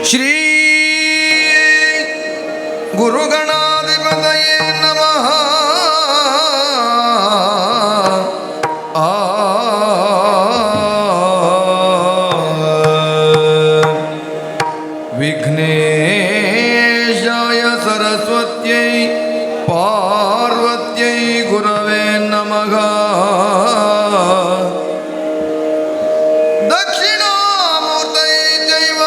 ಶ್ರೀ ಗುರುಗಣಾಧಿಪತಯೇ ನಮಃ. ವಿಘ್ನೇಶಾಯ ಸರಸ್ವತ್ಯೈ ಪಾರ್ವತ್ಯೈ ಗುರವೇ ನಮಃ. ದಕ್ಷಿಣಾಮೂರ್ತಯೇ ಚೈವ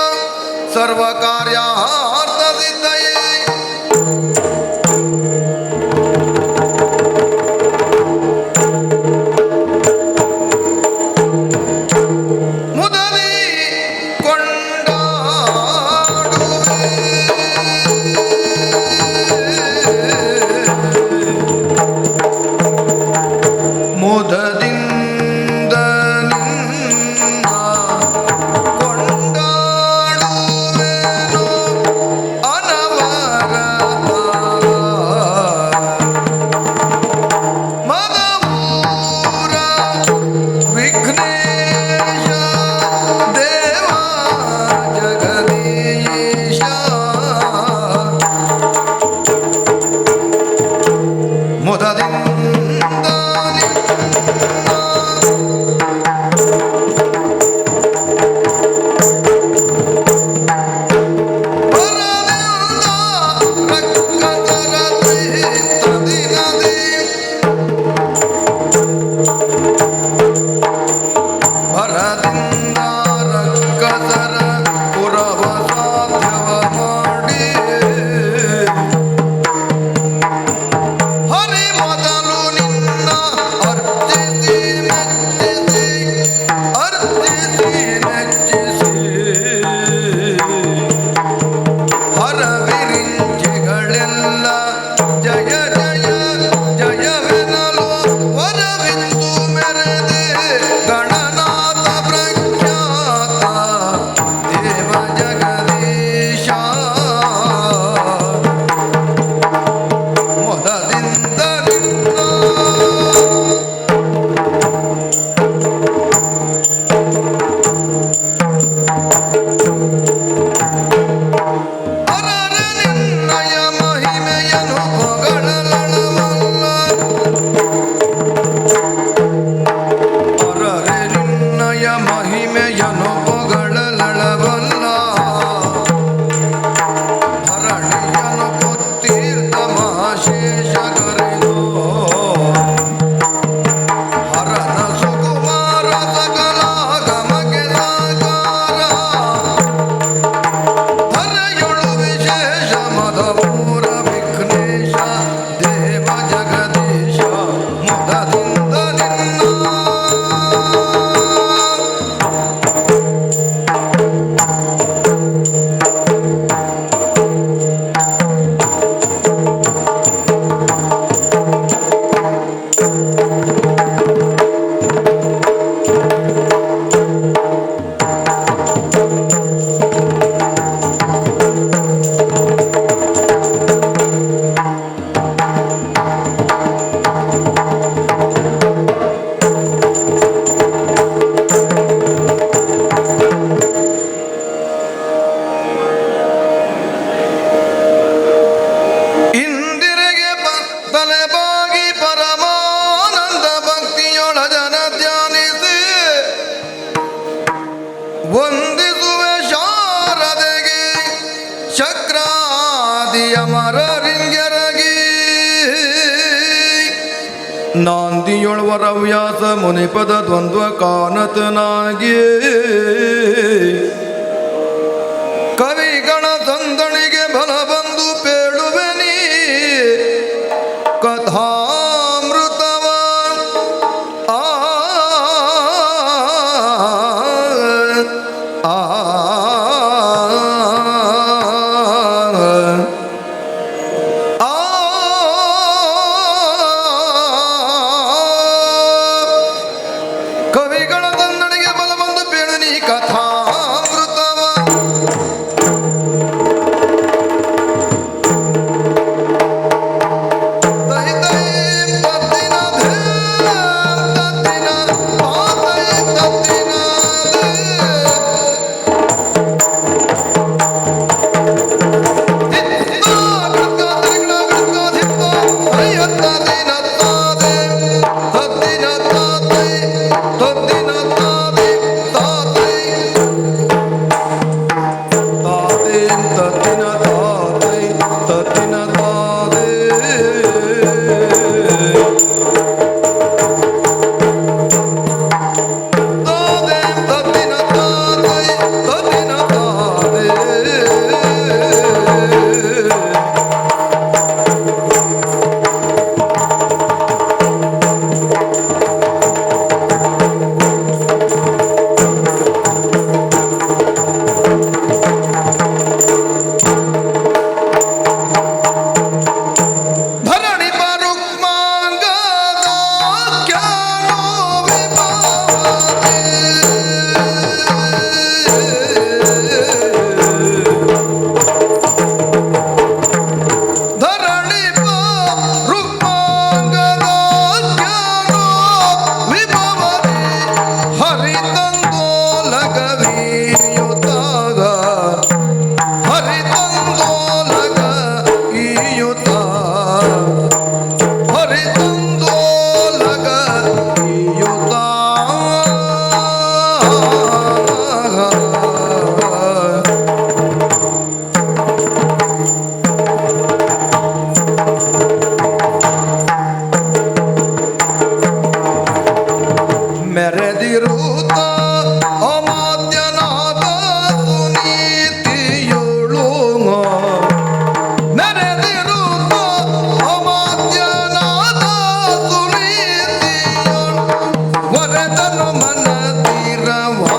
ಸರ್ವಕಾರ್ಯಾರ್ಥ ಸಿದ್ಧಯೇ. ಮುದಲಿ ಕೊಂಡಾಡುವೆ ಮುದದಿಂದ ನಿನ್ನ ಕೊಂಡಾಡುವೆನು ಅನವರತ. ಮದಮೂರ ವಿಘ್ನೇಶ ದೇವ ಜಗದೀಶ ಮುದದಿಂದ ಭರದಿಂದ ರಕ್ಕಸರ ಪುರವ ಸಾಧ್ಯವ ಮಾಡಿ ಹರಿ ಮೊದಲು ನಿನ್ನ ಅರ್ಚಿಸಿ ಮೆಚ್ಚಿಸಿ ಅರ್ಚಿಸಿ ನೆಚ್ಚಿಸಿ ಹರವಿರಿಂಚಿಗಳೆಲ್ಲ ಜಯ ಜಯ ಜಯವೆನಲು ವರವಿಂದು ಮೆರೆದೆ ಗಣನಾಥ ಪ್ರಖ್ಯಾತ ದೇವ ಜಗದೀಶ ಮೊದಲಿಂದ ನಿನ್ನ ಅರರೆ ನಿನ್ನಯ ಮಹಿಮೆಯನು ಹೊಗಳಲಳವಲ್ಲ. ಅರರೆ ನಿನ್ನಯ ಮಹಿಮೆಯನು ಹೊಗಳಲಳವಲ್ಲ. ಧರಣಿಯನು ಪುತ್ತೀರ್ಥ ಮಹಾಶೇಷಗರೆದು ಹರನ ಸುಕುಮಾರ ಸಕಲ ಗಮಗೆ ಸಾಕಾರ. ಹರೆಯೊಳು ವಿಶೇಷ ಮದಮೂರ ವಿಘ್ನೇಶ ದೇವ ಜಗದೀಶ ಮುದದಿಂದ ನಿನ್ನ ಇಂದಿರೆಗೆ ತಲೆಬಾಗಿ ಪರಮಾನಂದ ಭಕ್ತಿಯೊಳ ಜನ ಧ್ಯಾನಿಸಿ ವಂದಿಸುವೆ ಶಾರದೆಗೆ ಶಕ್ರಾದಿಯ ಮರರಿಂಗೆರಗಿ. ನಾಂದಿಯೊಳವರ ವ್ಯಾಸ ಮುನಿಪದ ದ್ವಂದ್ವ ಕಾನತನಾಗಿ ಕವಿಗಳ ಸಂದಣಿಗೆ ಬಲ ಬಂದು ಪೇಳುವೆ ನೀ ಕಥಾಮೃತವ. ಆ ಆ ಕವಿಗಳ ಸಂದಣಿಗೆ ಬಲ ಬಂದು ಪೇಳು ನೀ ಕಥಾಮೃತವ. ದೈ ದೈ ತತ್ತಿನ ಧೇ ತತ್ತಿನ ಪಾತೈ ತತ್ತಿನ ಧೇ ಬರೆದನು ಮನದಿರವಾ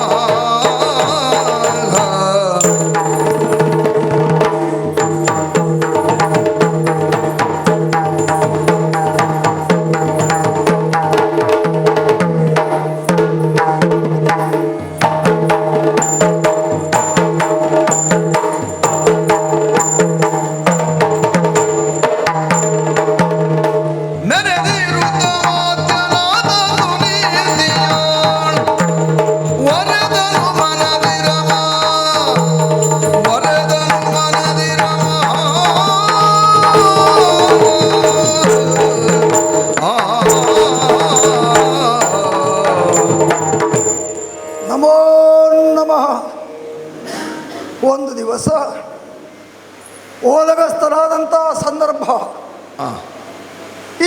ಒಂದು ದಿವಸ ಓಲಗಸ್ತರಾದಂಥ ಸಂದರ್ಭ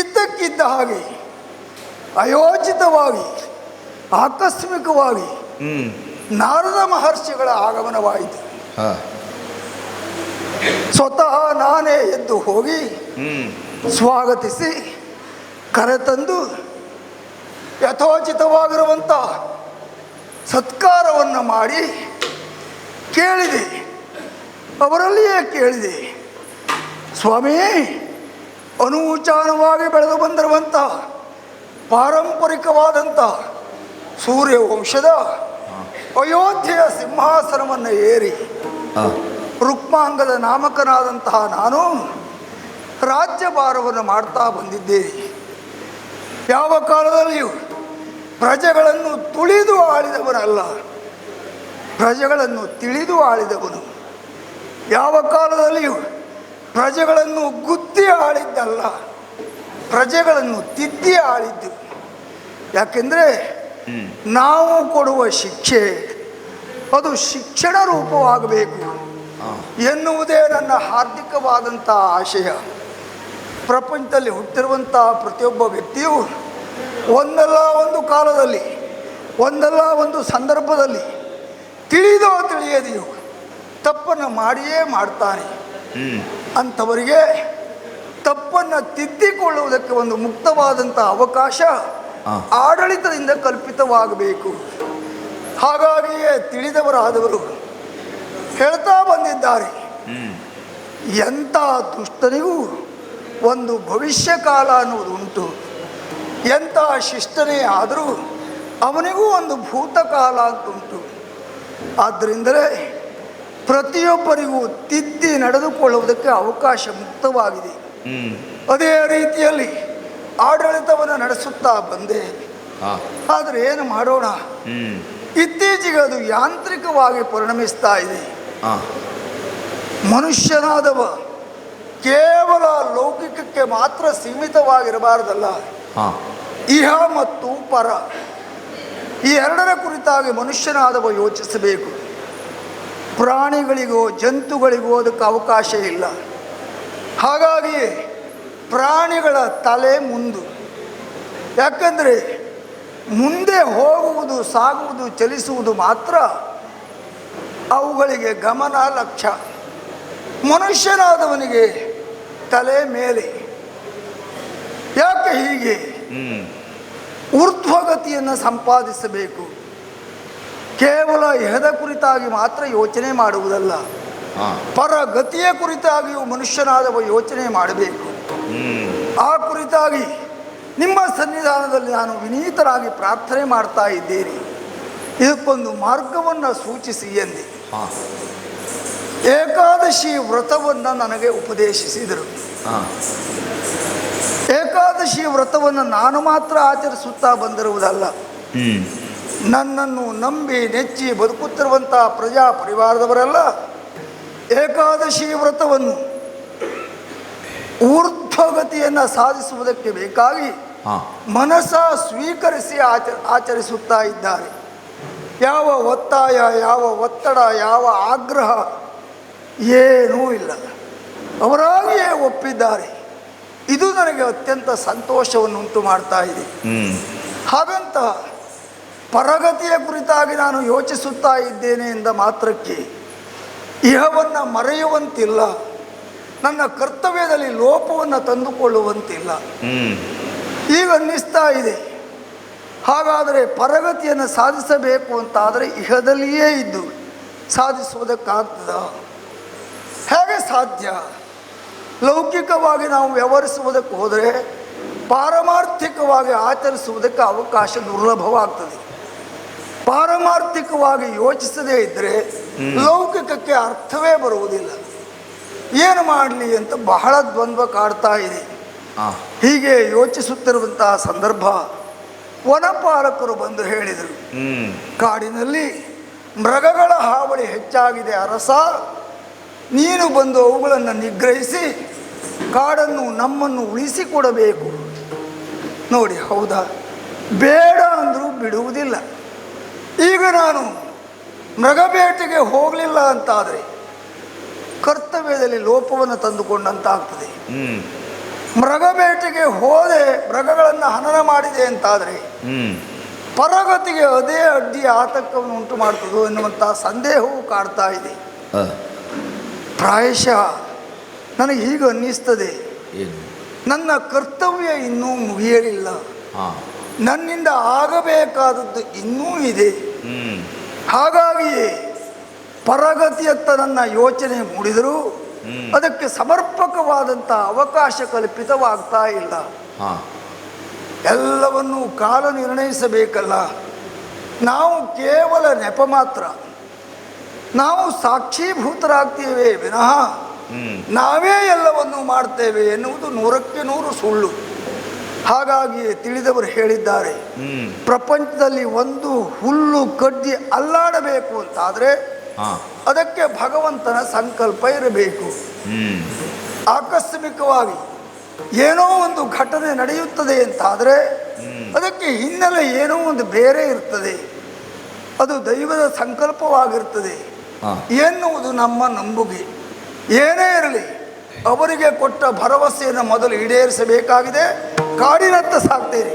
ಇದ್ದಕ್ಕಿದ್ದ ಹಾಗೆ ಅಯೋಚಿತವಾಗಿ ಆಕಸ್ಮಿಕವಾಗಿ ನಾರದ ಮಹರ್ಷಿಗಳ ಆಗಮನವಾಯಿತು. ಸ್ವತಃ ನಾನೇ ಎದ್ದು ಹೋಗಿ ಸ್ವಾಗತಿಸಿ ಕರೆತಂದು ಯಥೋಚಿತವಾಗಿರುವಂಥ ಸತ್ಕಾರವನ್ನು ಮಾಡಿ ಕೇಳಿದೆ. ಅವರಲ್ಲಿಯೇ ಕೇಳಿದೆ, ಸ್ವಾಮಿ, ಅನೂಚಾನವಾಗಿ ಬೆಳೆದು ಬಂದಿರುವಂಥ ಪಾರಂಪರಿಕವಾದಂಥ ಸೂರ್ಯವಂಶದ ಅಯೋಧ್ಯೆಯ ಸಿಂಹಾಸನವನ್ನು ಏರಿ ರುಕ್ಮಾಂಗದ ನಾಮಕನಾದಂತಹ ನಾನು ರಾಜ್ಯಭಾರವನ್ನು ಮಾಡ್ತಾ ಬಂದಿದ್ದೇನೆ. ಯಾವ ಕಾಲದಲ್ಲಿಯೂ ಪ್ರಜೆಗಳನ್ನು ತುಳಿದು ಆಳಿದವನಲ್ಲ, ಪ್ರಜೆಗಳನ್ನು ತಿಳಿದು ಆಳಿದವನು. ಯಾವ ಕಾಲದಲ್ಲಿಯೂ ಪ್ರಜೆಗಳನ್ನು ಗುದ್ದಿ ಆಳಿದ್ದಲ್ಲ, ಪ್ರಜೆಗಳನ್ನು ತಿದ್ದಿ ಆಳಿದ್ದು. ಯಾಕೆಂದರೆ ನಾವು ಕೊಡುವ ಶಿಕ್ಷೆ ಅದು ಶಿಕ್ಷಣ ರೂಪವಾಗಬೇಕು ಎನ್ನುವುದೇ ನನ್ನ ಹಾರ್ದಿಕವಾದಂಥ ಆಶಯ. ಪ್ರಪಂಚದಲ್ಲಿ ಹುಟ್ಟಿರುವಂಥ ಪ್ರತಿಯೊಬ್ಬ ವ್ಯಕ್ತಿಯು ಒಂದಲ್ಲ ಒಂದು ಕಾಲದಲ್ಲಿ, ಒಂದಲ್ಲ ಒಂದು ಸಂದರ್ಭದಲ್ಲಿ ತಿಳಿದೋ ತಿಳಿಯದೆಯೋ ತಪ್ಪನ್ನು ಮಾಡಿಯೇ ಮಾಡ್ತಾನೆ. ಅಂಥವರಿಗೆ ತಪ್ಪನ್ನು ತಿದ್ದಿಕೊಳ್ಳುವುದಕ್ಕೆ ಒಂದು ಮುಕ್ತವಾದಂಥ ಅವಕಾಶ ಆಡಳಿತದಿಂದ ಕಲ್ಪಿತವಾಗಬೇಕು. ಹಾಗಾಗಿಯೇ ತಿಳಿದವರಾದವರು ಹೇಳ್ತಾ ಬಂದಿದ್ದಾರೆ, ಎಂಥ ದುಷ್ಟನಿಗೂ ಒಂದು ಭವಿಷ್ಯ ಕಾಲ ಅನ್ನುವುದು ಉಂಟು, ಎಂಥ ಶಿಷ್ಟನೇ ಆದರೂ ಅವನಿಗೂ ಒಂದು ಭೂತಕಾಲ ಅಂತುಂಟು. ಆದ್ದರಿಂದಲೇ ಪ್ರತಿಯೊಬ್ಬರಿಗೂ ತಿದ್ದಿ ನಡೆದುಕೊಳ್ಳುವುದಕ್ಕೆ ಅವಕಾಶ ಮುಕ್ತವಾಗಿದೆ. ಅದೇ ರೀತಿಯಲ್ಲಿ ಆಡಳಿತವನ್ನು ನಡೆಸುತ್ತಾ ಬಂದೆ. ಆದರೆ ಏನು ಮಾಡೋಣ, ಇತ್ತೀಚೆಗೆ ಅದು ಯಾಂತ್ರಿಕವಾಗಿ ಪರಿಣಮಿಸ್ತಾ ಇದೆ. ಮನುಷ್ಯನಾದವ ಕೇವಲ ಲೌಕಿಕಕ್ಕೆ ಮಾತ್ರ ಸೀಮಿತವಾಗಿರಬಾರದಲ್ಲ, ಇಹ ಮತ್ತು ಪರ ಈ ಎರಡರ ಕುರಿತಾಗಿ ಮನುಷ್ಯನಾದವ ಯೋಚಿಸಬೇಕು. ಪ್ರಾಣಿಗಳಿಗೋ ಜಂತುಗಳಿಗೋ ಅದಕ್ಕೆ ಅವಕಾಶ ಇಲ್ಲ. ಹಾಗಾಗಿ ಪ್ರಾಣಿಗಳ ತಲೆ ಮುಂದು. ಯಾಕಂದರೆ ಮುಂದೆ ಹೋಗುವುದು, ಸಾಗುವುದು, ಚಲಿಸುವುದು ಮಾತ್ರ ಅವುಗಳಿಗೆ ಗಮನ ಲಕ್ಷ್ಯ. ಮನುಷ್ಯನಾದವನಿಗೆ ತಲೆ ಮೇಲೆ. ಯಾಕೆ ಹೀಗೆ? ಊರ್ಧ್ವಗತಿಯನ್ನು ಸಂಪಾದಿಸಬೇಕು. ಕೇವಲ ಇಹದ ಕುರಿತಾಗಿ ಮಾತ್ರ ಯೋಚನೆ ಮಾಡುವುದಲ್ಲ, ಪರಗತಿಯ ಕುರಿತಾಗಿಯೂ ಮನುಷ್ಯನಾದವ ಯೋಚನೆ ಮಾಡಬೇಕು. ಆ ಕುರಿತಾಗಿ ನಿಮ್ಮ ಸನ್ನಿಧಾನದಲ್ಲಿ ನಾನು ವಿನೀತರಾಗಿ ಪ್ರಾರ್ಥನೆ ಮಾಡ್ತಾ ಇದ್ದೇನೆ. ಇದಕ್ಕೊಂದು ಮಾರ್ಗವನ್ನು ಸೂಚಿಸಿ ಎಂದೆ. ಏಕಾದಶಿ ವ್ರತವನ್ನು ನನಗೆ ಉಪದೇಶಿಸಿದರು. ಏಕಾದಶಿ ವ್ರತವನ್ನು ನಾನು ಮಾತ್ರ ಆಚರಿಸುತ್ತಾ ಬಂದಿರುವುದಲ್ಲ, ನನ್ನನ್ನು ನಂಬಿ ನೆಚ್ಚಿ ಬದುಕುತ್ತಿರುವಂಥ ಪ್ರಜಾ ಪರಿವಾರದವರೆಲ್ಲ ಏಕಾದಶಿ ವ್ರತವನ್ನು ಊರ್ಧ್ವಗತಿಯನ್ನು ಸಾಧಿಸುವುದಕ್ಕೆ ಬೇಕಾಗಿ ಮನಸ ಸ್ವೀಕರಿಸಿ ಆಚರಿಸುತ್ತಾ ಇದ್ದಾರೆ. ಯಾವ ಒತ್ತಾಯ, ಯಾವ ಒತ್ತಡ, ಯಾವ ಆಗ್ರಹ ಏನೂ ಇಲ್ಲ, ಅವರಾಗಿಯೇ ಒಪ್ಪಿದ್ದಾರೆ. ಇದು ನನಗೆ ಅತ್ಯಂತ ಸಂತೋಷವನ್ನು ಉಂಟು ಮಾಡ್ತಾ ಇದೆ. ಹಾಗಂತ ಪರಗತಿಯ ಕುರಿತಾಗಿ ನಾನು ಯೋಚಿಸುತ್ತಾ ಇದ್ದೇನೆ ಎಂದ ಮಾತ್ರಕ್ಕೆ ಇಹವನ್ನು ಮರೆಯುವಂತಿಲ್ಲ, ನನ್ನ ಕರ್ತವ್ಯದಲ್ಲಿ ಲೋಪವನ್ನು ತಂದುಕೊಳ್ಳುವಂತಿಲ್ಲ. ಈಗ ಅನ್ನಿಸ್ತಾ ಇದೆ, ಹಾಗಾದರೆ ಪರಗತಿಯನ್ನು ಸಾಧಿಸಬೇಕು ಅಂತಾದರೆ ಇಹದಲ್ಲಿಯೇ ಇದ್ದು ಸಾಧಿಸುವುದಕ್ಕಾಗ್ತದ? ಹೇಗೆ ಸಾಧ್ಯ? ಲೌಕಿಕವಾಗಿ ನಾವು ವ್ಯವಹರಿಸುವುದಕ್ಕೆ ಹೋದರೆ ಪಾರಮಾರ್ಥಿಕವಾಗಿ ಆಚರಿಸುವುದಕ್ಕೆ ಅವಕಾಶ ದುರ್ಲಭವಾಗ್ತದೆ. ಪಾರಮಾರ್ಥಿಕವಾಗಿ ಯೋಚಿಸದೇ ಇದ್ದರೆ ಲೌಕಿಕಕ್ಕೆ ಅರ್ಥವೇ ಬರುವುದಿಲ್ಲ. ಏನು ಮಾಡಲಿ ಅಂತ ಬಹಳ ದ್ವಂದ್ವ ಕಾಡ್ತಾ ಇದೆ. ಹೀಗೆ ಯೋಚಿಸುತ್ತಿರುವಂತಹ ಸಂದರ್ಭ ವನಪಾಲಕರು ಬಂದು ಹೇಳಿದರು, ಕಾಡಿನಲ್ಲಿ ಮೃಗಗಳ ಹಾವಳಿ ಹೆಚ್ಚಾಗಿದೆ ಅರಸ, ನೀನು ಬಂದು ಅವುಗಳನ್ನು ನಿಗ್ರಹಿಸಿ ಕಾಡನ್ನು ನಮ್ಮನ್ನು ಉಳಿಸಿಕೊಡಬೇಕು. ನೋಡಿ, ಹೌದಾ? ಬೇಡ ಅಂದರೂ ಬಿಡುವುದಿಲ್ಲ. ಈಗ ನಾನು ಮೃಗಬೇಟೆಗೆ ಹೋಗಲಿಲ್ಲ ಅಂತಾದರೆ ಕರ್ತವ್ಯದಲ್ಲಿ ಲೋಪವನ್ನು ತಂದುಕೊಂಡಂತಾಗ್ತದೆ. ಮೃಗಬೇಟೆಗೆ ಹೋದೆ, ಮೃಗಗಳನ್ನು ಹನನ ಮಾಡಿದೆ ಅಂತಾದರೆ ಪರಗತಿಗೆ ಅದೇ ಅಡ್ಡಿ ಆತಂಕವನ್ನು ಉಂಟು ಮಾಡ್ತದೋ ಎನ್ನುವಂಥ ಸಂದೇಹವೂ ಕಾಡ್ತಾ ಇದೆ. ಪ್ರಾಯಶಃ ನನಗೆ ಹೀಗೆ ಅನ್ನಿಸ್ತದೆ, ನನ್ನ ಕರ್ತವ್ಯ ಇನ್ನೂ ಮುಗಿಯಲಿಲ್ಲ, ನನ್ನಿಂದ ಆಗಬೇಕಾದದ್ದು ಇನ್ನೂ ಇದೆ. ಹಾಗಾಗಿಯೇ ಪರಗತಿಯತ್ತ ನನ್ನ ಯೋಚನೆ ಮೂಡಿದರೂ ಅದಕ್ಕೆ ಸಮರ್ಪಕವಾದಂಥ ಅವಕಾಶ ಕಲ್ಪಿತವಾಗ್ತಾ ಇಲ್ಲ. ಎಲ್ಲವನ್ನೂ ಕಾಲ ನಿರ್ಣಯಿಸಬೇಕಲ್ಲ. ನಾವು ಕೇವಲ ನೆಪ ಮಾತ್ರ, ನಾವು ಸಾಕ್ಷೀಭೂತರಾಗ್ತೇವೆ ವಿನಃ ನಾವೇ ಎಲ್ಲವನ್ನೂ ಮಾಡ್ತೇವೆ ಎನ್ನುವುದು 100ಕ್ಕೆ 100 ಸುಳ್ಳು. ಹಾಗಾಗಿ ತಿಳಿದವರು ಹೇಳಿದ್ದಾರೆ, ಪ್ರಪಂಚದಲ್ಲಿ ಒಂದು ಹುಲ್ಲು ಕಡ್ಡಿ ಅಲ್ಲಾಡಬೇಕು ಅಂತಾದರೆ ಅದಕ್ಕೆ ಭಗವಂತನ ಸಂಕಲ್ಪ ಇರಬೇಕು. ಆಕಸ್ಮಿಕವಾಗಿ ಏನೋ ಒಂದು ಘಟನೆ ನಡೆಯುತ್ತದೆ ಅಂತಾದರೆ ಅದಕ್ಕೆ ಹಿನ್ನೆಲೆ ಏನೋ ಒಂದು ಬೇರೆ ಇರ್ತದೆ, ಅದು ದೈವದ ಸಂಕಲ್ಪವಾಗಿರ್ತದೆ ಎನ್ನುವುದು ನಮ್ಮ ನಂಬುಗೆ. ಏನೇ ಇರಲಿ, ಅವರಿಗೆ ಕೊಟ್ಟ ಭರವಸೆಯನ್ನು ಮೊದಲು ಈಡೇರಿಸಬೇಕಾಗಿದೆ. ಕಾಡಿನತ್ತ ಸಾಕ್ತೇನೆ.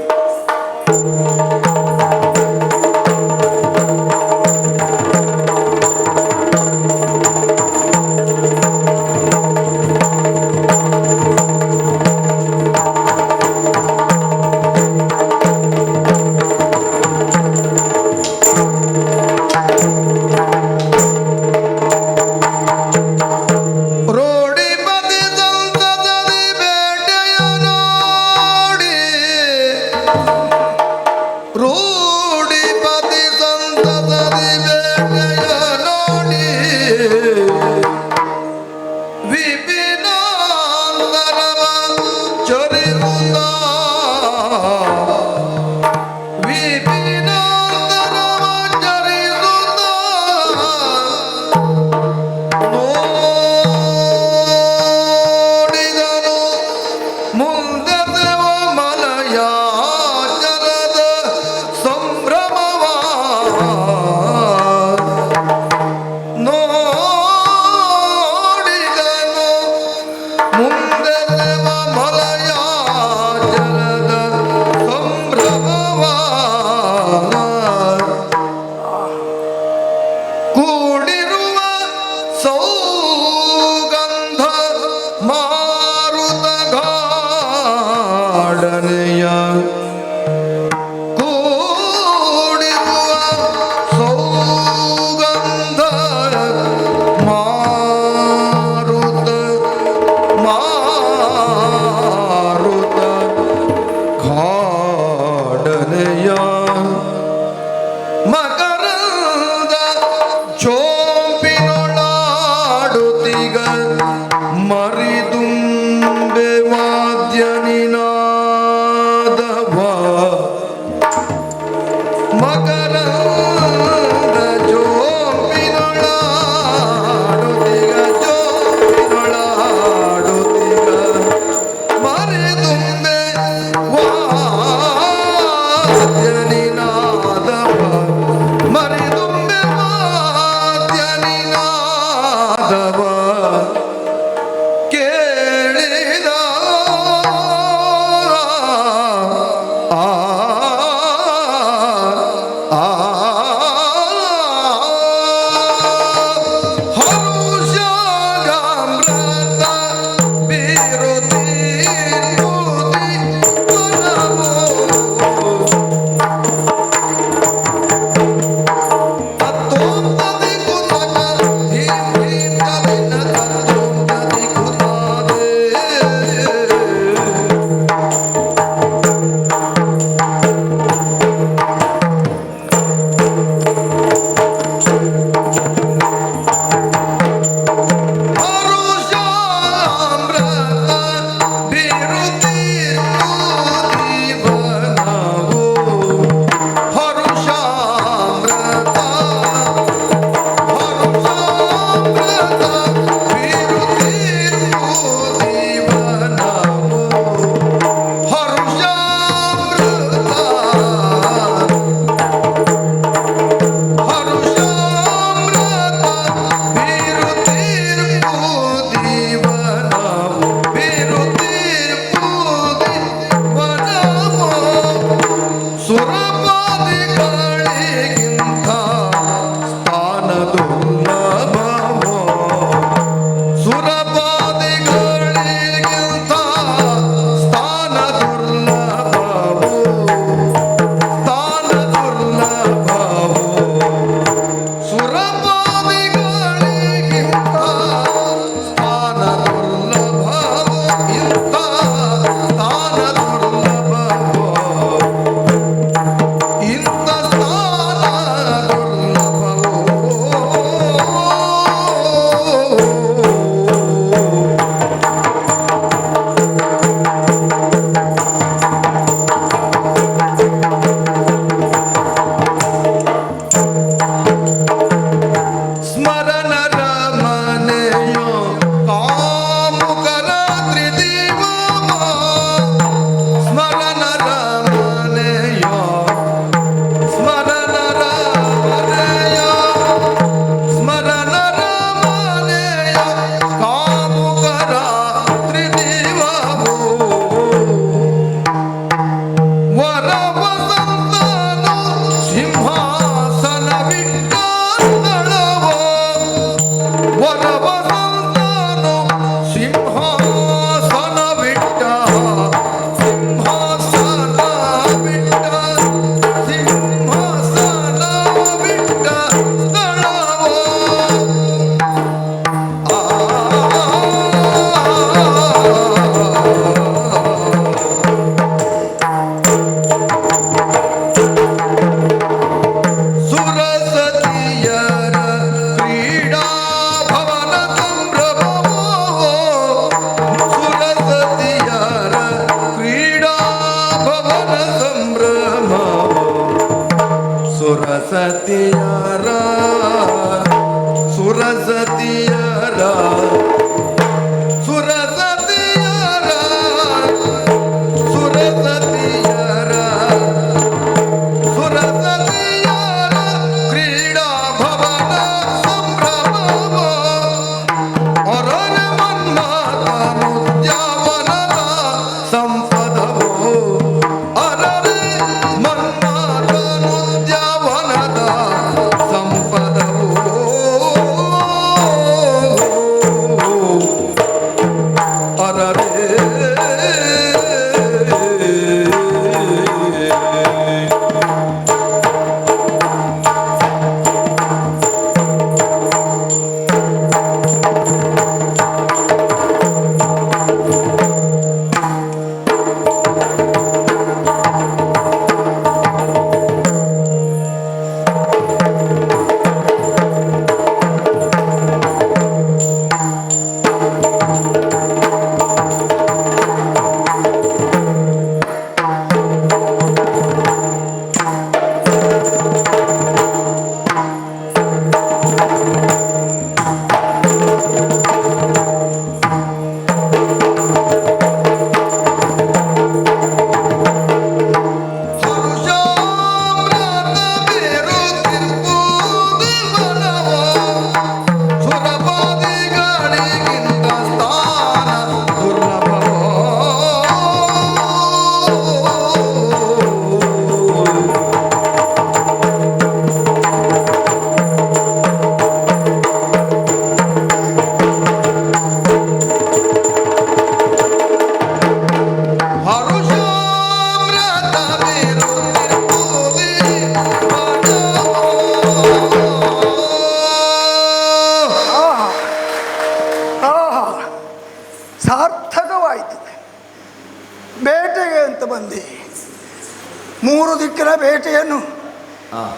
3 ದಿಕ್ಕಿನ ಬೇಟೆಯನ್ನು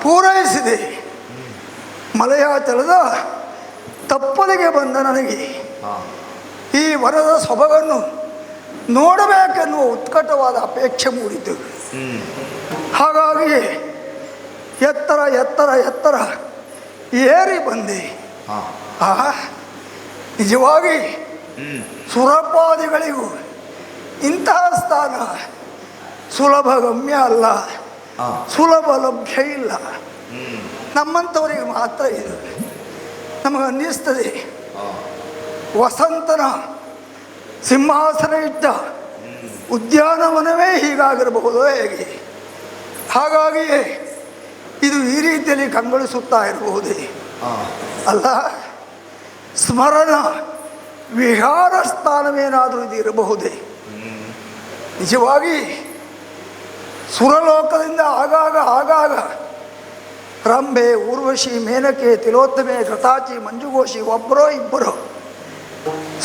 ಪೂರೈಸಿದೆ. ಮಲಯಾಚಲದ ತಪ್ಪಲಿಗೆ ಬಂದ ನನಗೆ ಈ ವನದ ಸೊಬಗನ್ನು ನೋಡಬೇಕೆನ್ನುವ ಉತ್ಕಟವಾದ ಅಪೇಕ್ಷೆ ಮೂಡಿದ್ದು. ಹಾಗಾಗಿ ಎತ್ತರ ಎತ್ತರ ಎತ್ತರ ಏರಿ ಬಂದೆ. ನಿಜವಾಗಿ ಸುರಪಾದಿಗಳಿಗೂ ಇಂತಹ ಸ್ಥಾನ ಸುಲಭ ಗಮ್ಯ ಅಲ್ಲ, ಸುಲಭ ಲಭ್ಯ ಇಲ್ಲ. ನಮ್ಮಂಥವರಿಗೆ ಮಾತ್ರ ಇದು. ನಮಗೆ ಅನ್ನಿಸ್ತದೆ ವಸಂತನ ಸಿಂಹಾಸನ ಇಟ್ಟ ಉದ್ಯಾನವನವೇ ಹೀಗಾಗಿರಬಹುದು ಹೇಗೆ. ಹಾಗಾಗಿಯೇ ಇದು ಈ ರೀತಿಯಲ್ಲಿ ಕಂಗೊಳಿಸುತ್ತಾ ಇರಬಹುದೇ ಅಲ್ಲ. ಸ್ಮರಣ ವಿಹಾರ ಸ್ಥಾನವೇನಾದರೂ ಇದು ಇರಬಹುದೇ? ನಿಜವಾಗಿ ಸುರಲೋಕದಿಂದ ಆಗಾಗ ರಂಭೆ, ಊರ್ವಶಿ, ಮೇನಕೆ, ತಿಲೋತ್ತಮೆ, ಘೃತಾಚಿ, ಮಂಜುಘೋಷಿ ಒಬ್ಬರೋ ಇಬ್ಬರು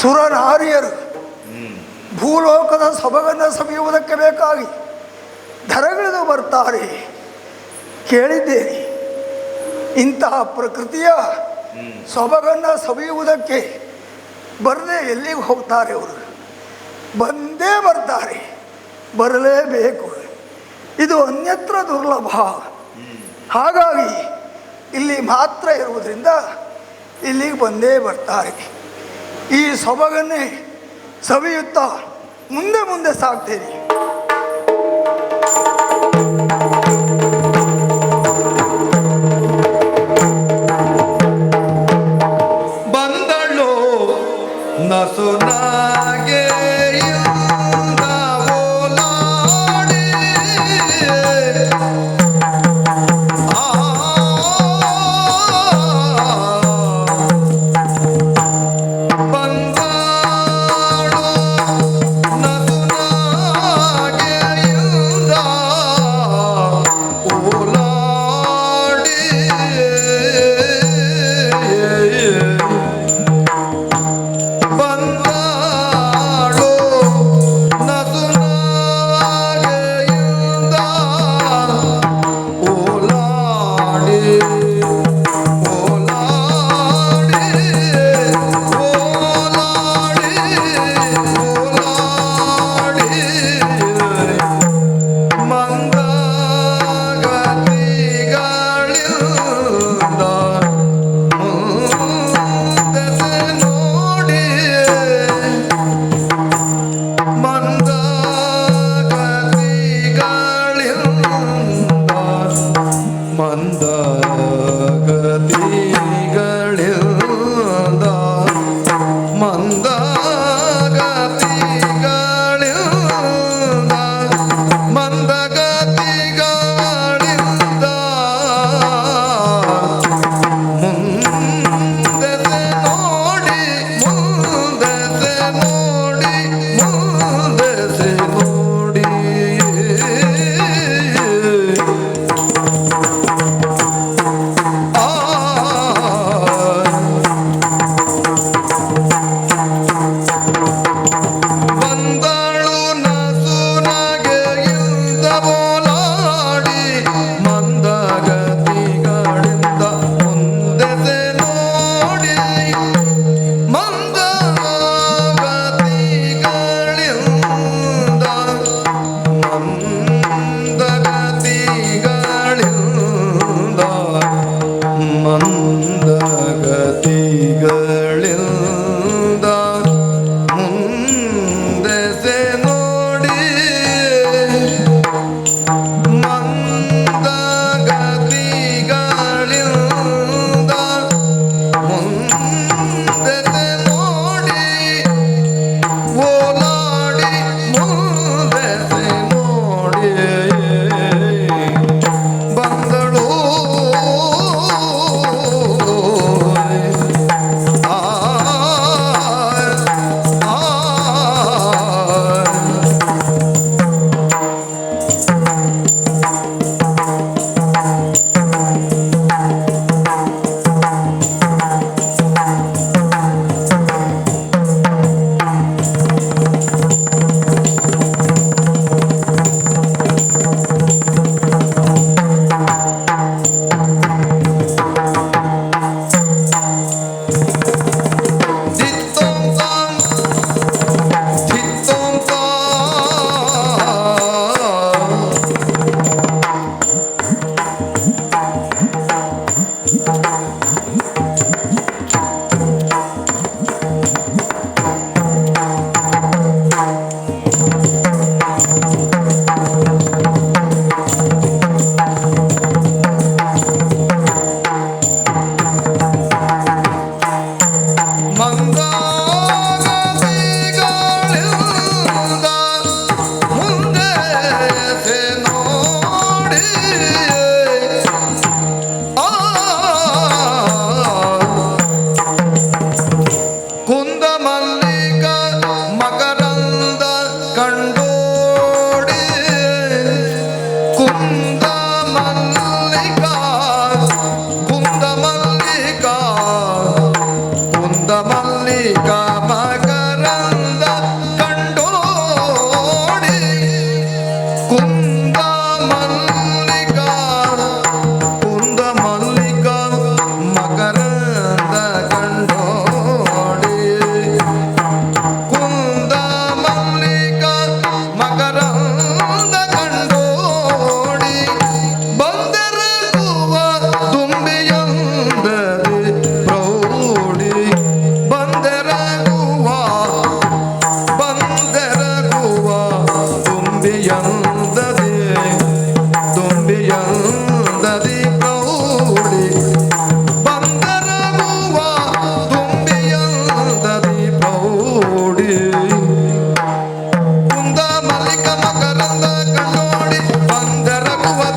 ಸುರನಾರಿಯರು ಭೂಲೋಕದ ಸೊಬಗನ್ನು ಸವಿಯುವುದಕ್ಕೆ ಬೇಕಾಗಿ ಧರೆಗಿಳಿದು ಬರ್ತಾರೆ. ಕೇಳಿದ್ದೇನೆ, ಇಂತಹ ಪ್ರಕೃತಿಯ ಸೊಬಗನ್ನು ಸವಿಯುವುದಕ್ಕೆ ಬರದೆ ಎಲ್ಲಿಗೆ ಹೋಗ್ತಾರೆ ಅವರು? ಬಂದೇ ಬರ್ತಾರೆ, ಬರಲೇಬೇಕು. ಇದು ಅನ್ಯತ್ರ ದುರ್ಲಭ. ಹಾಗಾಗಿ ಇಲ್ಲಿ ಮಾತ್ರ ಇರುವುದರಿಂದ ಇಲ್ಲಿಗೆ ಬಂದೇ ಬರ್ತಾರೆ. ಈ ಸೊಬಗನ್ನೇ ಸವಿಯುತ್ತಾ ಮುಂದೆ ಮುಂದೆ ಸಾಗ್ತೇನೆ. ಬಂದಳು ನಸುನಾಗೆ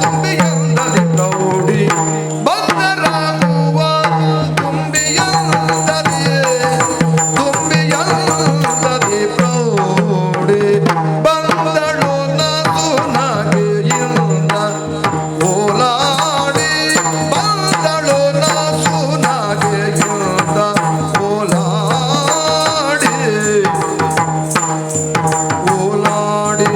ತುಂಬಿಯಂದದಿ ಪ್ರೌಢಿ ಬಂದರಾಗುವ ತುಂಬಿಯಂದದಿ ತುಂಬಿಯಂದದಿ ಪ್ರೌಢಿ ಬಂದಳು ನಸು ನಗೆಯಿಂದ ಓಲಾಡಿ ಬಂದಳು ನಸು ನಗೆಯಿಂದ ಓಲಾಡಿ ಓಲಾಡಿ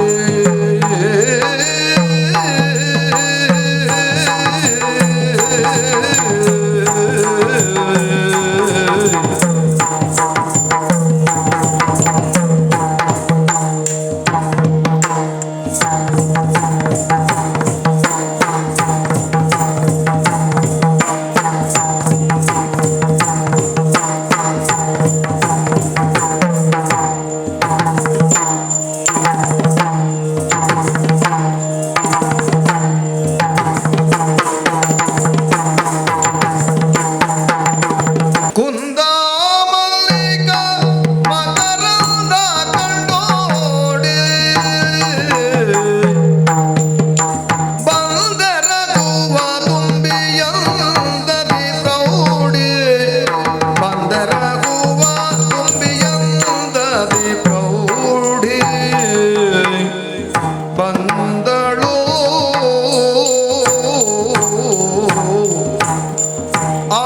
ಕುಂದ ಮಲ್ಲಿಕ ಮಕರಂದ ಕಂಡೋಡಿ ಬಂದರಗುವ ತುಂಬಿಯಂದದಿ ಪ್ರೌಢಿ ಬಂದರಗುವ ತುಂಬಿಯಂದದಿ ಪ್ರೌಢಿ ಬಂದಳು ಆ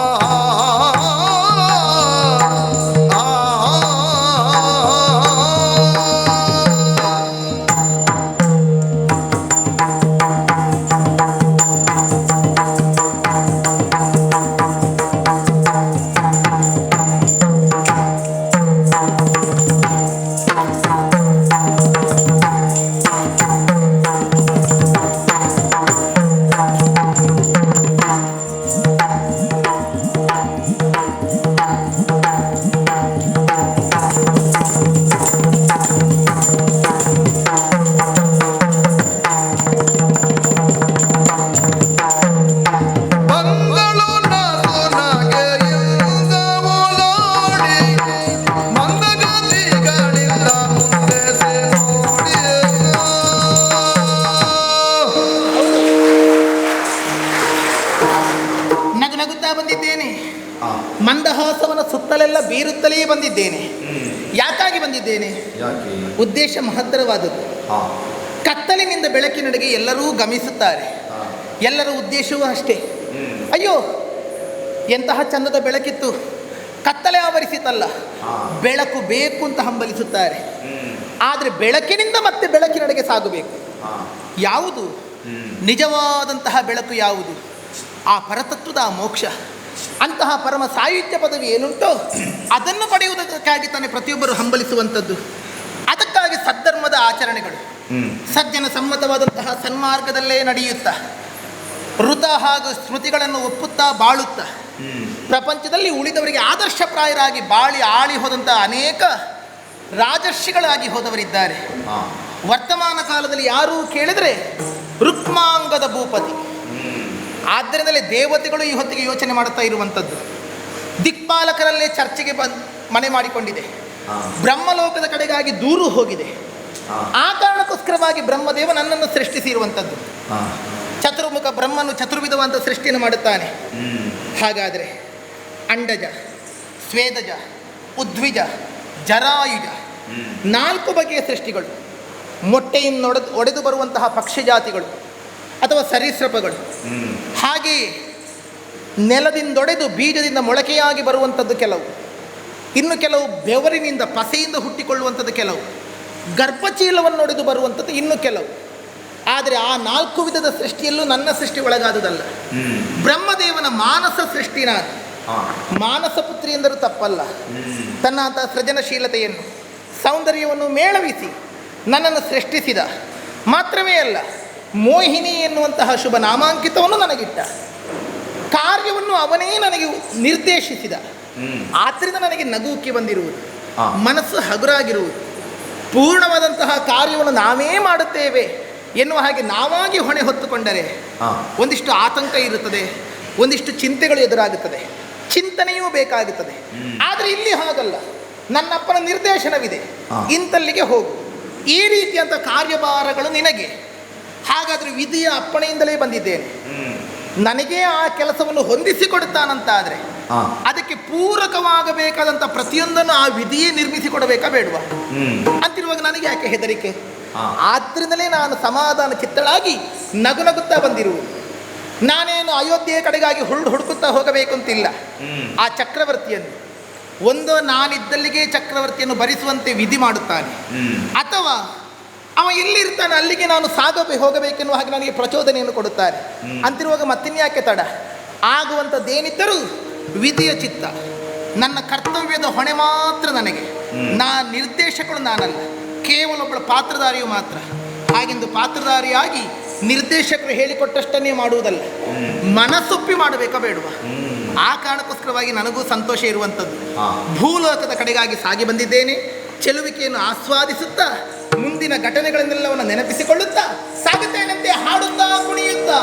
ಬಂದಳು ನಸು ನಗೆಯಿಂದ ಓಲಾಡಿ ಮಂದಗತಿಗಳಿಂದ ಮುಂದೆ ನೋಡಿ ನಗು ನಗುತ್ತಾ ಬಂದಿದ್ದೇನೆ. ಮಂದಹಾಸವನ ಸುತ್ತಲೆಲ್ಲ ಬೀರುತ್ತಲೇ ಬಂದಿದ್ದೇನೆ. ಯಾಕಾಗಿ ಬಂದಿದ್ದೇನೆ? ಉದ್ದೇಶ ಮಹತ್ತರವಾದದ್ದು. ಕತ್ತಲಿನಿಂದ ಬೆಳಕಿನೆಡೆಗೆ ಎಲ್ಲರೂ ಗಮಿಸುತ್ತಾರೆ. ಎಲ್ಲರ ಉದ್ದೇಶವೂ ಅಷ್ಟೇ. ಅಯ್ಯೋ ಎಂತಹ ಚಂದದ ಬೆಳಕಿತ್ತು, ಕತ್ತಲೆ ಆವರಿಸಿತಲ್ಲ, ಬೆಳಕು ಬೇಕು ಅಂತ ಹಂಬಲಿಸುತ್ತಾರೆ. ಆದರೆ ಬೆಳಕಿನಿಂದ ಮತ್ತೆ ಬೆಳಕಿನೆಡೆಗೆ ಸಾಗಬೇಕು. ಯಾವುದು ನಿಜವಾದಂತಹ ಬೆಳಕು? ಯಾವುದು? ಆ ಪರತತ್ವದ ಆ ಮೋಕ್ಷ. ಅಂತಹ ಪರಮ ಸಾಯುಜ್ಯ ಪದವಿ ಏನುಂಟೋ ಅದನ್ನು ಪಡೆಯುವುದಕ್ಕಾಗಿ ತಾನೇ ಪ್ರತಿಯೊಬ್ಬರು ಹಂಬಲಿಸುವಂಥದ್ದು. ಅದಕ್ಕಾಗಿ ಸದ್ಧರ್ಮದ ಆಚರಣೆಗಳು ಸಜ್ಜನ ಸಮ್ಮತವಾದಂತಹ ಸನ್ಮಾರ್ಗದಲ್ಲೇ ನಡೆಯುತ್ತಾ ಋತ ಹಾಗೂ ಸ್ಮೃತಿಗಳನ್ನು ಒಪ್ಪುತ್ತಾ ಬಾಳುತ್ತಾ ಪ್ರಪಂಚದಲ್ಲಿ ಉಳಿದವರಿಗೆ ಆದರ್ಶಪ್ರಾಯರಾಗಿ ಬಾಳಿ ಆಳಿ ಹೋದಂತಹ ಅನೇಕ ರಾಜರ್ಷಿಗಳಾಗಿ ಹೋದವರಿದ್ದಾರೆ. ವರ್ತಮಾನ ಕಾಲದಲ್ಲಿ ಯಾರೂ ಕೇಳಿದರೆ ರುಕ್ಮಾಂಗದ ಭೂಪತಿ. ಆದ್ದರಿಂದಲೇ ದೇವತೆಗಳು ಈ ಹೊತ್ತಿಗೆ ಯೋಚನೆ ಮಾಡುತ್ತಾ ಇರುವಂಥದ್ದು. ದಿಕ್ಪಾಲಕರಲ್ಲೇ ಚರ್ಚೆಗೆ ಮನೆ ಮಾಡಿಕೊಂಡಿದೆ. ಬ್ರಹ್ಮಲೋಕದ ಕಡೆಗಾಗಿ ದೂರು ಹೋಗಿದೆ. ಆ ಕಾರಣಕ್ಕೋಸ್ಕರವಾಗಿ ಬ್ರಹ್ಮದೇವ ನನ್ನನ್ನು ಸೃಷ್ಟಿಸಿರುವಂಥದ್ದು. ಚತುರ್ಮುಖ ಬ್ರಹ್ಮನು ಚತುರ್ವಿಧವಾದ ಸೃಷ್ಟಿಯನ್ನು ಮಾಡುತ್ತಾನೆ. ಹಾಗಾದರೆ ಅಂಡಜ, ಸ್ವೇದಜ, ಉದ್ವಿಜ, ಜರಾಯುಜ 4 ಬಗೆಯ ಸೃಷ್ಟಿಗಳು. ಮೊಟ್ಟೆಯಿಂದ ಒಡೆದು ಬರುವಂತಹ ಪಕ್ಷಿ ಜಾತಿಗಳು ಅಥವಾ ಸರೀಸೃಪಗಳು, ಹಾಗೆಯೇ ನೆಲದಿಂದೊಡೆದು ಬೀಜದಿಂದ ಮೊಳಕೆಯಾಗಿ ಬರುವಂಥದ್ದು ಕೆಲವು, ಇನ್ನು ಕೆಲವು ಬೆವರಿನಿಂದ ಪಸೆಯಿಂದ ಹುಟ್ಟಿಕೊಳ್ಳುವಂಥದ್ದು ಕೆಲವು, ಗರ್ಭಚೀಲವನ್ನೊಡೆದು ಬರುವಂಥದ್ದು ಇನ್ನು ಕೆಲವು. ಆದರೆ ಆ 4 ವಿಧದ ಸೃಷ್ಟಿಯಲ್ಲೂ ನನ್ನ ಸೃಷ್ಟಿ ಒಳಗಾದುದಲ್ಲ. ಬ್ರಹ್ಮದೇವನ ಮಾನಸ ಸೃಷ್ಟಿ ನಾನು. ಮಾನಸ ಪುತ್ರಿ ಎಂದರೂ ತಪ್ಪಲ್ಲ. ತನ್ನ ಅಂತಹ ಸೃಜನಶೀಲತೆಯನ್ನು ಸೌಂದರ್ಯವನ್ನು ಮೇಳವಿಸಿ ನನ್ನನ್ನು ಸೃಷ್ಟಿಸಿದ. ಮಾತ್ರವೇ ಅಲ್ಲ, ಮೋಹಿನಿ ಎನ್ನುವಂತಹ ಶುಭ ನಾಮಾಂಕಿತವನ್ನು ನನಗಿಟ್ಟ. ಕಾರ್ಯವನ್ನು ಅವನೇ ನನಗೆ ನಿರ್ದೇಶಿಸಿದ. ಆದ್ದರಿಂದ ನನಗೆ ನಗುಕ್ಕೆ ಬಂದಿರುವುದು, ಮನಸ್ಸು ಹಗುರಾಗಿರುವುದು. ಪೂರ್ಣವಾದಂತಹ ಕಾರ್ಯವನ್ನು ನಾವೇ ಮಾಡುತ್ತೇವೆ ಎನ್ನುವ ಹಾಗೆ ನಾವಾಗಿ ಹೊಣೆ ಹೊತ್ತುಕೊಂಡರೆ ಒಂದಿಷ್ಟು ಆತಂಕ ಇರುತ್ತದೆ, ಒಂದಿಷ್ಟು ಚಿಂತೆಗಳು ಎದುರಾಗುತ್ತದೆ, ಚಿಂತನೆಯೂ ಬೇಕಾಗುತ್ತದೆ. ಆದರೆ ಇಲ್ಲಿ ಹಾಗಲ್ಲ. ನನ್ನಪ್ಪನ ನಿರ್ದೇಶನವಿದೆ, ಇಂತಲ್ಲಿಗೆ ಹೋಗು, ಈ ರೀತಿಯಂಥ ಕಾರ್ಯಭಾರಗಳು ನಿನಗೆ. ಹಾಗಾದರೆ ವಿಧಿಯ ಅಪ್ಪಣೆಯಿಂದಲೇ ಬಂದಿದ್ದೇನೆ. ನನಗೇ ಆ ಕೆಲಸವನ್ನು ಹೊಂದಿಸಿಕೊಡುತ್ತಾನಂತಾದರೆ ಅದಕ್ಕೆ ಪೂರಕವಾಗಬೇಕಾದಂಥ ಪ್ರತಿಯೊಂದನ್ನು ಆ ವಿಧಿಯೇ ನಿರ್ಮಿಸಿಕೊಡಬೇಕಾ ಬೇಡವಾ ಅಂತಿರುವಾಗ ನನಗೆ ಯಾಕೆ ಹೆದರಿಕೆ? ಆದ್ದರಿಂದಲೇ ನಾನು ಸಮಾಧಾನ ಚಿತ್ತಳಾಗಿ ನಗುನಗುತ್ತಾ ಬಂದಿರುವುದು. ನಾನೇನು ಅಯೋಧ್ಯೆಯ ಕಡೆಗಾಗಿ ಹುಡುಕುತ್ತಾ ಹೋಗಬೇಕು ಅಂತಿಲ್ಲ. ಆ ಚಕ್ರವರ್ತಿಯನ್ನು ಒಂದು ನಾನಿದ್ದಲ್ಲಿಗೆ ಚಕ್ರವರ್ತಿಯನ್ನು ಭರಿಸುವಂತೆ ವಿಧಿ ಮಾಡುತ್ತಾನೆ, ಅಥವಾ ಅವ ಎಲ್ಲಿರ್ತಾನೆ ಅಲ್ಲಿಗೆ ನಾನು ಹೋಗಬೇಕೆನ್ನುವ ಹಾಗೆ ನನಗೆ ಪ್ರಚೋದನೆಯನ್ನು ಕೊಡುತ್ತಾರೆ. ಅಂತಿರುವಾಗ ಮತ್ತಿನ್ಯಾಕೆ ತಡ? ಆಗುವಂಥದ್ದೇನಿದ್ದರೂ ವಿಧಿಯ ಚಿತ್ತ. ನನ್ನ ಕರ್ತವ್ಯದ ಹೊಣೆ ಮಾತ್ರ ನನಗೆ. ನಿರ್ದೇಶಕಳು ನಾನಲ್ಲ, ಕೇವಲ ಒಬ್ಬಳ ಪಾತ್ರಧಾರಿಯು ಮಾತ್ರ. ಹಾಗೆಂದು ಪಾತ್ರಧಾರಿಯಾಗಿ ನಿರ್ದೇಶಕರು ಹೇಳಿಕೊಟ್ಟಷ್ಟನ್ನೇ ಮಾಡುವುದಲ್ಲ, ಮನಸ್ಸೊಪ್ಪಿ ಮಾಡಬೇಕಾ ಬೇಡುವ? ಆ ಕಾರಣಕ್ಕೋಸ್ಕರವಾಗಿ ನನಗೂ ಸಂತೋಷ ಇರುವಂಥದ್ದು. ಭೂಲೋಕದ ಕಡೆಗಾಗಿ ಸಾಗಿ ಬಂದಿದ್ದೇನೆ. ಚೆಲುವಿಕೆಯನ್ನು ಆಸ್ವಾದಿಸುತ್ತಾ ಮುಂದಿನ ಘಟನೆಗಳನ್ನೆಲ್ಲವನ್ನು ನೆನಪಿಸಿಕೊಳ್ಳುತ್ತಾ ಸಾಗುತ್ತೇನಂತೆ, ಹಾಡುತ್ತಾ ಕುಣಿಯುತ್ತಾ.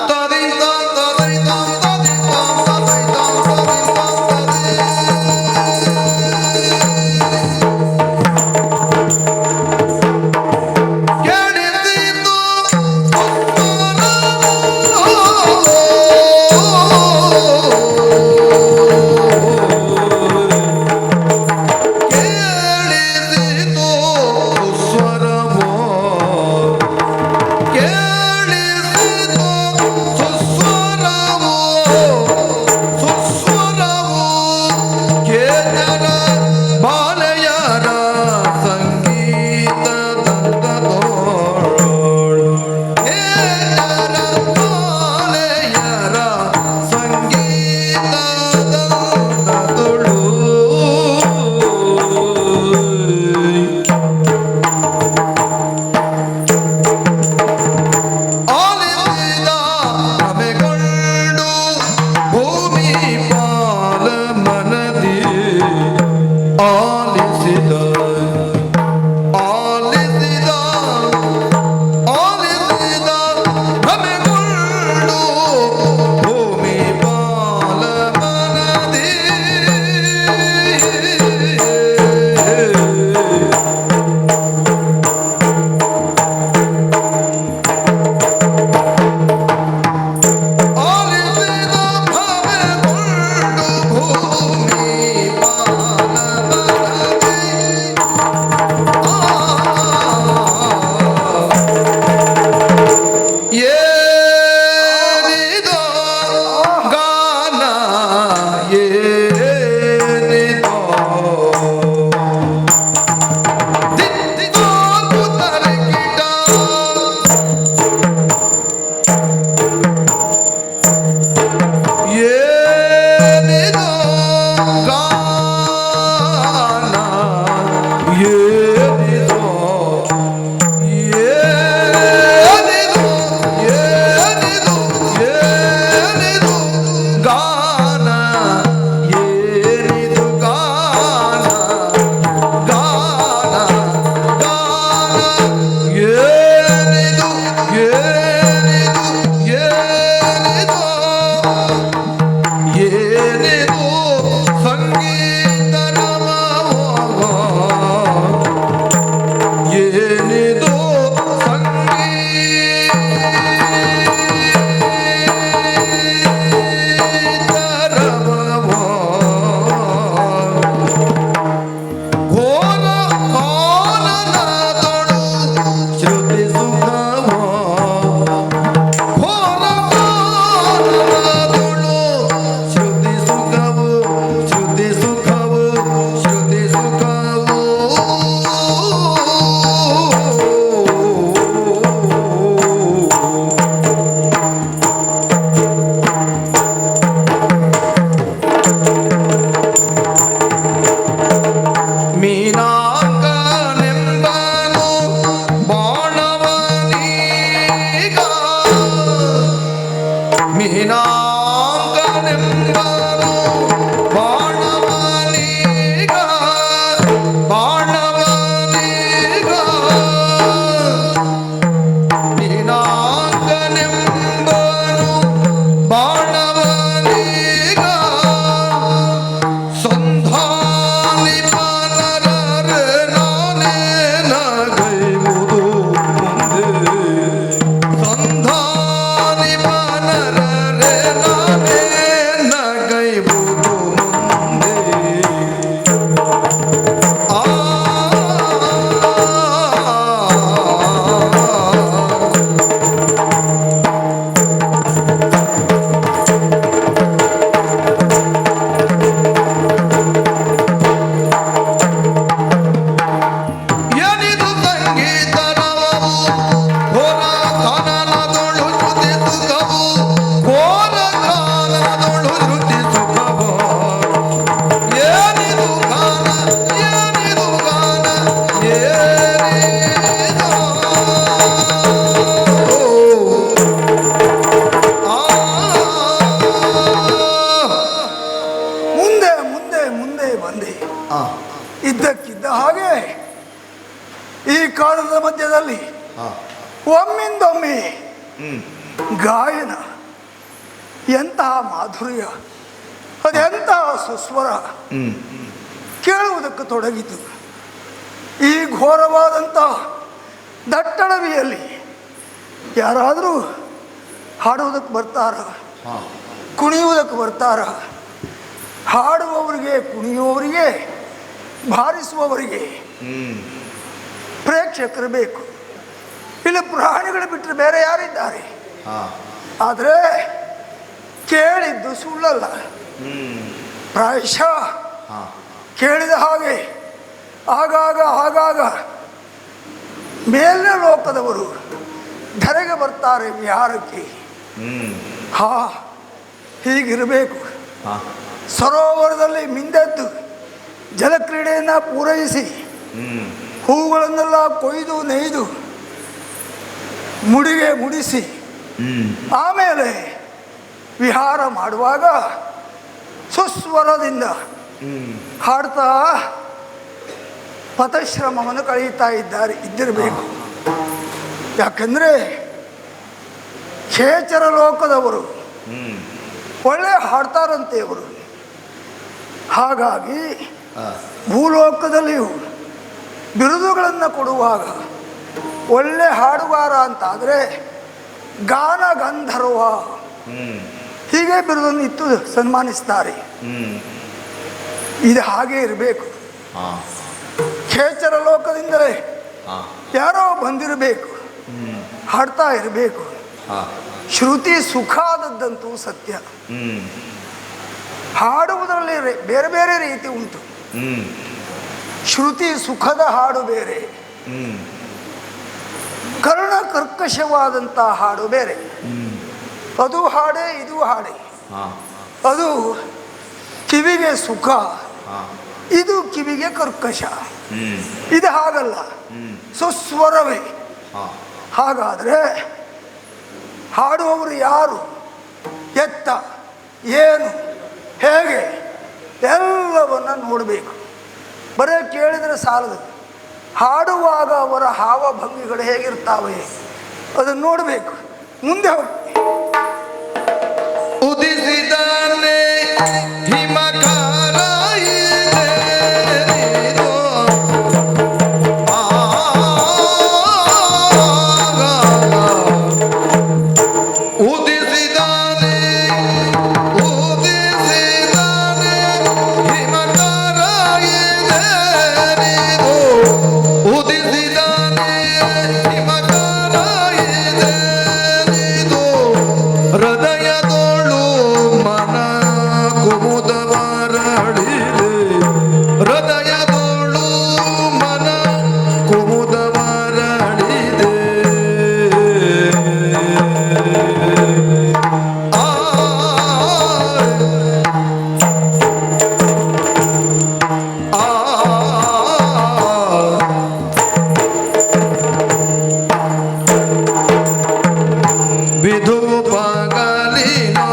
ಸಂಧ ಇದ್ದಕ್ಕಿದ್ದ ಹಾಗೆ ಈ ಕಾಲದ ಮಧ್ಯದಲ್ಲಿ ಒಮ್ಮಿಂದೊಮ್ಮೆ ಗಾಯನ ಎಂತಹ ಮಾಧುರ್ಯ, ಅದೆಂತಹ ಸುಸ್ವರ ಕೇಳುವುದಕ್ಕೆ ತೊಡಗಿತು. ಈ ಘೋರವಾದಂಥ ದಟ್ಟಣವಿಯಲ್ಲಿ ಯಾರಾದರೂ ಹಾಡುವುದಕ್ಕೆ ಬರ್ತಾರ, ಕುಣಿಯುವುದಕ್ಕೆ ಬರ್ತಾರ? ಹಾಡುವವರಿಗೆ, ಕುಣಿಯುವವರಿಗೆ, ಬಾರಿಸುವವರಿಗೆ ಪ್ರೇಕ್ಷಕರು ಬೇಕು. ಇಲ್ಲಿ ಪ್ರಾಣಿಗಳು ಬಿಟ್ಟರೆ ಬೇರೆ ಯಾರಿದ್ದಾರೆ? ಆದರೆ ಕೇಳಿದ್ದು ಸುಳ್ಳಲ್ಲ. ಪ್ರಾಯಶಃ ಕೇಳಿದ ಹಾಗೆ ಆಗಾಗ ಮೇಲಿನ ಲೋಕದವರು ಧರೆಗೆ ಬರ್ತಾರೆ ವಿಹಾರಕ್ಕೆ. ಹೀಗಿರಬೇಕು. ಸರೋವರದಲ್ಲಿ ಮಿಂದೆದ್ದು ಜಲಕ್ರೀಡೆಯನ್ನು ಪೂರೈಸಿ ಹೂಗಳನ್ನೆಲ್ಲ ಕೊಯ್ದು ನೇಯ್ದು ಮುಡಿಗೆ ಮುಡಿಸಿ ಆಮೇಲೆ ವಿಹಾರ ಮಾಡುವಾಗ ಸುಸ್ವರದಿಂದ ಹಾಡ್ತಾ ಪಥಶ್ರಮವನ್ನು ಕಳೆಯುತ್ತಾ ಇದ್ದಿರಬೇಕು. ಯಾಕೆಂದರೆ ಖೇಚರ ಲೋಕದವರು ಒಳ್ಳೆ ಹಾಡ್ತಾರಂತೆ ಅವರು. ಹಾಗಾಗಿ ಭೂಲೋಕದಲ್ಲಿಯೂ ಬಿರುದುಗಳನ್ನು ಕೊಡುವಾಗ ಒಳ್ಳೆ ಹಾಡುಗಾರ ಅಂತಾದರೆ ಗಾನ ಗಂಧರ್ವ ಹೀಗೆ ಬಿರುದನ್ನು ಇತ್ತು ಸನ್ಮಾನಿಸ್ತಾರೆ. ಇದು ಹಾಗೆ ಇರಬೇಕು. ಖೇಚರ ಲೋಕದಿಂದಲೇ ಯಾರೋ ಬಂದಿರಬೇಕು, ಹಾಡ್ತಾ ಇರಬೇಕು. ಶ್ರುತಿ ಸುಖ ಆದದ್ದಂತೂ ಸತ್ಯ. ಹಾಡುವುದರಲ್ಲಿ ಬೇರೆ ಬೇರೆ ರೀತಿ ಉಂಟು. ಶ್ರುತಿ ಸುಖದ ಹಾಡು ಬೇರೆ, ಕರ್ಣ ಕರ್ಕಶವಾದಂಥ ಹಾಡು ಬೇರೆ. ಅದು ಹಾಡೇ, ಇದು ಹಾಡೇ. ಅದು ಕಿವಿಗೆ ಸುಖ, ಇದು ಕಿವಿಗೆ ಕರ್ಕಶ. ಇದು ಹಾಗಲ್ಲ, ಸುಸ್ವರವೇ. ಹಾಗಾದರೆ ಹಾಡುವವರು ಯಾರು, ಎತ್ತ, ಏನು, ಹೇಗೆ ಎಲ್ಲವನ್ನ ನೋಡಬೇಕು. ಬರೀ ಕೇಳಿದರೆ ಸಾಲದು. ಹಾಡುವಾಗ ಅವರ ಹಾವಭಂಗಿಗಳು ಹೇಗಿರ್ತಾವೆ ಅದನ್ನು ನೋಡಬೇಕು. ಮುಂದೆ ಹೋಗಿ ಉದಿಸಿದಾನೆ ಹಿಮಕಾರ ವಿಧು ಪಗಲಿನೋ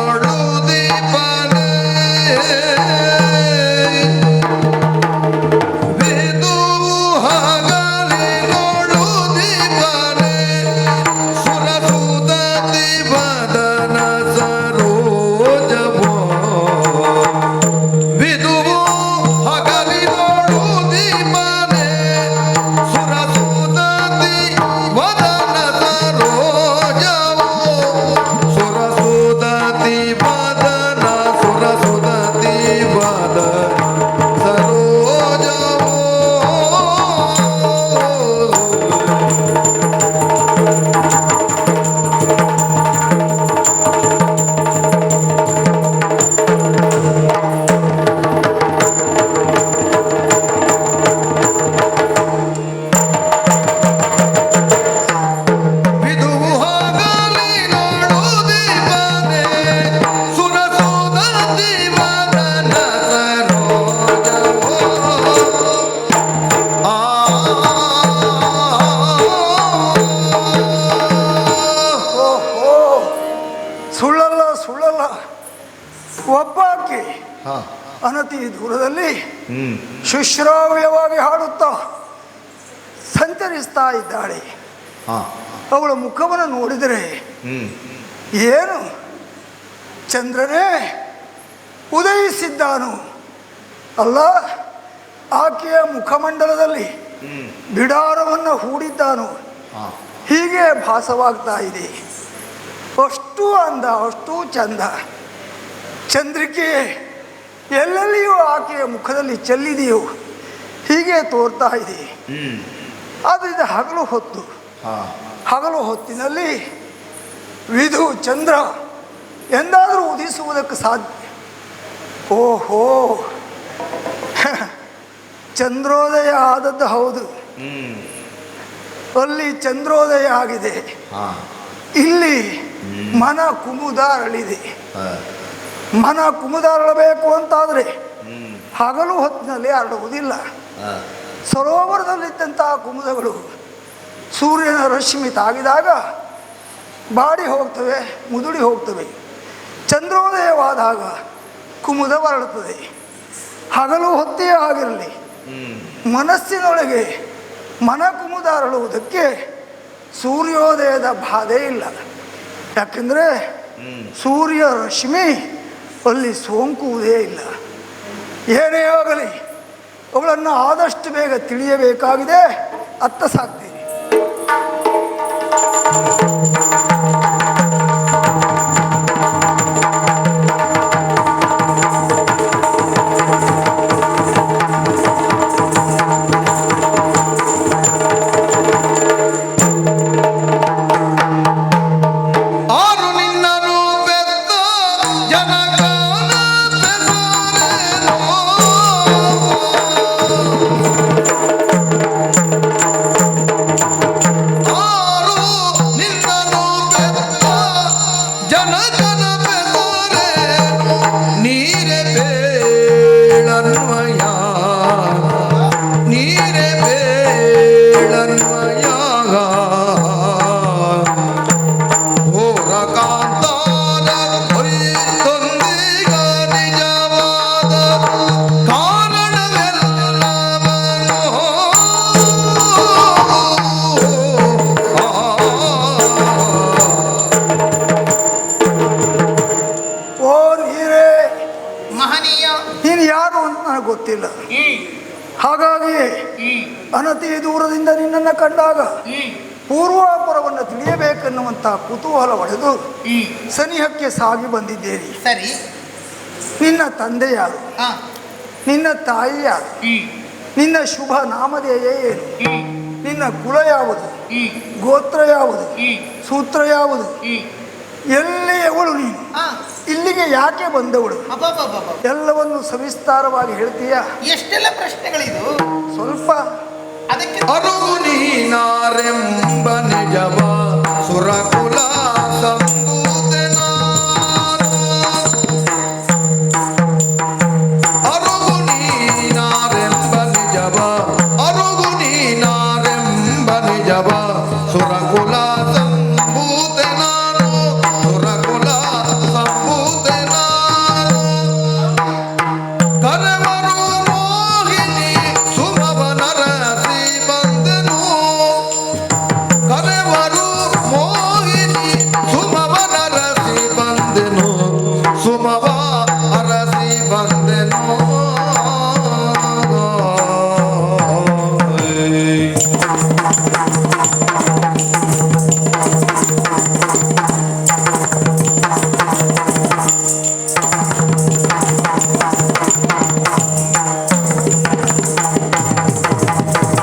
ಒಬ್ಬಾಕೆ ಹಾ ಅನತಿ ದೂರದಲ್ಲಿ ಹ್ಮ್ ಶುಶ್ರಾವ್ಯವಾಗಿ ಹಾಡುತ್ತಾ ಸಂಚರಿಸ್ತಾ ಇದ್ದಾಳೆ. ಹಾ ಅವಳ ಮುಖವನ್ನು ನೋಡಿದರೆ ಹ್ಮ್ ಏನು ಚಂದ್ರನೇ ಉದಯಿಸಿದ್ದಾನು ಅಲ್ಲ, ಆಕೆಯ ಮುಖಮಂಡಲದಲ್ಲಿ ಹ್ಮ್ ಬಿಡಾರವನ್ನು ಹೂಡಿದ್ದಾನು, ಹಾ ಹೀಗೆ ಭಾಸವಾಗ್ತಾ ಇದೆ. ಅಷ್ಟು ಅಂದ, ಅಷ್ಟು ಚಂದ. ಚಂದ್ರಿಕೆ ಎಲ್ಲೆಲ್ಲಿಯೂ ಆಕೆಯ ಮುಖದಲ್ಲಿ ಚೆಲ್ಲಿದೆಯೋ ಹೀಗೆ ತೋರ್ತಾ ಇದೆ. ಹ್ಮ್ ಅದು ಇದು ಹಗಲು ಹೊತ್ತು. ಹಾ ಹಗಲು ಹೊತ್ತಿನಲ್ಲಿ ವಿಧು ಚಂದ್ರ ಎಂದಾದರೂ ಉದಿಸುವುದಕ್ಕೆ ಸಾಧ್ಯ? ಓಹೋ, ಚಂದ್ರೋದಯ ಆದದ್ದು ಹೌದು. ಹ್ಮ್ ಅಲ್ಲಿ ಚಂದ್ರೋದಯ ಆಗಿದೆ, ಹಾ ಇಲ್ಲಿ ಮನ ಕುಮುದ ಅರಳಿದೆ. ಹಾ ಮನ ಕುಮುದ ಅರಳಬೇಕು ಅಂತಾದರೆ ಹ್ಮ್ ಹಗಲು ಹೊತ್ತಿನಲ್ಲಿ ಅರಳುವುದಿಲ್ಲ. ಹಾ ಸರೋವರದಲ್ಲಿದ್ದಂತಹ ಕುಮುದಗಳು ಸೂರ್ಯನ ರಶ್ಮಿ ತಾಗಿದಾಗ ಬಾಡಿ ಹೋಗ್ತವೆ, ಮುದುಡಿ ಹೋಗ್ತವೆ. ಚಂದ್ರೋದಯವಾದಾಗ ಕುಮುದ ಬರಳುತ್ತದೆ. ಹಗಲು ಹೊತ್ತೇ ಆಗಿರಲಿ, ಹ್ಮ್ ಮನಸ್ಸಿನೊಳಗೆ ಮನ ಕುಮುದ ಅರಳುವುದಕ್ಕೆ ಸೂರ್ಯೋದಯದ ಬಾಧೆ ಇಲ್ಲ. ಯಾಕೆಂದರೆ ಸೂರ್ಯ ರಶ್ಮಿ ಅಲ್ಲಿ ಸೋಂಕುವುದೇ ಇಲ್ಲ. ಏನೇ ಆಗಲಿ ಅವುಗಳನ್ನು ಆದಷ್ಟು ಬೇಗ ತಿಳಿಯಬೇಕಾಗಿದೆ. ಅತ್ತ ಸಾಕ್ತೀನಿ. ಆರು ನಿನ್ನನು ಬೆತ್ತ ಜನಗಾನ ಬೆಸರೇನೋ. ಆರು ನಿನ್ನನು ಬೆತ್ತ ಜನಗನ ಬೆಸರೇನೋ. ನೀರೆ ಬೇಳನ್ವಯ, ನೀರೆ ಬೇಳನ್ವಯ. ಘೋರ ಕಾಂತಾರ ಹೊಯ್ತೊಂದಿಗ ನಿಜವಾದ ಕಾರಣವೆಲ್ಲವನು. ಓ ನೀರೇ, ಮಹನೀಯ. ನೀನು ಯಾರು ಅಂತ ನನಗೆ ಗೊತ್ತಿಲ್ಲ. ಹಾಗಾಗಿ ಅನತಿ ದೂರದಿಂದ ನಿನ್ನನ್ನು ಕಂಡಾಗ ಪೂರ್ವಾಪರವನ್ನು ತಿಳಿಯಬೇಕೆನ್ನುವಂಥ ಕುತೂಹಲ ಒಡೆದು ಸನಿಹಕ್ಕೆ ಸಾಗಿ ಬಂದಿದ್ದೇನೆ. ಸರಿ. ನಿನ್ನ ತಂದೆ ಯಾರು? ಹಾ. ನಿನ್ನ ತಾಯಿ ಯಾರು? ನಿನ್ನ ಶುಭ ನಾಮಧೇಯ ಏನು? ನಿನ್ನ ಕುಲ ಯಾವುದು? ಗೋತ್ರ ಯಾವುದು? ಸೂತ್ರ ಯಾವುದು? ಎಲ್ಲಿಯವಳು ನೀನು? ಹಾ. ಇಲ್ಲಿಗೆ ಯಾಕೆ ಬಂದವಳು? ಅಬ್ಬಬ್ಬಬ್ಬಬ್ಬ. ಎಲ್ಲವನ್ನು ಸವಿಸ್ತಾರವಾಗಿ ಹೇಳ್ತೀಯಾ? ಎಷ್ಟೆಲ್ಲ ಪ್ರಶ್ನೆಗಳಿದು. ಸ್ವಲ್ಪ ಅದಕ್ಕೆ ಅರುಗು ನೀನಾರೆಂಬ ನಿಜವ ಸುರಕುಲ ಸಂಬೂತನಾನು. ಅರುಗು ನೀನಾರೆಂಬ ನಿಜವ, ಅರುಗು ನೀನಾರೆಂಬ ನಿಜವ ಸುರಕುಲ ಸಂಬೂತನಾನು. ಸುರಕುಲ ಸಂಬೂತನಾನು. ಕರೆವರು ಮೋಹಿನಿ ಸುಮವನರಸಿ ಬಂದೆನು. ಕರೆವರು ಮೋಹಿನಿ ಸುಮವನರಸಿ ಬಂದೆನು. ಸುಮವ ಅರಸಿ ಬಂದೆನು.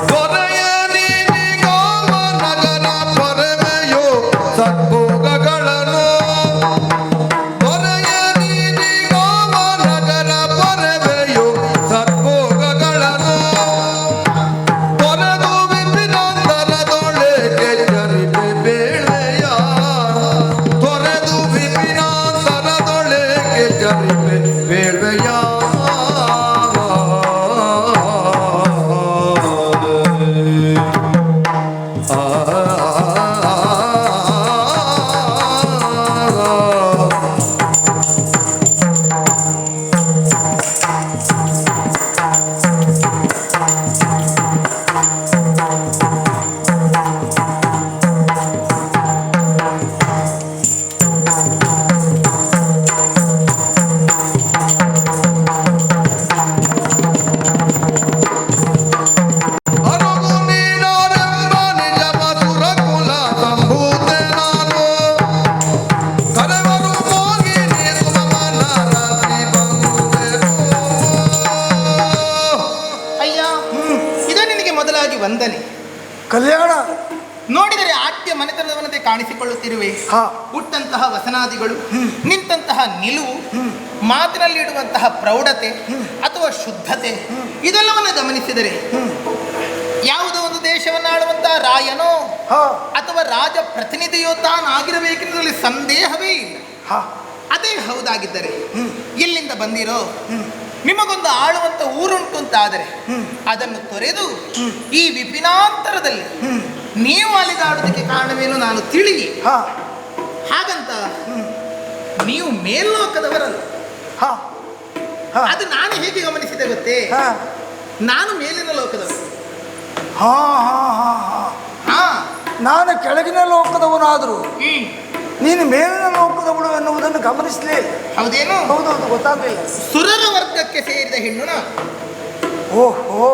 ದೊರೆಯ ನೀನಿಗಾವ ನಗರ ಪೊರೆವೆಯೋ ಸದ್ಭೋಗಗಳನ್ನು. ದೊರೆಯ ನೀನಿಗಾವ ನಗರ ಪೊರೆವೆಯೋ ಸದ್ಭೋಗಗಳನ್ನು. ತೊರೆದು ವಿಪಿನಾಂತರದೊಳಗೆ ಜರಿಪೆ ಬೇಳೆಯ. ತೊರೆದು ವಿಪಿನಾಂತರದೊಳಗೆ ಜರಿಪೆ ಬೇಳೆಯ. ಕಲ್ಯಾಣ. ನೋಡಿದರೆ ಆಟ್ಯ ಮನೆತನದವನತೆ ಕಾಣಿಸಿಕೊಳ್ಳುತ್ತಿರುವೆ. ಹಾ. ಹುಟ್ಟಂತಹ ವಸನಾದಿಗಳು, ನಿಂತಹ ನಿಲುವು, ಮಾತಿನಲ್ಲಿ ಇಡುವಂತಹ ಪ್ರೌಢತೆ ಅಥವಾ ಶುದ್ಧತೆ, ಇದೆಲ್ಲವನ್ನು ಗಮನಿಸಿದರೆ ಯಾವುದೋ ಒಂದು ದೇಶವನ್ನು ಆಳುವಂತಹ ರಾಯನೋ ಹಾ. ಅಥವಾ ರಾಜ ಪ್ರತಿನಿಧಿಯೋ ತಾನಾಗಿರಬೇಕೆಂಬುದರಲ್ಲಿ ಸಂದೇಹವೇ ಇಲ್ಲ. ಹಾ. ಅದೇ ಹೌದಾಗಿದ್ದರೆ ಎಲ್ಲಿಂದ ಬಂದಿರೋ, ನಿಮಗೊಂದು ಆಳುವಂತ ಊರುಂಟು ಅಂತಾದರೆ ಅದನ್ನು ತೊರೆದು ಈ ವಿಪಿನಾಂತರದಲ್ಲಿ ನೀವು ಅಲಿದಾಡುವುದಕ್ಕೆ ಕಾರಣವೇನು ನಾನು ತಿಳಿ. ಹಾ. ಹಾಗಂತ ನೀವು ಮೇಲ್ಲೋಕದವರಲ್ಲ. ಹಾ. ಹಾ. ಅದು ನಾನು ಹೇಗೆ ಗಮನಿಸಿದೆ ಗೊತ್ತೇ? ಹಾ. ನಾನು ಮೇಲಿನ ಲೋಕದವರು. ಹಾ. ಹಾ. ಹಾ. ಹಾ. ಹಾ. ನಾನು ಕೆಳಗಿನ ಲೋಕದವನಾದರೂ ಹ್ಮ್. ನೀನು ಮೇಲಿನ ಲೋಕದವಳು ಎನ್ನುವುದನ್ನು ಗಮನಿಸಲೇ ಇಲ್ಲ. ಹೌದೇನು? ಹೌದೌದು, ಗೊತ್ತಾಗಲಿಲ್ಲ. ಸುರರ ವರ್ಗಕ್ಕೆ ಸೇರಿದ ಹೆಣ್ಣು ನಾನು. ಓಹೋ.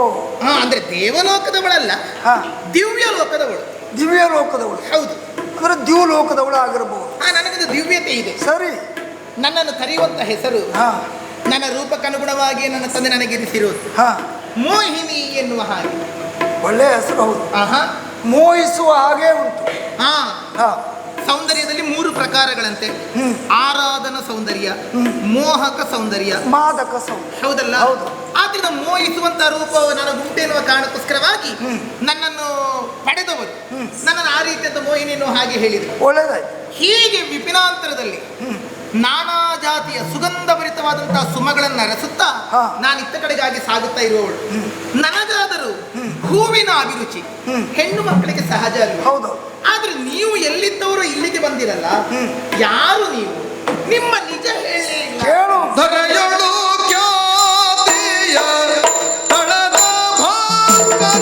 ಹಾ, ಅಂದ್ರೆ ದೇವಲೋಕದವಳಲ್ಲ, ಹಾ. ದಿವ್ಯ ಲೋಕದವಳು. ದಿವ್ಯ ಲೋಕದವಳು. ಹೌದು. ಅಂದ್ರೆ ಲೋಕದವಳು ಆಗಿರಬಹುದು. ಹಾ, ನನಗೊಂದು ದಿವ್ಯತೆ ಇದೆ. ಸರಿ. ನನ್ನನ್ನು ಕರೆಯುವಂತ ಹೆಸರು ಹಾ. ನನ್ನ ರೂಪಕ್ಕನುಗುಣವಾಗಿ ನನ್ನ ತಂದೆ ನನಗಿರಿಸಿರುವುದು ಹಾ. ಮೋಹಿನಿ ಎನ್ನುವ ಹಾಗೆ. ಒಳ್ಳೆಯ ಹೆಸರು. ಹೌದು. ಆಹಾ. ಮೋಹಿಸುವ ಹಾಗೆ ಉಂಟು. ಹಾ. ಹಾ. ಸೌಂದರ್ಯದಲ್ಲಿ 3 ಪ್ರಕಾರಗಳಂತೆ. ಆರಾಧನ ಸೌಂದರ್ಯ, ಮೋಹಕ ಸೌಂದರ್ಯ, ಮಾದಕ ಸೌಂದರ್ಯ. ಹೌದಲ್ಲ? ಹೌದು. ಆದ್ರಿಂದ ಮೋಹಿಸುವಂತ ರೂಪವು ನನಗುಂಟೆನ್ನುವ ಕಾರಣಕ್ಕೋಸ್ಕರವಾಗಿ ನನ್ನನ್ನು ಪಡೆದವರು ನನ್ನನ್ನು ಆ ರೀತಿಯಾದ ಮೋಹಿನಿ ಎನ್ನುವ ಹಾಗೆ ಹೇಳಿದರು. ಒಳ್ಳೆದಾಯ್ತು. ಹೀಗೆ ವಿಪಿನಾಂತರದಲ್ಲಿ ನಾನಾ ಜಾತಿಯ ಸುಗಂಧಭರಿತವಾದಂತಹ ಸುಮಗಳನ್ನು ಅರಸುತ್ತಾ ನಾನು ಇತ್ತ ಕಡೆಗಾಗಿ ಸಾಗುತ್ತಾ ಇರುವವಳು. ನನಗಾದರೂ ಹೂವಿನ ಅಭಿರುಚಿ ಹೆಣ್ಣು ಮಕ್ಕಳಿಗೆ ಸಹಜ ಅಲ್ಲ. ಹೌದು. ಆದ್ರೆ ನೀವು ಎಲ್ಲಿದ್ದವರು ಇಲ್ಲಿಗೆ ಬಂದಿರಲ್ಲ. ಯಾರು ನೀವು? ನಿಮ್ಮ ನಿಜ ಹೇಳೇ ಇಲ್ಲ. ಕೇಳು. ಧರೆಯೊಳು ಖ್ಯಾತಿಯ ತಳದ ಭಾಸ್ಕರ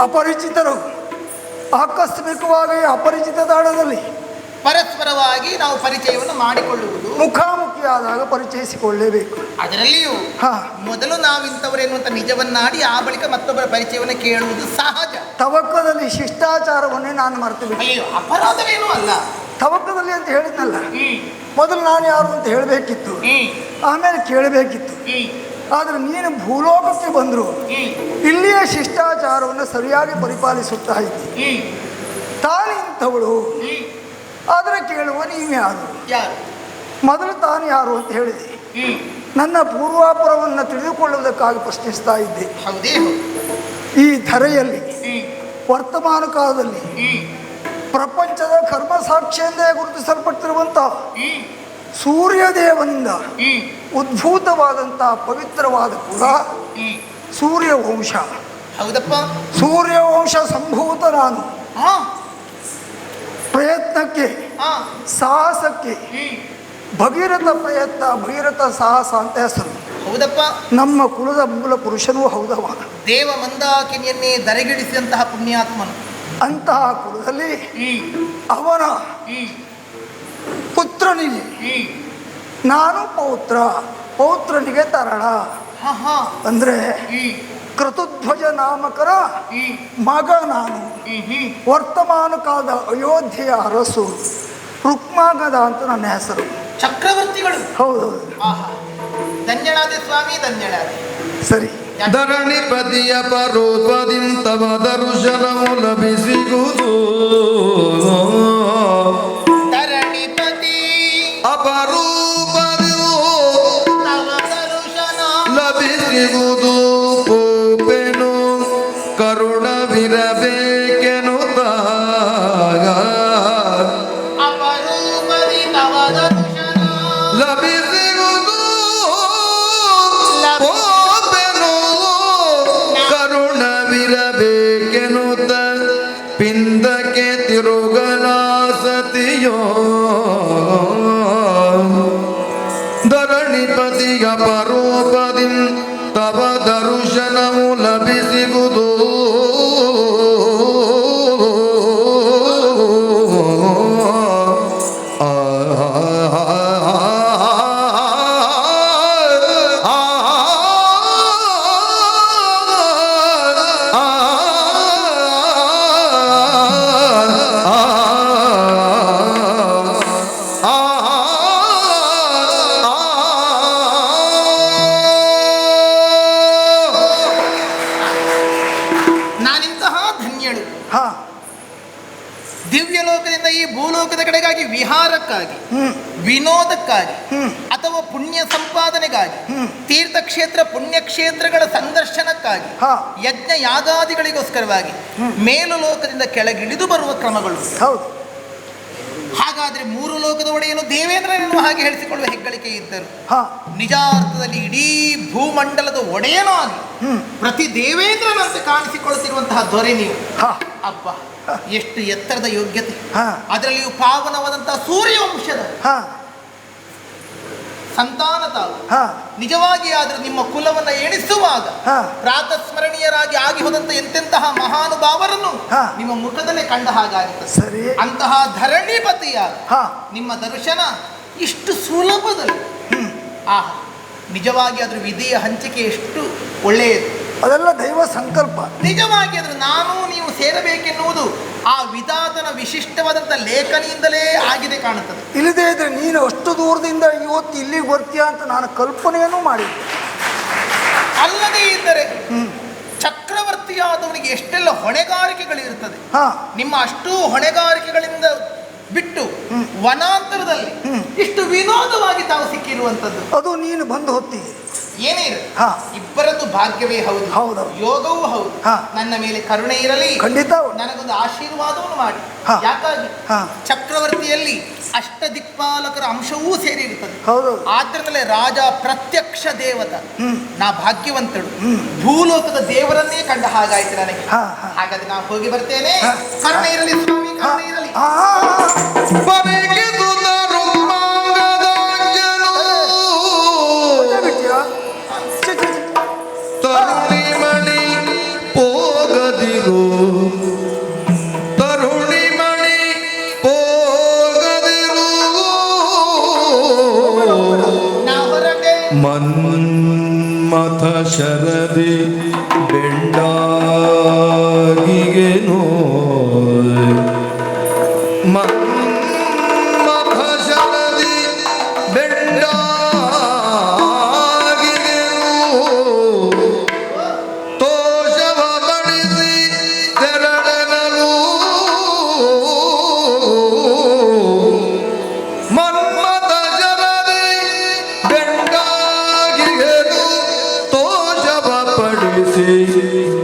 ಅಪರಿಚಿತರು ಆಕಸ್ಮಿಕವಾಗಿ ಅಪರಿಚಿತ ತಾಣದಲ್ಲಿ ಪರಸ್ಪರವಾಗಿ ನಾವು ಪರಿಚಯವನ್ನು ಮಾಡಿಕೊಳ್ಳುವುದು, ಮುಖಾಮುಖಿಯಾದಾಗ ಪರಿಚಯಿಸಿಕೊಳ್ಳಲೇಬೇಕು. ಅದರಲ್ಲಿಯೂ ಮೊದಲು ನಾವಿಂಥವರೇನುವಂತ ನಿಜವನ್ನಾಡಿ ಆ ಬಳಿಕ ಮತ್ತೊಬ್ಬರ ಪರಿಚಯವನ್ನು ಕೇಳುವುದು ಸಹಜ. ತವಕದಲ್ಲಿ ಶಿಷ್ಟಾಚಾರವನ್ನೇ ನಾನು ಮರೆತು ಬಿಟ್ಟೆ. ಅಯ್ಯೋ, ಅಪರಾಧವೇನೂ ಅಲ್ಲ. ತವಕದಲ್ಲಿ ಅಂತ ಹೇಳಿದ್ನಲ್ಲ, ಮೊದಲು ನಾನು ಯಾರು ಅಂತ ಹೇಳಬೇಕಿತ್ತು, ಆಮೇಲೆ ಕೇಳಬೇಕಿತ್ತು. ಆದರೆ ನೀನು ಭೂಲೋಕಕ್ಕೆ ಬಂದರು ಇಲ್ಲಿಯ ಶಿಷ್ಟಾಚಾರವನ್ನು ಸರಿಯಾಗಿ ಪರಿಪಾಲಿಸುತ್ತಾ ಇದ್ದಿ. ತಾನಿಂಥವಳು ಆದರೆ ಕೇಳುವ ನೀವು ಯಾರು? ಮೊದಲು ತಾನು ಯಾರು ಅಂತ ಹೇಳಿದೆ. ನನ್ನ ಪೂರ್ವಾಪರವನ್ನು ತಿಳಿದುಕೊಳ್ಳುವುದಕ್ಕಾಗಿ ಪ್ರಶ್ನಿಸ್ತಾ ಇದ್ದೆ. ಈ ಧರೆಯಲ್ಲಿ ವರ್ತಮಾನ ಕಾಲದಲ್ಲಿ ಪ್ರಪಂಚದ ಕರ್ಮ ಸಾಕ್ಷಿಯೆಂದೇ ಗುರುತಿಸಲ್ಪಟ್ಟಿರುವಂಥ ಸೂರ್ಯದೇವನಿಂದ ಉದ್ಭೂತವಾದಂತಹ ಪವಿತ್ರವಾದ ಕುಲ ಸೂರ್ಯವಂಶ. ಹೌದಪ್ಪ, ಸೂರ್ಯವಂಶ ಸಂಭೂತ ನಾನು. ಪ್ರಯತ್ನಕ್ಕೆ, ಸಾಹಸಕ್ಕೆ ಭಗೀರಥ ಪ್ರಯತ್ನ, ಭಗೀರಥ ಸಾಹಸ ಅಂತ ಹೆಸರು. ಹೌದಪ್ಪ. ನಮ್ಮ ಕುಲದ ಮೂಲ ಪುರುಷನೂ ಹೌದವ. ದೇವ ಮಂದಾಕಿನಿಯನ್ನೇ ದರೆಗಿಡಿಸಿದಂತಹ ಪುಣ್ಯಾತ್ಮನು. ಅಂತಹ ಕುಲದಲ್ಲಿ ಅವನ ಪುತ್ರನಿಗೆ ನಾನು ಪೌತ್ರನಿಗೆ ತರಳ ಅಂದ್ರೆ ಕ್ರತುಧ್ವಜ ನಾಮಕರ ಮಗ ನಾನು. ವರ್ತಮಾನ ಕಾಲದ ಅಯೋಧ್ಯೆಯ ಅರಸು ರುಕ್ಮಾಗದ ಅಂತ ನನ್ನ ಹೆಸರು. ಚಕ್ರವರ್ತಿಗಳು. ಹೌದೌದು. ಧನ್ಯಳಾದೆ ಸ್ವಾಮಿ, ಧನ್ಯಳಾದೆ. ಸರಿ. ಧರಣಿಪತಿಯ ಪರೋಪದಿಂತವ ದರ್ಶನವು ಲಭಿಸಿಗುವುದು. ಧರಣಿಪತಿ ಅಪರೂಪದಿಯು ತವ ದರ್ಶನ ಲಭಿಸಿಗುವುದು. ಪೋಪೆನು ಕರುಣವಿರಬೇಕೆನುತ್ತಾಗ ಅಪರೂಪದಿ ತವ ದರ್ಶನ ಲಭಿಸಿಗುವುದು. ಪೋಪೆನು ಕರುಣವಿರಬೇಕೆನುತ್ತ ಪಿಂದಕ್ಕೆ ತಿರುಗಲಾಸತಿಯೋ. ಧರಣಿಪತಿಯ ಪರೋಪದಿ ತವ ದರ್ಶನವು ಲಭಿಸಿಗುವುದು. ನಾನಿಂತಹ ಧನ್ಯಳು. ಹಾ. ದಿವ್ಯ ಲೋಕದಿಂದ ಈ ಭೂಲೋಕದ ಕಡೆಗಾಗಿ ವಿಹಾರಕ್ಕಾಗಿ, ವಿನೋದಕ್ಕಾಗಿ ಅಥವಾ ಪುಣ್ಯ ಸಂಪಾದನೆಗಾಗಿ, ತೀರ್ಥಕ್ಷೇತ್ರ ಪುಣ್ಯಕ್ಷೇತ್ರಗಳ ಸಂದರ್ಶನಕ್ಕಾಗಿ, ಯಜ್ಞ ಯಾಗಾದಿಗಳಿಗೋಸ್ಕರವಾಗಿ ಮೇಲು ಲೋಕದಿಂದ ಕೆಳಗಿಳಿದು ಬರುವ ಕ್ರಮಗಳು. ಹೌದು. ಹಾಗಾದ್ರೆ ಮೂರು ಲೋಕದ ಒಡೆಯನು ದೇವೇಂದ್ರನನ್ನು ಹಾಗೆ ಹೇಳಿಸಿಕೊಳ್ಳುವ ಹೆಗ್ಗಳಿಕೆ ಇದ್ದರು. ನಿಜಾರ್ಥದಲ್ಲಿ ಇಡೀ ಭೂಮಂಡಲದ ಒಡೆಯನೂ ಆಗಿ ಪ್ರತಿ ದೇವೇಂದ್ರನಂತೆ ಕಾಣಿಸಿಕೊಳ್ಳುತ್ತಿರುವಂತಹ ದೊರೆ ನೀವು. ಅಬ್ಬ, ಎಷ್ಟು ಎತ್ತರದ ಯೋಗ್ಯತೆ. ಅದರಲ್ಲಿಯೂ ಪಾವನವಾದಂತಹ ಸೂರ್ಯವಂಶದ ಸಂತಾನ ತಾವು. ನಿಜವಾಗಿ ಆದರೂ ನಿಮ್ಮ ಕುಲವನ್ನು ಎಣಿಸುವಾಗ ಪ್ರಾತಸ್ಮರಣೀಯರಾಗಿ ಆಗಿ ಹೋದಂತ ಎಂತೆಂತಹ ಮಹಾನುಭಾವರನ್ನು ನಿಮ್ಮ ಮುಖದಲ್ಲೇ ಕಂಡ ಹಾಗಾಗುತ್ತದೆ. ಅಂತಹ ಧರಣಿಪತಿಯ ನಿಮ್ಮ ದರ್ಶನ ಇಷ್ಟು ಸುಲಭದಲ್ಲಿ ನಿಜವಾಗಿ ಅದ್ರ ವಿಧಿಯ ಹಂಚಿಕೆ ಎಷ್ಟು ಒಳ್ಳೆಯದು. ಅದೆಲ್ಲ ದೈವ ಸಂಕಲ್ಪ. ನಿಜವಾಗಿ ಅದ್ರ ನಾನು ನೀವು ಸೇರಬೇಕೆನ್ನುವುದು ಆ ವಿಧಾತನ ವಿಶಿಷ್ಟವಾದಂಥ ಲೇಖನಿಯಿಂದಲೇ ಆಗಿದೆ ಕಾಣುತ್ತದೆ. ಇಲ್ಲದೇ ಇದ್ರೆ ನೀನು ಅಷ್ಟು ದೂರದಿಂದ ಇವತ್ತು ಇಲ್ಲಿಗೆ ಬರ್ತೀಯ ಅಂತ ನಾನು ಕಲ್ಪನೆಯನ್ನು ಮಾಡಿದ್ದೆ. ಅಲ್ಲದೇ ಇದ್ದರೆ ಚಕ್ರವರ್ತಿಯಾದವನಿಗೆ ಎಷ್ಟೆಲ್ಲ ಹೊಣೆಗಾರಿಕೆಗಳಿರುತ್ತದೆ. ನಿಮ್ಮ ಅಷ್ಟೂ ಹೊಣೆಗಾರಿಕೆಗಳಿಂದ ಬಿಟ್ಟು ವನಾಂತರದಲ್ಲಿ ಇಷ್ಟು ವಿನೋದವಾಗಿ ತಾವು ಸಿಕ್ಕಿರುವಂಥದ್ದು ಅದು ನೀನು ಬಂದು ಹೊತ್ತಿ ಏನೇ ಇರಲಿ ಇಬ್ಬರದ್ದು ಭಾಗ್ಯವೇ ಹೌದು, ಯೋಗವೂ ಹೌದು. ನನ್ನ ಮೇಲೆ ಕರುಣೆ ಇರಲಿ, ಖಂಡಿತ ನನಗೊಂದು ಆಶೀರ್ವಾದವನ್ನು ಮಾಡಿ. ಯಾಕಾಗಿ ಚಕ್ರವರ್ತಿಯಲ್ಲಿ ಅಷ್ಟ ದಿಕ್ಪಾಲಕರ ಅಂಶವೂ ಸೇರಿರುತ್ತದೆ. ಆದ್ರಿಂದಲೇ ರಾಜ ಪ್ರತ್ಯಕ್ಷ ದೇವತ. ನಾ ಭಾಗ್ಯವಂತಳು, ಭೂಲೋಕದ ದೇವರನ್ನೇ ಕಂಡ ಹಾಗಾಯ್ತು ನನಗೆ. ಹಾಗಾದ್ರೆ ನಾ ಹೋಗಿ ಬರ್ತೇನೆ. ಕರುಣೆ ಇರಲಿ ಸ್ವಾಮಿ, ಕರುಣೆ ಇರಲಿ. ತರುಣಿಮಣಿ ಪೋಗದಿರು, ತರುಣಿಮಣಿ ಪೋಗದಿರು, ಮನ್ಮಥ ಶರದಿ ಬೆಂಡಾಗಿಗೆನೋ, ಮನ್ಮಥ ಶರದಿ ಬೆಂಡಾಗಿಗೆನೋ, ತೋಷವ ಬಡಿಸಿ ತೆರಳನಲು, ಮನ್ಮಥ ಶರದಿ ಬೆಂಡಾಗಿಗೆನು, ತೋಷವ ಪಡಿಸಿ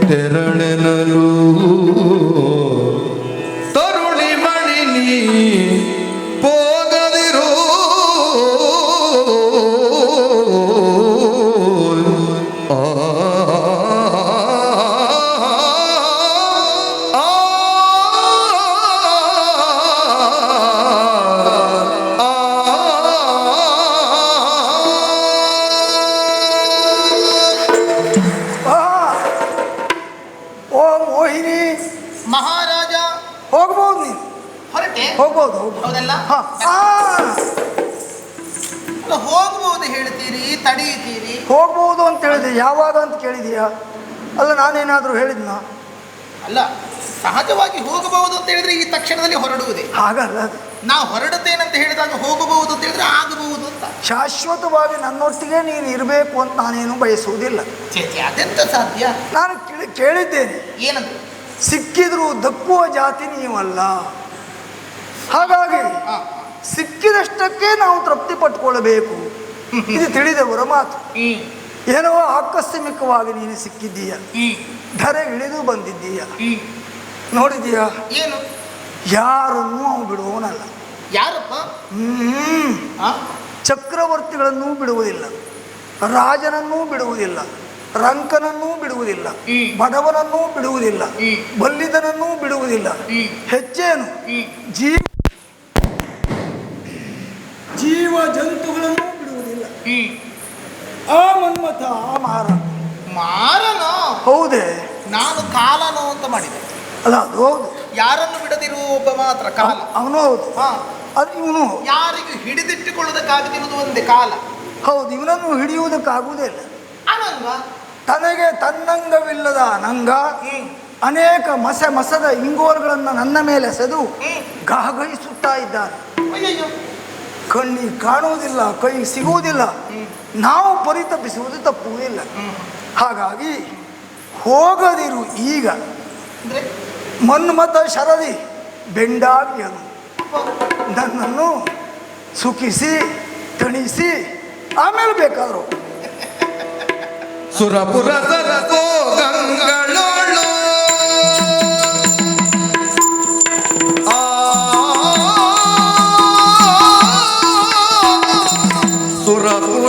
ತೆರಳನಲು, ತರುಣಿ ಮಣಿ ನೀ ಪೋಗದಿರು, ಹೋಗ್ಬೋದು ಹೋಗ್ಬೋದು. ಹೌದಲ್ಲ? ಹಾ ಅಲ್ಲ, ಹೋಗ್ಬೋದು ಹೇಳ್ತೀರಿ, ತಡೀತೀರಿ. ಹೋಗ್ಬೋದು ಅಂತ ಹೇಳಿದೆ, ಯಾವಾಗ ಅಂತ ಕೇಳಿದೀಯಾ? ಅಲ್ಲ ನಾನೇನಾದರೂ ಹೇಳಿದ್ನಾ? ಅಲ್ಲ, ಸಹಜವಾಗಿ ಹೋಗಬಹುದು ಅಂತ ಹೇಳಿದ್ರೆ ಈ ತಕ್ಷಣದಲ್ಲಿ ಹೊರಡುವುದೇ. ಹಾಗಲ್ಲ ಅದು. ನಾವು ಹೊರಡುತ್ತೇನಂತ ಹೇಳಿದಾಗ ಹೋಗಬಹುದು ಅಂತ ಹೇಳಿದ್ರೆ ಆಗಬಹುದು ಅಂತ. ಶಾಶ್ವತವಾಗಿ ನನ್ನೊಟ್ಟಿಗೆ ನೀನು ಇರಬೇಕು ಅಂತ ನಾನೇನು ಬಯಸುವುದಿಲ್ಲ. ಚೇಚೆ, ಅದೆಂತ ಸಾಧ್ಯ? ನಾನು ಕೇಳಿದ್ದೇನೆ, ಏನಂತ? ಸಿಕ್ಕಿದ್ರೂ ದಕ್ಕುವ ಜಾತಿ ನೀವಲ್ಲ. ಹಾಗಾಗಿ ಸಿಕ್ಕಿದಷ್ಟಕ್ಕೆ ನಾವು ತೃಪ್ತಿ ಪಟ್ಕೊಳ್ಬೇಕು. ಇದು ತಿಳಿದವರ ಮಾತು. ಏನೋ ಆಕಸ್ಮಿಕವಾಗಿ ನೀನು ಸಿಕ್ಕಿದ್ದೀಯ, ಧರೆ ಇಳಿದು ಬಂದಿದ್ದೀಯ. ನೋಡಿದೀಯಾ? ಏನು? ಯಾರನ್ನೂ ಅವನು ಬಿಡುವವನಲ್ಲ. ಯಾರಪ್ಪ? ಚಕ್ರವರ್ತಿಗಳನ್ನೂ ಬಿಡುವುದಿಲ್ಲ, ರಾಜನನ್ನೂ ಬಿಡುವುದಿಲ್ಲ, ರಂಕನನ್ನೂ ಬಿಡುವುದಿಲ್ಲ, ಬಡವನನ್ನೂ ಬಿಡುವುದಿಲ್ಲ, ಬಲ್ಲಿದನನ್ನೂ ಬಿಡುವುದಿಲ್ಲ. ಹೆಚ್ಚೇನು, ಜೀವ ಜಂತುಗಳನ್ನೂ ಬಿಡುವುದಿಲ್ಲ. ಆ ಮನ್ಮಥ, ಆ ಮಾರನ. ಹೌದೇ? ನಾನು ಕಾಲನೋ ಅಂತ ಮಾಡಿದೆ. ಅಲ್ಲ ಅದು ಹೌದು. ಯಾರನ್ನು ಬಿಡದಿರುವ ಒಬ್ಬ ಮಾತ್ರ ಕಾಲ. ಅವನು ಹೌದು. ಅದು ಇವನು ಯಾರಿಗೂ ಹಿಡಿದಿಟ್ಟುಕೊಳ್ಳುವುದಕ್ಕಾಗದಿರುವುದು ಒಂದೇ ಕಾಲ. ಹೌದು, ಇವನನ್ನು ಹಿಡಿಯುವುದಕ್ಕಾಗುವುದೇ ಇಲ್ಲ. ಅನಂಗ ತನಗೆ ತನ್ನಂಗವಿಲ್ಲದ ಅನಂಗ ಅನೇಕ ಮಸದ ಇಂಗೋಲುಗಳನ್ನು ನನ್ನ ಮೇಲೆ ಎಸೆದು ಗಹಗಹಿಸುತ್ತಾ ಇದ್ದಾನೆ. ಕಣ್ಣಿಗೆ ಕಾಣುವುದಿಲ್ಲ, ಕೈ ಸಿಗುವುದಿಲ್ಲ. ನಾವು ಪರಿತಪಿಸುವುದು ತಪ್ಪುವುದಿಲ್ಲ. ಹಾಗಾಗಿ ಹೋಗದಿರು ಈಗ. ಮನ್ಮಥ ಶರದಿ ಬೆಂಡಾಗಿಯನು ನನ್ನನ್ನು ಸುಖಿಸಿ ತಣಿಸಿ ಆಮೇಲೆ ಬೇಕಾದ್ರು ಸುರಪುರದ ಗಂಗಳೋಳು ಸುರಪುರ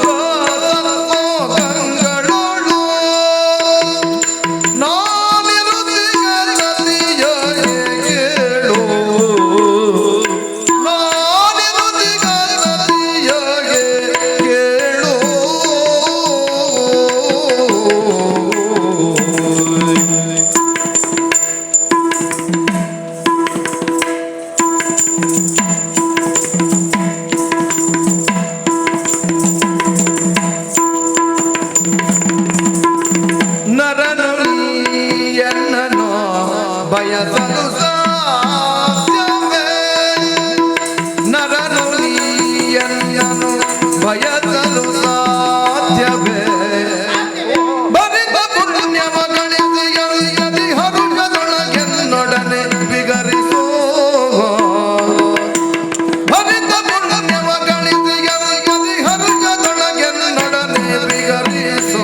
ಬಯಸಲು ಸಾಧ್ಯವೇ? ನರನು ನೀಯನ್ನನು ಬಯಸಲು ಸಾಧ್ಯವೇ? ಬರಿದ ಪುಣ್ಯವ ಗಳಿಸಿ ಎಳೆಯದಿ ಹರುಷದೊಳಗೆನ್ನೊಡನೆ ಬಿಗರಿಸೋ. ಬರಿದ ಪುಣ್ಯವ ಗಳಿಸಿ ಎಳೆಯದಿ ಹರುಷದೊಳಗೆನ್ನೊಡನೆ ಬಿಗರಿಸೋ.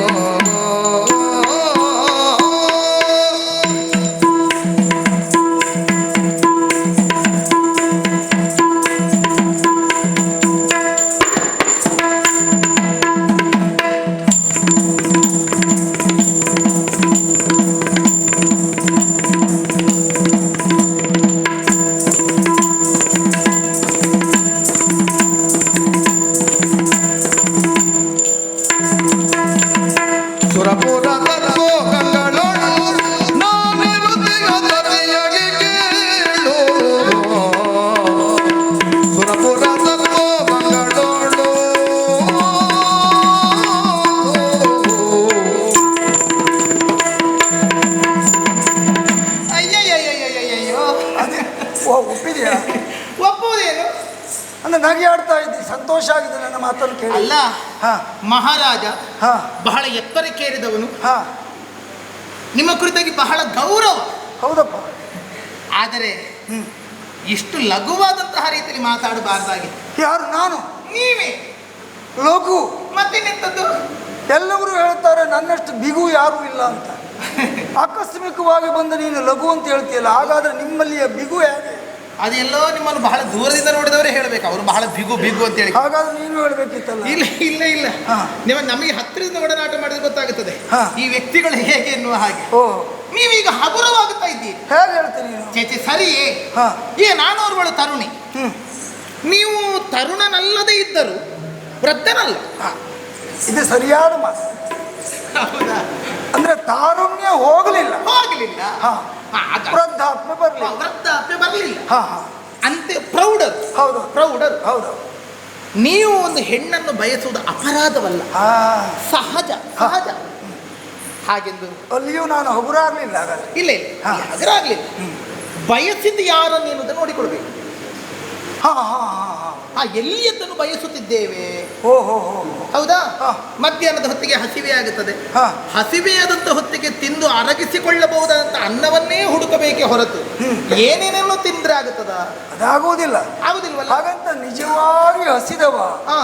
ಒಪ್ಪಿದೆಯಾ? ಒಪ್ಪುವುದೇನು? ಅಂದ್ರೆ ನಗೆ ಆಡ್ತಾ ಇದ್ದಿ, ಸಂತೋಷ ಆಗಿದೆ ನನ್ನ ಮಾತನ್ನು ಕೇಳಿ. ಅಲ್ಲ, ಮಹಾರಾಜ ಹಾ ಬಹಳ ಎತ್ತರಕ್ಕೇರಿದವನು. ಹಾ ನಿಮ್ಮ ಕುರಿತಾಗಿ ಬಹಳ ಗೌರವ. ಹೌದಪ್ಪ. ಆದರೆ ಇಷ್ಟು ಲಘುವಾದಂತಹ ರೀತಿಯಲ್ಲಿ ಮಾತಾಡಬಾರ್ದಾಗಿತ್ತು. ಯಾರು? ನಾನು? ನೀವೇ ಲಘು. ಮತ್ತಿನ್ನೆಂಥದ್ದು? ಎಲ್ಲರೂ ಹೇಳ್ತಾರೆ ನನ್ನಷ್ಟು ಬಿಗು ಯಾರೂ ಇಲ್ಲ ಅಂತ. ಆಕಸ್ಮಿಕವಾಗಿ ಬಂದ ನೀನು ಲಘು ಅಂತ ಹೇಳ್ತೀಯಲ್ಲ, ಹಾಗಾದ್ರೆ ನಿಮ್ಮಲ್ಲಿಯ ಬಿಗು ಹೇಗೆ? ಅದೆಲ್ಲೋ ನಿಮ್ಮನ್ನು ಬಹಳ ದೂರದಿಂದ ನೋಡಿದವರೇ ಹೇಳಬೇಕು, ಅವರು ಬಹಳ ಬಿಗು ಬಿಗು ಅಂತ ಹೇಳಿ. ಹಾಗಾದ್ರೆ ನೀನು ಹೇಳ್ಬೇಕಿತ್ತಲ್ಲ. ಇಲ್ಲ ಇಲ್ಲ ಇಲ್ಲ, ನಮಗೆ ಹತ್ತಿರದಿಂದ ಒಡನಾಟ ಮಾಡಿದ್ರೆ ಗೊತ್ತಾಗುತ್ತದೆ ಈ ವ್ಯಕ್ತಿಗಳು ಹೇಗೆ ಎನ್ನುವ ಹಾಗೆ. ಓ, ನೀವೀಗ ಹಗುರವಾಗುತ್ತಾ ಇದ್ದೀರಿ. ಹೇಗೆ ಹೇಳ್ತೀನಿ ನೀನು? ಚೇಚೆ ಸರಿಯೇ. ನಾನು ಅವರುಗಳು ತರುಣಿ, ನೀವು ತರುಣನಲ್ಲದೇ ಇದ್ದರು ವೃದ್ಧನಲ್ಲ. ಇದು ಸರಿಯಾದ ಮಾತು. ಅಂದ್ರೆ ತಾರುಣ್ಯ ಹೋಗಲಿಲ್ಲ, ಹೋಗಲಿಲ್ಲ, ವೃದ್ಧಾಪ್ಯ ಬರಲಿಲ್ಲ. ವೃದ್ಧಾಪ್ಯ ಬರಲಿಲ್ಲ. ಅಂತೆ ಪ್ರೌಢರು. ಹೌದು ಪ್ರೌಢರು. ಹೌದು. ನೀವು ಒಂದು ಹೆಣ್ಣನ್ನು ಬಯಸುವುದು ಅಪರಾಧವಲ್ಲ, ಸಹಜ ಸಹಜ. ಹಾಗೆಂದು ಅಲ್ಲಿಯೂ ನಾನು ಹಗುರಾಗ್ಲಿಲ್ಲ ಹಾಗಾದ್ರೆ. ಇಲ್ಲ ಇಲ್ಲ ಅದರಾಗ್ಲಿಲ್ಲ. ಬಯಸಿದ್ದು ಯಾರನ್ನು ಎನ್ನುವುದನ್ನು ನೋಡಿಕೊಳ್ಬೇಕು. ಹಾ ಹಾ ಹಾ ಹಾ ಎಲ್ಲಿಯದ್ದನ್ನು ಬಯಸುತ್ತಿದ್ದೇವೆ. ಓ ಹೋ ಹೋ. ಹೌದಾ? ಹಾ. ಮಧ್ಯಾಹ್ನದ ಹೊತ್ತಿಗೆ ಹಸಿವೆ ಆಗುತ್ತದೆ. ಹಾ. ಹಸಿವೆಯಾದಂಥ ಹೊತ್ತಿಗೆ ತಿಂದು ಅರಗಿಸಿಕೊಳ್ಳಬಹುದಾದಂಥ ಅನ್ನವನ್ನೇ ಹುಡುಕಬೇಕೆ ಹೊರತು ಏನೇನನ್ನು ತಿಂದ್ರೆ ಆಗುತ್ತದ? ಅದಾಗುವುದಿಲ್ಲ. ಆಗುದಿಲ್ವಲ್ಲ. ಹಾಗಂತ ನಿಜವಾಗಿ ಹಸಿದವ ಹಾ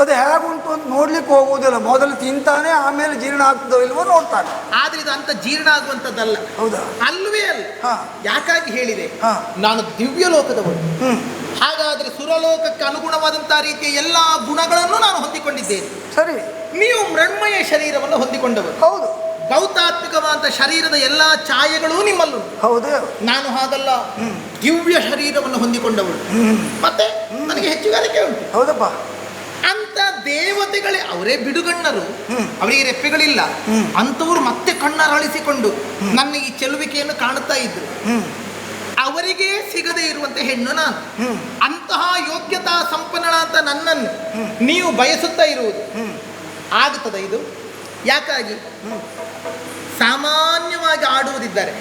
ಅದು ಹೇಗುಂಟು ಅಂತ ನೋಡ್ಲಿಕ್ಕೆ ಹೋಗುವುದಿಲ್ಲ. ಮೊದಲು ತಿಂತಾನೆ, ಆಮೇಲೆ ಜೀರ್ಣ ಆಗ್ತದೋ ಇಲ್ವೋ ನೋಡ್ತಾನೆ. ಆದ್ರೆ ಇದು ಅಂತ ಜೀರ್ಣ ಆಗುವಂಥದ್ದಲ್ಲ. ಹೌದಾ? ಅಲ್ವೇ ಅಲ್ಲ. ಹಾ. ಯಾಕಾಗಿ ಹೇಳಿದೆ? ಹಾ. ನಾನು ದಿವ್ಯ ಲೋಕದವಳು. ಹಾಗಾದ್ರೆ ಸುರಲೋಕಕ್ಕೆ ಅನುಗುಣವಾದಂತಹ ರೀತಿಯ ಎಲ್ಲಾ ಗುಣಗಳನ್ನು ನಾನು ಹೊಂದಿಕೊಂಡಿದ್ದೇನೆ. ಸರಿ. ನೀವು ಮೃಣ್ಮಯ ಶರೀರವನ್ನು ಹೊಂದಿಕೊಂಡವರು. ಹೌದು. ಭೌತಾತ್ಮಿಕವಾದ ಶರೀರದ ಎಲ್ಲಾ ಛಾಯೆಗಳೂ ನಿಮ್ಮಲ್ಲೂ. ಹೌದು. ನಾನು ಹಾಗಲ್ಲ, ದಿವ್ಯ ಶರೀರವನ್ನು ಹೊಂದಿಕೊಂಡವಳು. ಮತ್ತೆ ನನಗೆ ಹೆಚ್ಚುಗಾರಿಕೆ ಉಂಟು. ಹೌದಪ್ಪ. ಅಂತ ದೇವತೆಗಳೇ ಅವರೇ ಬಿಡುಗಣ್ಣರು, ಅವರಿಗೆ ರೆಪ್ಪೆಗಳಿಲ್ಲ. ಅಂಥವ್ರು ಮತ್ತೆ ಕಣ್ಣರಳಿಸಿಕೊಂಡು ನನ್ನ ಈ ಚೆಲುವಿಕೆಯನ್ನು ಕಾಣುತ್ತಾ ಇದ್ರು. ಅವರಿಗೆ ಸಿಗದೆ ಇರುವಂತೆ ಹೆಣ್ಣು ನಾನು. ಅಂತಹ ಯೋಗ್ಯತಾ ಸಂಪನ್ನಳಾದ ನನ್ನನ್ನು ನೀವು ಬಯಸುತ್ತಾ ಇರುವುದು ಆಗುತ್ತದೆ ಇದು? ಯಾಕಾಗಿ? ಸಾಮಾನ್ಯವಾಗಿ ಆಡುವುದಿದ್ದಾರೆ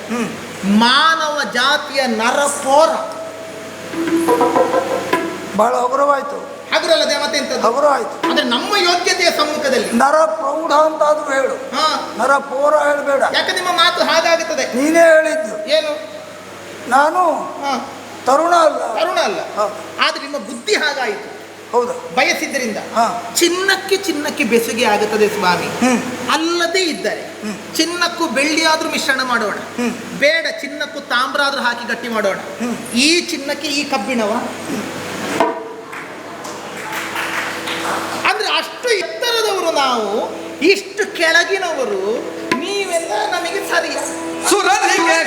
ಮಾನವ ಜಾತಿಯ ನರಪೋರ. ಬಹಳ ಹಗುರವಾಯ್ತು. ಹಗುರಲ್ಲದೆ ಮತ್ತೆ ಎಂತದ್ದು? ಹಗುರವಾಯ್ತು. ಅಂದ್ರೆ ನಮ್ಮ ಯೋಗ್ಯತೆಯ ಸಮ್ಮುಖದಲ್ಲಿ ನರ ಪ್ರೌಢ ಅಂತಾದ್ರೂ ಹೇಳು, ನರ ಪೋರ ಹೇಳಬೇಡ. ಯಾಕೆ ನಿಮ್ಮ ಮಾತು ಹಾಗಾಗುತ್ತದೆ? ನೀನೇ ಹೇಳಿದ್ದು. ಏನು? ನಾನು ತರುಣ ಅಲ್ಲ. ತರುಣ ಅಲ್ಲ, ಆದ್ರೆ ನಿಮ್ಮ ಬುದ್ಧಿ ಹಾಗಾಯಿತು. ಹೌದಾ? ಬಯಸಿದ್ದರಿಂದ ಚಿನ್ನಕ್ಕೆ ಚಿನ್ನಕ್ಕೆ ಬೆಸುಗೆ ಆಗುತ್ತದೆ ಸ್ವಾಮಿ. ಅಲ್ಲದೆ ಇದ್ದರೆ ಚಿನ್ನಕ್ಕೂ ಬೆಳ್ಳಿ ಆದ್ರೂ ಮಿಶ್ರಣ ಮಾಡೋಣ, ಬೇಡ ಚಿನ್ನಕ್ಕೂ ತಾಮ್ರ ಆದ್ರೂ ಹಾಕಿ ಗಟ್ಟಿ ಮಾಡೋಣ. ಈ ಚಿನ್ನಕ್ಕೆ ಈ ಕಬ್ಬಿಣವ? ಅಂದ್ರೆ ಅಷ್ಟು ಎತ್ತರದವರು ನಾವು, ಇಷ್ಟು ಕೆಳಗಿನವರು ನೀವೆಲ್ಲ ನಮಗೆ ಸರಿಯ? ಸುರರಿಗೆ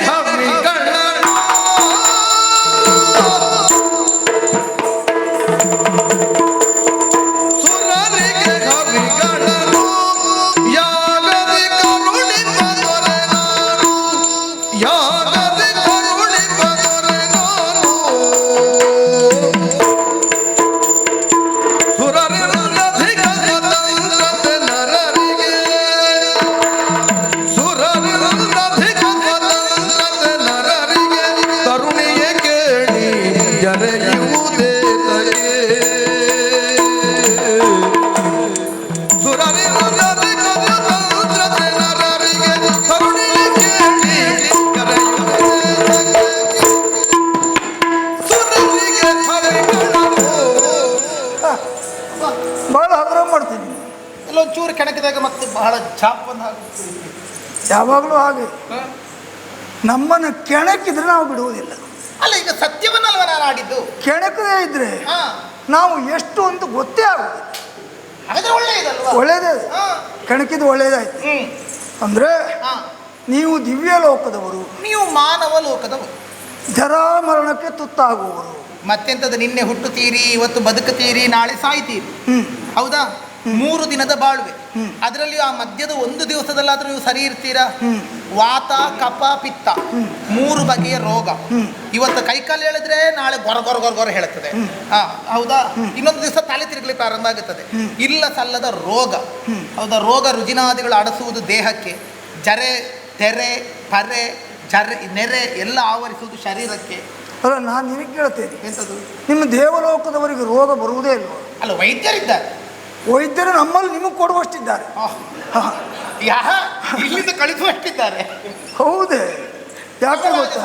ಬಹಳ ಹಗುರ ಮಾಡ್ತೀನಿ. ಎಲ್ಲೊಂಚೂರು ಕೆಣಕಿದಾಗ ಮತ್ತೆ ಬಹಳ ಚಾಪ್ ಬಂದ ಯಾವಾಗಲೂ ಹಾಗೆ. ನಮ್ಮನ್ನು ಕೆಣಕಿದ್ರೆ ನಾವು ಬಿಡುವುದಿಲ್ಲ. ಅಲ್ಲ, ಈಗ ಸತ್ಯವನ್ನಲ್ವ ನಾನು ಆಡಿದ್ದು. ಕೆಣಕದೇ ಇದ್ರೆ ನಾವು ಎಷ್ಟು ಅಂತ ಗೊತ್ತೇ ಆಗುದಿಲ್ಲ. ಹಾಗಾದ್ರೆ ಒಳ್ಳೆಯದಲ್ವಾ? ಒಳ್ಳೇದೇ. ಕೆಣಕಿದ್ದು ಒಳ್ಳೇದಾಯ್ತು. ಅಂದ್ರೆ ನೀವು ದಿವ್ಯ ಲೋಕದವರು, ನೀವು ಮಾನವ ಲೋಕದವರು, ಜರಾ ಮರಣಕ್ಕೆ ತುತ್ತಾಗುವವರು. ಮತ್ತೆಂತದ? ನಿನ್ನೆ ಹುಟ್ಟುತ್ತೀರಿ, ಇವತ್ತು ಬದುಕುತ್ತೀರಿ, ನಾಳೆ ಸಾಯ್ತೀರಿ. ಹೌದಾ? 3 ದಿನದ ಬಾಳ್ವೆ. ಅದರಲ್ಲಿ ಆ ಮಧ್ಯದ 1 ದಿವಸದಲ್ಲಾದ್ರೂ ನೀವು ಸರಿ ಇರ್ತೀರಾ? ವಾತ, ಕಫ, ಪಿತ್ತ 3 ಬಗೆಯ ರೋಗ. ಇವತ್ತು ಕೈಕಾಲು ಹೇಳಿದ್ರೆ ನಾಳೆ ಗೊರ ಗೊರ ಗೊರ ಗೊರ ಹೇಳುತ್ತದೆ. ಹೌದಾ? ಇನ್ನೊಂದು ದಿವಸ ತಲೆ ತಿರುಗಲಿ ಪ್ರಾರಂಭ ಆಗುತ್ತದೆ. ಇಲ್ಲ ಸಲ್ಲದ ರೋಗ. ಹೌದಾ? ರೋಗ ರುಜಿನಾದಿಗಳು ಅಡಸುವುದು ದೇಹಕ್ಕೆ, ಜರೆ, ತೆರೆ, ಪರೆ, ನೆರೆ ಎಲ್ಲ ಆವರಿಸುವುದು ಶರೀರಕ್ಕೆ. ಅಲ್ಲ, ನಾನು ನಿನಗೆ ಕೇಳ್ತೇನೆ, ಎಂಥದ್ದು? ನಿಮ್ಮ ದೇವಲೋಕದವರಿಗೆ ರೋಗ ಬರುವುದೇ ಇಲ್ವ? ಅಲ್ಲ, ವೈದ್ಯರಿದ್ದಾರೆ. ವೈದ್ಯರು ನಮ್ಮಲ್ಲಿ ನಿಮಗೆ ಕೊಡುವಷ್ಟಿದ್ದಾರೆ. ಇಲ್ಲಿಂದ ಕಳಿಸುವಷ್ಟಿದ್ದಾರೆ. ಹೌದೇ? ಯಾಕೆ ಗೊತ್ತಾ?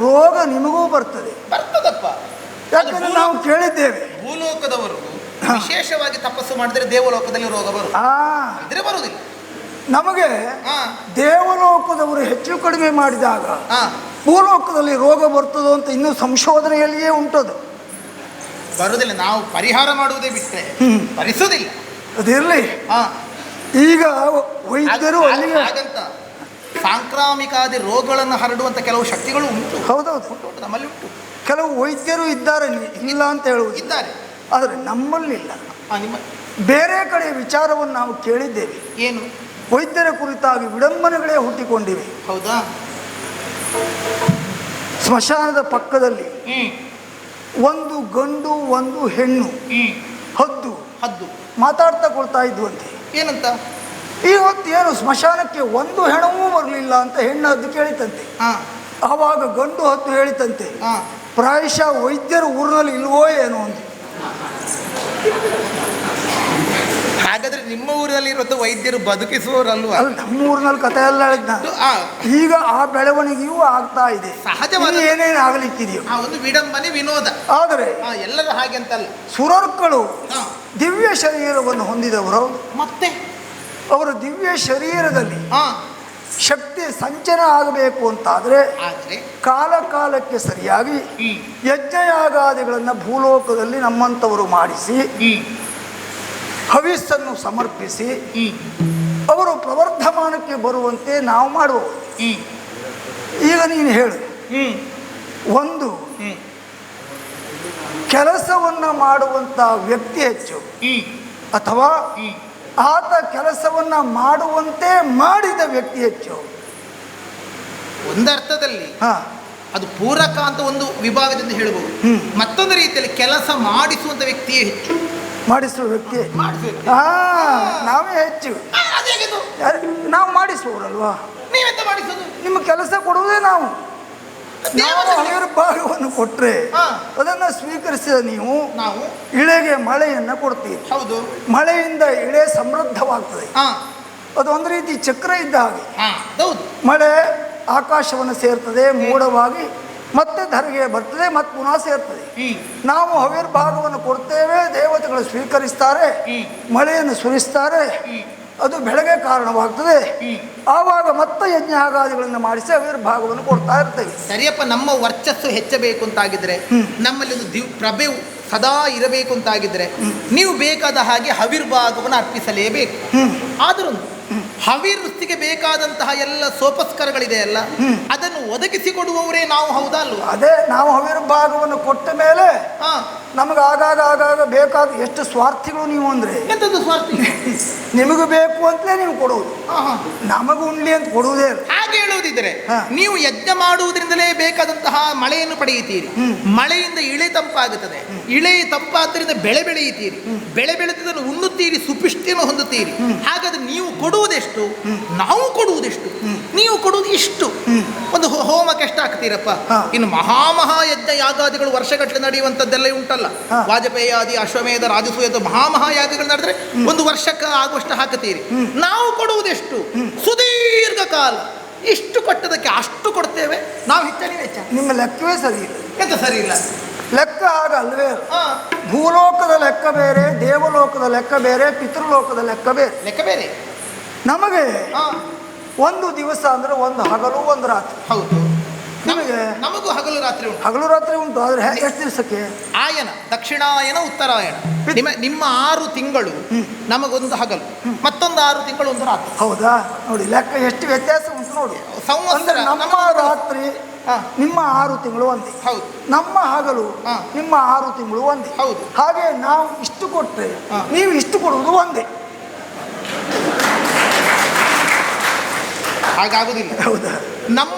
ರೋಗ ನಿಮಗೂ ಬರ್ತದೆ. ಬರ್ತದಪ್ಪ. ಯಾಕಂದ್ರೆ ನಾವು ಕೇಳಿದ್ದೇವೆ, ಭೂಲೋಕದವರು ವಿಶೇಷವಾಗಿ ತಪಸ್ಸು ಮಾಡಿದ್ರೆ ದೇವಲೋಕದಲ್ಲಿ ರೋಗ ಬರುವುದು, ಇದ್ರೆ ಬರುವುದಿಲ್ಲ. ನಮಗೆ ದೇವಲೋಕದವರು ಹೆಚ್ಚು ಕಡಿಮೆ ಮಾಡಿದಾಗ ಭೂಲೋಕದಲ್ಲಿ ರೋಗ ಬರ್ತದೋ ಅಂತ ಇನ್ನೂ ಸಂಶೋಧನೆಯಲ್ಲಿಯೇ ಉಂಟದು. ಬರುವುದಿಲ್ಲ, ನಾವು ಪರಿಹಾರ ಮಾಡುವುದೇ ಬಿಟ್ಟರೆ ಭರಿಸುವುದಿಲ್ಲ. ಅದಿರಲಿ. ಈಗ ವೈದ್ಯರು ಹಾಗಂತ ಸಾಂಕ್ರಾಮಿಕಾದಿ ರೋಗಗಳನ್ನು ಹರಡುವಂತ ಕೆಲವು ಶಕ್ತಿಗಳು ಉಂಟು. ಹೌದೌದು, ಉಂಟು, ನಮ್ಮಲ್ಲಿ ಉಂಟು. ಕೆಲವು ವೈದ್ಯರು ಇದ್ದಾರೆ, ಇಲ್ಲ ಅಂತ ಹೇಳುವುದು ಇದ್ದಾರೆ, ಆದರೆ ನಮ್ಮಲ್ಲಿಲ್ಲ. ನಿಮ್ಮ ಬೇರೆ ಕಡೆ ವಿಚಾರವನ್ನು ನಾವು ಕೇಳಿದ್ದೇವೆ. ಏನು? ವೈದ್ಯರ ಕುರಿತಾಗಿ ವಿಡಂಬನೆಗಳೇ ಹುಟ್ಟಿಕೊಂಡಿವೆ. ಹೌದಾ? ಸ್ಮಶಾನದ ಪಕ್ಕದಲ್ಲಿ ಒಂದು ಗಂಡು ಒಂದು ಹೆಣ್ಣು ಹದ್ದು ಹದ್ದು ಮಾತಾಡ್ತಾ ಕೊಳ್ತಾ ಇದ್ವಂತೆ. ಏನಂತ? ಈ ಹೊತ್ತು ಏನು ಸ್ಮಶಾನಕ್ಕೆ ಒಂದು ಹೆಣವೂ ಬರಲಿಲ್ಲ ಅಂತ ಹೆಣ್ಣು ಹದ್ದು ಕೇಳಿತಂತೆ. ಹಾ ಆವಾಗ ಗಂಡು ಹದ್ದು ಹೇಳಿತಂತೆ, ಹಾ ಪ್ರಾಯಶಃ ವೈದ್ಯರು ಊರಿನಲ್ಲಿ ಇಲ್ವೋ ಏನೋ ಅಂತ. ಹಾಗಾದ್ರೆ ನಿಮ್ಮ ಊರಲ್ಲಿ ಇರುವಂತ ವೈದ್ಯರು ಬದುಕಿಸುವವರಲ್ವಾ? ಅಲ್ಲಿ ನಮ್ಮ ಊರಿನಲ್ಲಿ ಕಥೆ ಎಲ್ಲ ಹೇಳಿದ್ ನಾನು. ಈಗ ಆ ಬೆಳವಣಿಗೆಯೂ ಆಗ್ತಾ ಇದೆ, ಸಹಜವಾದ ಏನೇನು ಆಗ್ಲಿಕ್ಕಿದೆಯೋ ಒಂದು ವಿಡಂಬನೆ ವಿನೋದ. ಆದರೆ ಎಲ್ಲರೂ ಹಾಗೆ ಅಂತಲ್ಲ. ಸುರರ್ಗಳು ದಿವ್ಯ ಶರೀರವನ್ನು ಹೊಂದಿದವರು. ಮತ್ತೆ ಅವರು ದಿವ್ಯ ಶರೀರದಲ್ಲಿ ಹಾ ಶಕ್ತಿ ಸಂಚನ ಆಗಬೇಕು ಅಂತಾದರೆ ಆದ್ರೆ ಕಾಲ ಕಾಲಕ್ಕೆ ಸರಿಯಾಗಿ ಯಜ್ಞಯಾಗಾದಿಗಳನ್ನು ಭೂಲೋಕದಲ್ಲಿ ನಮ್ಮಂಥವರು ಮಾಡಿಸಿ ಹವಿಸ್ಸನ್ನು ಸಮರ್ಪಿಸಿ ಅವರು ಪ್ರವರ್ಧಮಾನಕ್ಕೆ ಬರುವಂತೆ ನಾವು ಮಾಡುವ. ಈಗ ನೀನು ಹೇಳು, ಒಂದು ಕೆಲಸವನ್ನು ಮಾಡುವಂಥ ವ್ಯಕ್ತಿ ಹೆಚ್ಚು ಅಥವಾ ಆತ ಕೆಲಸವನ್ನ ಮಾಡುವಂತೆ ಮಾಡಿದ ವ್ಯಕ್ತಿ ಹೆಚ್ಚು? ಒಂದರ್ಥದಲ್ಲಿ ಅದು ಪೂರಕ ಅಂತ ಒಂದು ವಿಭಾಗದಿಂದ ಹೇಳಬಹುದು. ಮತ್ತೊಂದು ರೀತಿಯಲ್ಲಿ ಕೆಲಸ ಮಾಡಿಸುವಂತ ವ್ಯಕ್ತಿಯೇ ಹೆಚ್ಚು. ಮಾಡಿಸುವ ವ್ಯಕ್ತಿ ನಾವೇ ಹೆಚ್ಚು. ನಾವು ಮಾಡಿಸುವವರಲ್ವಾ? ನೀವೆಂತ ಮಾಡಿಸೋದು? ನಿಮ್ಮ ಕೆಲಸ ಕೊಡುವುದೇ ನಾವು. ಭಾಗವನ್ನು ಕೊಟ್ರೆ ಅದನ್ನ ಸ್ವೀಕರಿಸಿದ ನೀವು ನಾವು ಇಳೆಗೆ ಮಳೆಯನ್ನ ಕೊಡ್ತೀವಿ. ಹೌದು, ಮಳೆಯಿಂದ ಇಳೆ ಸಮೃದ್ಧವಾಗ್ತದೆ. ಅದೊಂದು ರೀತಿ ಚಕ್ರ ಇದ್ದ ಹಾಗೆ. ಮಳೆ ಆಕಾಶವನ್ನು ಸೇರ್ತದೆ, ಮೋಡವಾಗಿ ಮತ್ತೆ ಧರೆಗೆ ಬರ್ತದೆ, ಮತ್ತೆ ಪುನಃ ಸೇರ್ತದೆ. ನಾವು ಹವಿರ್ಭಾಗವನ್ನು ಕೊಡ್ತೇವೆ, ದೇವತೆಗಳು ಸ್ವೀಕರಿಸ್ತಾರೆ, ಮಳೆಯನ್ನು ಸುರಿಸ್ತಾರೆ, ಅದು ಬೆಳೆಗೆ ಕಾರಣವಾಗ್ತದೆ. ಆವಾಗ ಮತ್ತೆ ಯಜ್ಞ ಯಾಗಾದಿಗಳನ್ನು ಮಾಡಿಸಿ ಹವಿರ್ಭಾಗವನ್ನು ಕೊಡ್ತಾ ಇರ್ತೇವೆ. ಸರಿಯಪ್ಪ, ನಮ್ಮ ವರ್ಚಸ್ಸು ಹೆಚ್ಚಬೇಕು ಅಂತಾಗಿದ್ರೆ, ನಮ್ಮಲ್ಲಿ ಒಂದು ಪ್ರಭೆ ಸದಾ ಇರಬೇಕು ಅಂತಾಗಿದ್ರೆ, ನೀವು ಬೇಕಾದ ಹಾಗೆ ಹವಿರ್ಭಾಗವನ್ನು ಅರ್ಪಿಸಲೇಬೇಕು. ಆದರೂ ಹವಿರ್ವೃತ್ತಿಗೆ ಬೇಕಾದಂತಹ ಎಲ್ಲ ಸೋಪಸ್ಕರಗಳಿದೆ ಅಲ್ಲ, ಅದನ್ನು ಒದಗಿಸಿಕೊಡುವವರೇ ನಾವು, ಹೌದಾ ಅಲ್ವಾ? ಅದೇ ನಾವು ಹವಿರ್ಭಾಗವನ್ನು ಕೊಟ್ಟ ಮೇಲೆ ನಮಗೆ ಆಗಾಗ ಬೇಕಾದ ಎಷ್ಟು ಸ್ವಾರ್ಥಿಗಳು ನೀವು ಅಂದ್ರೆ. ಎಂಥದ್ದು ಸ್ವಾರ್ಥಿ? ನಿಮಗೂ ಬೇಕು ಅಂತಲೇ ನೀವು ಕೊಡುವುದು, ನಮಗೂ ಉಣ್ಲಿ ಅಂತ ಕೊಡುವುದೇ ಇಲ್ಲ. ಹಾಗೆ ಹೇಳುವುದಿದ್ರೆ ನೀವು ಯಜ್ಞ ಮಾಡುವುದರಿಂದಲೇ ಬೇಕಾದಂತಹ ಮಳೆಯನ್ನು ಪಡೆಯುತ್ತೀರಿ, ಮಳೆಯಿಂದ ಇಳೆ ತಂಪಾಗುತ್ತದೆ, ಇಳೆ ತಂಪಾದ್ದರಿಂದ ಬೆಳೆ ಬೆಳೆಯುತ್ತೀರಿ, ಬೆಳೆ ಬೆಳೆದನ್ನು ಉಣ್ಣುತ್ತೀರಿ, ಸುಪುಷ್ಟಿಯನ್ನು ಹೊಂದುತ್ತೀರಿ. ಹಾಗಾದ್ರೆ ನೀವು ಕೊಡುವುದೆಷ್ಟು, ನಾವು ಕೊಡುವುದೆಷ್ಟು? ನೀವು ಕೊಡುವುದು ಇಷ್ಟು. ಒಂದು ಹೋಮಕ್ಕೆ ಎಷ್ಟು ಹಾಕ್ತೀರಪ್ಪ? ಇನ್ನು ಮಹಾ ಯಜ್ಞ ಯಾಗಾದಿಗಳು ವರ್ಷಗಟ್ಟಲೆ ನಡೆಯುವಂಥದ್ದೆಲ್ಲ ಉಂಟಲ್ಲ, ವಾಜಪೇಯಿ ಆದಿ, ಅಶ್ವಮೇಧ, ರಾಜಸೂಯದ ಮಹಾ ಯಾಗಗಳು ನಡೆದ್ರೆ ಒಂದು ವರ್ಷಕ್ಕೆ ಆಗುವಷ್ಟು ಹಾಕುತ್ತೀರಿ. ನಾವು ಕೊಡುವುದೆಷ್ಟು? ಸುದೀರ್ಘ ಕಾಲ. ಇಷ್ಟು ಕೊಟ್ಟದಕ್ಕೆ ಅಷ್ಟು ಕೊಡ್ತೇವೆ ನಾವು, ಹೆಚ್ಚಾಗಿ ವೆಚ್ಚ. ನಿಮ್ಮ ಲೆಕ್ಕವೇ ಸರಿ ಇಲ್ಲ. ಎಂತ ಸರಿ ಇಲ್ಲ? ಲೆಕ್ಕ ಆಗಲ್ವೇ? ಭೂಲೋಕದ ಲೆಕ್ಕ ಬೇರೆ, ದೇವಲೋಕದ ಲೆಕ್ಕ ಬೇರೆ, ಪಿತೃಲೋಕದ ಲೆಕ್ಕ ಬೇರೆ. ಲೆಕ್ಕ ಬೇರೆ. ನಮಗೆ ಒಂದು ದಿವಸ ಅಂದ್ರೆ ಒಂದು ಹಗಲು ಒಂದು ರಾತ್ರಿ. ಹೌದು, ನಿಮಗೆ ನಮಗೂ ಹಗಲು ರಾತ್ರಿ ಉಂಟು. ಹಗಲು ರಾತ್ರಿ ಉಂಟು, ಆದ್ರೆ ಎಷ್ಟು ದಿವಸಕ್ಕೆ? ಆಯನ, ದಕ್ಷಿಣಾಯನ, ಉತ್ತರಾಯಣ. ನಿಮ್ಮ 6 ತಿಂಗಳು ನಮಗೊಂದು ಹಗಲು, ಮತ್ತೊಂದು 6 ತಿಂಗಳು ಒಂದು ರಾತ್ರಿ. ಹೌದಾ? ನೋಡಿ ಲೆಕ್ಕ ಎಷ್ಟು ವ್ಯತ್ಯಾಸ ಉಂಟು ನೋಡಿ. ಸಂವತ್ಸರ ನಮ್ಮ ರಾತ್ರಿ ನಿಮ್ಮ 6 ತಿಂಗಳು ಒಂದೇ. ಹೌದು. ನಮ್ಮ ಹಗಲು ನಿಮ್ಮ 6 ತಿಂಗಳು ಒಂದೇ. ಹೌದು. ಹಾಗೆ ನಾವು ಇಷ್ಟು ಕೊಟ್ಟರೆ ನೀವು ಇಷ್ಟು ಕೊಡುವುದು ಒಂದೇ. ಹಾಗಾಗುದಿಲ್ಲ. ಹೌದಾ?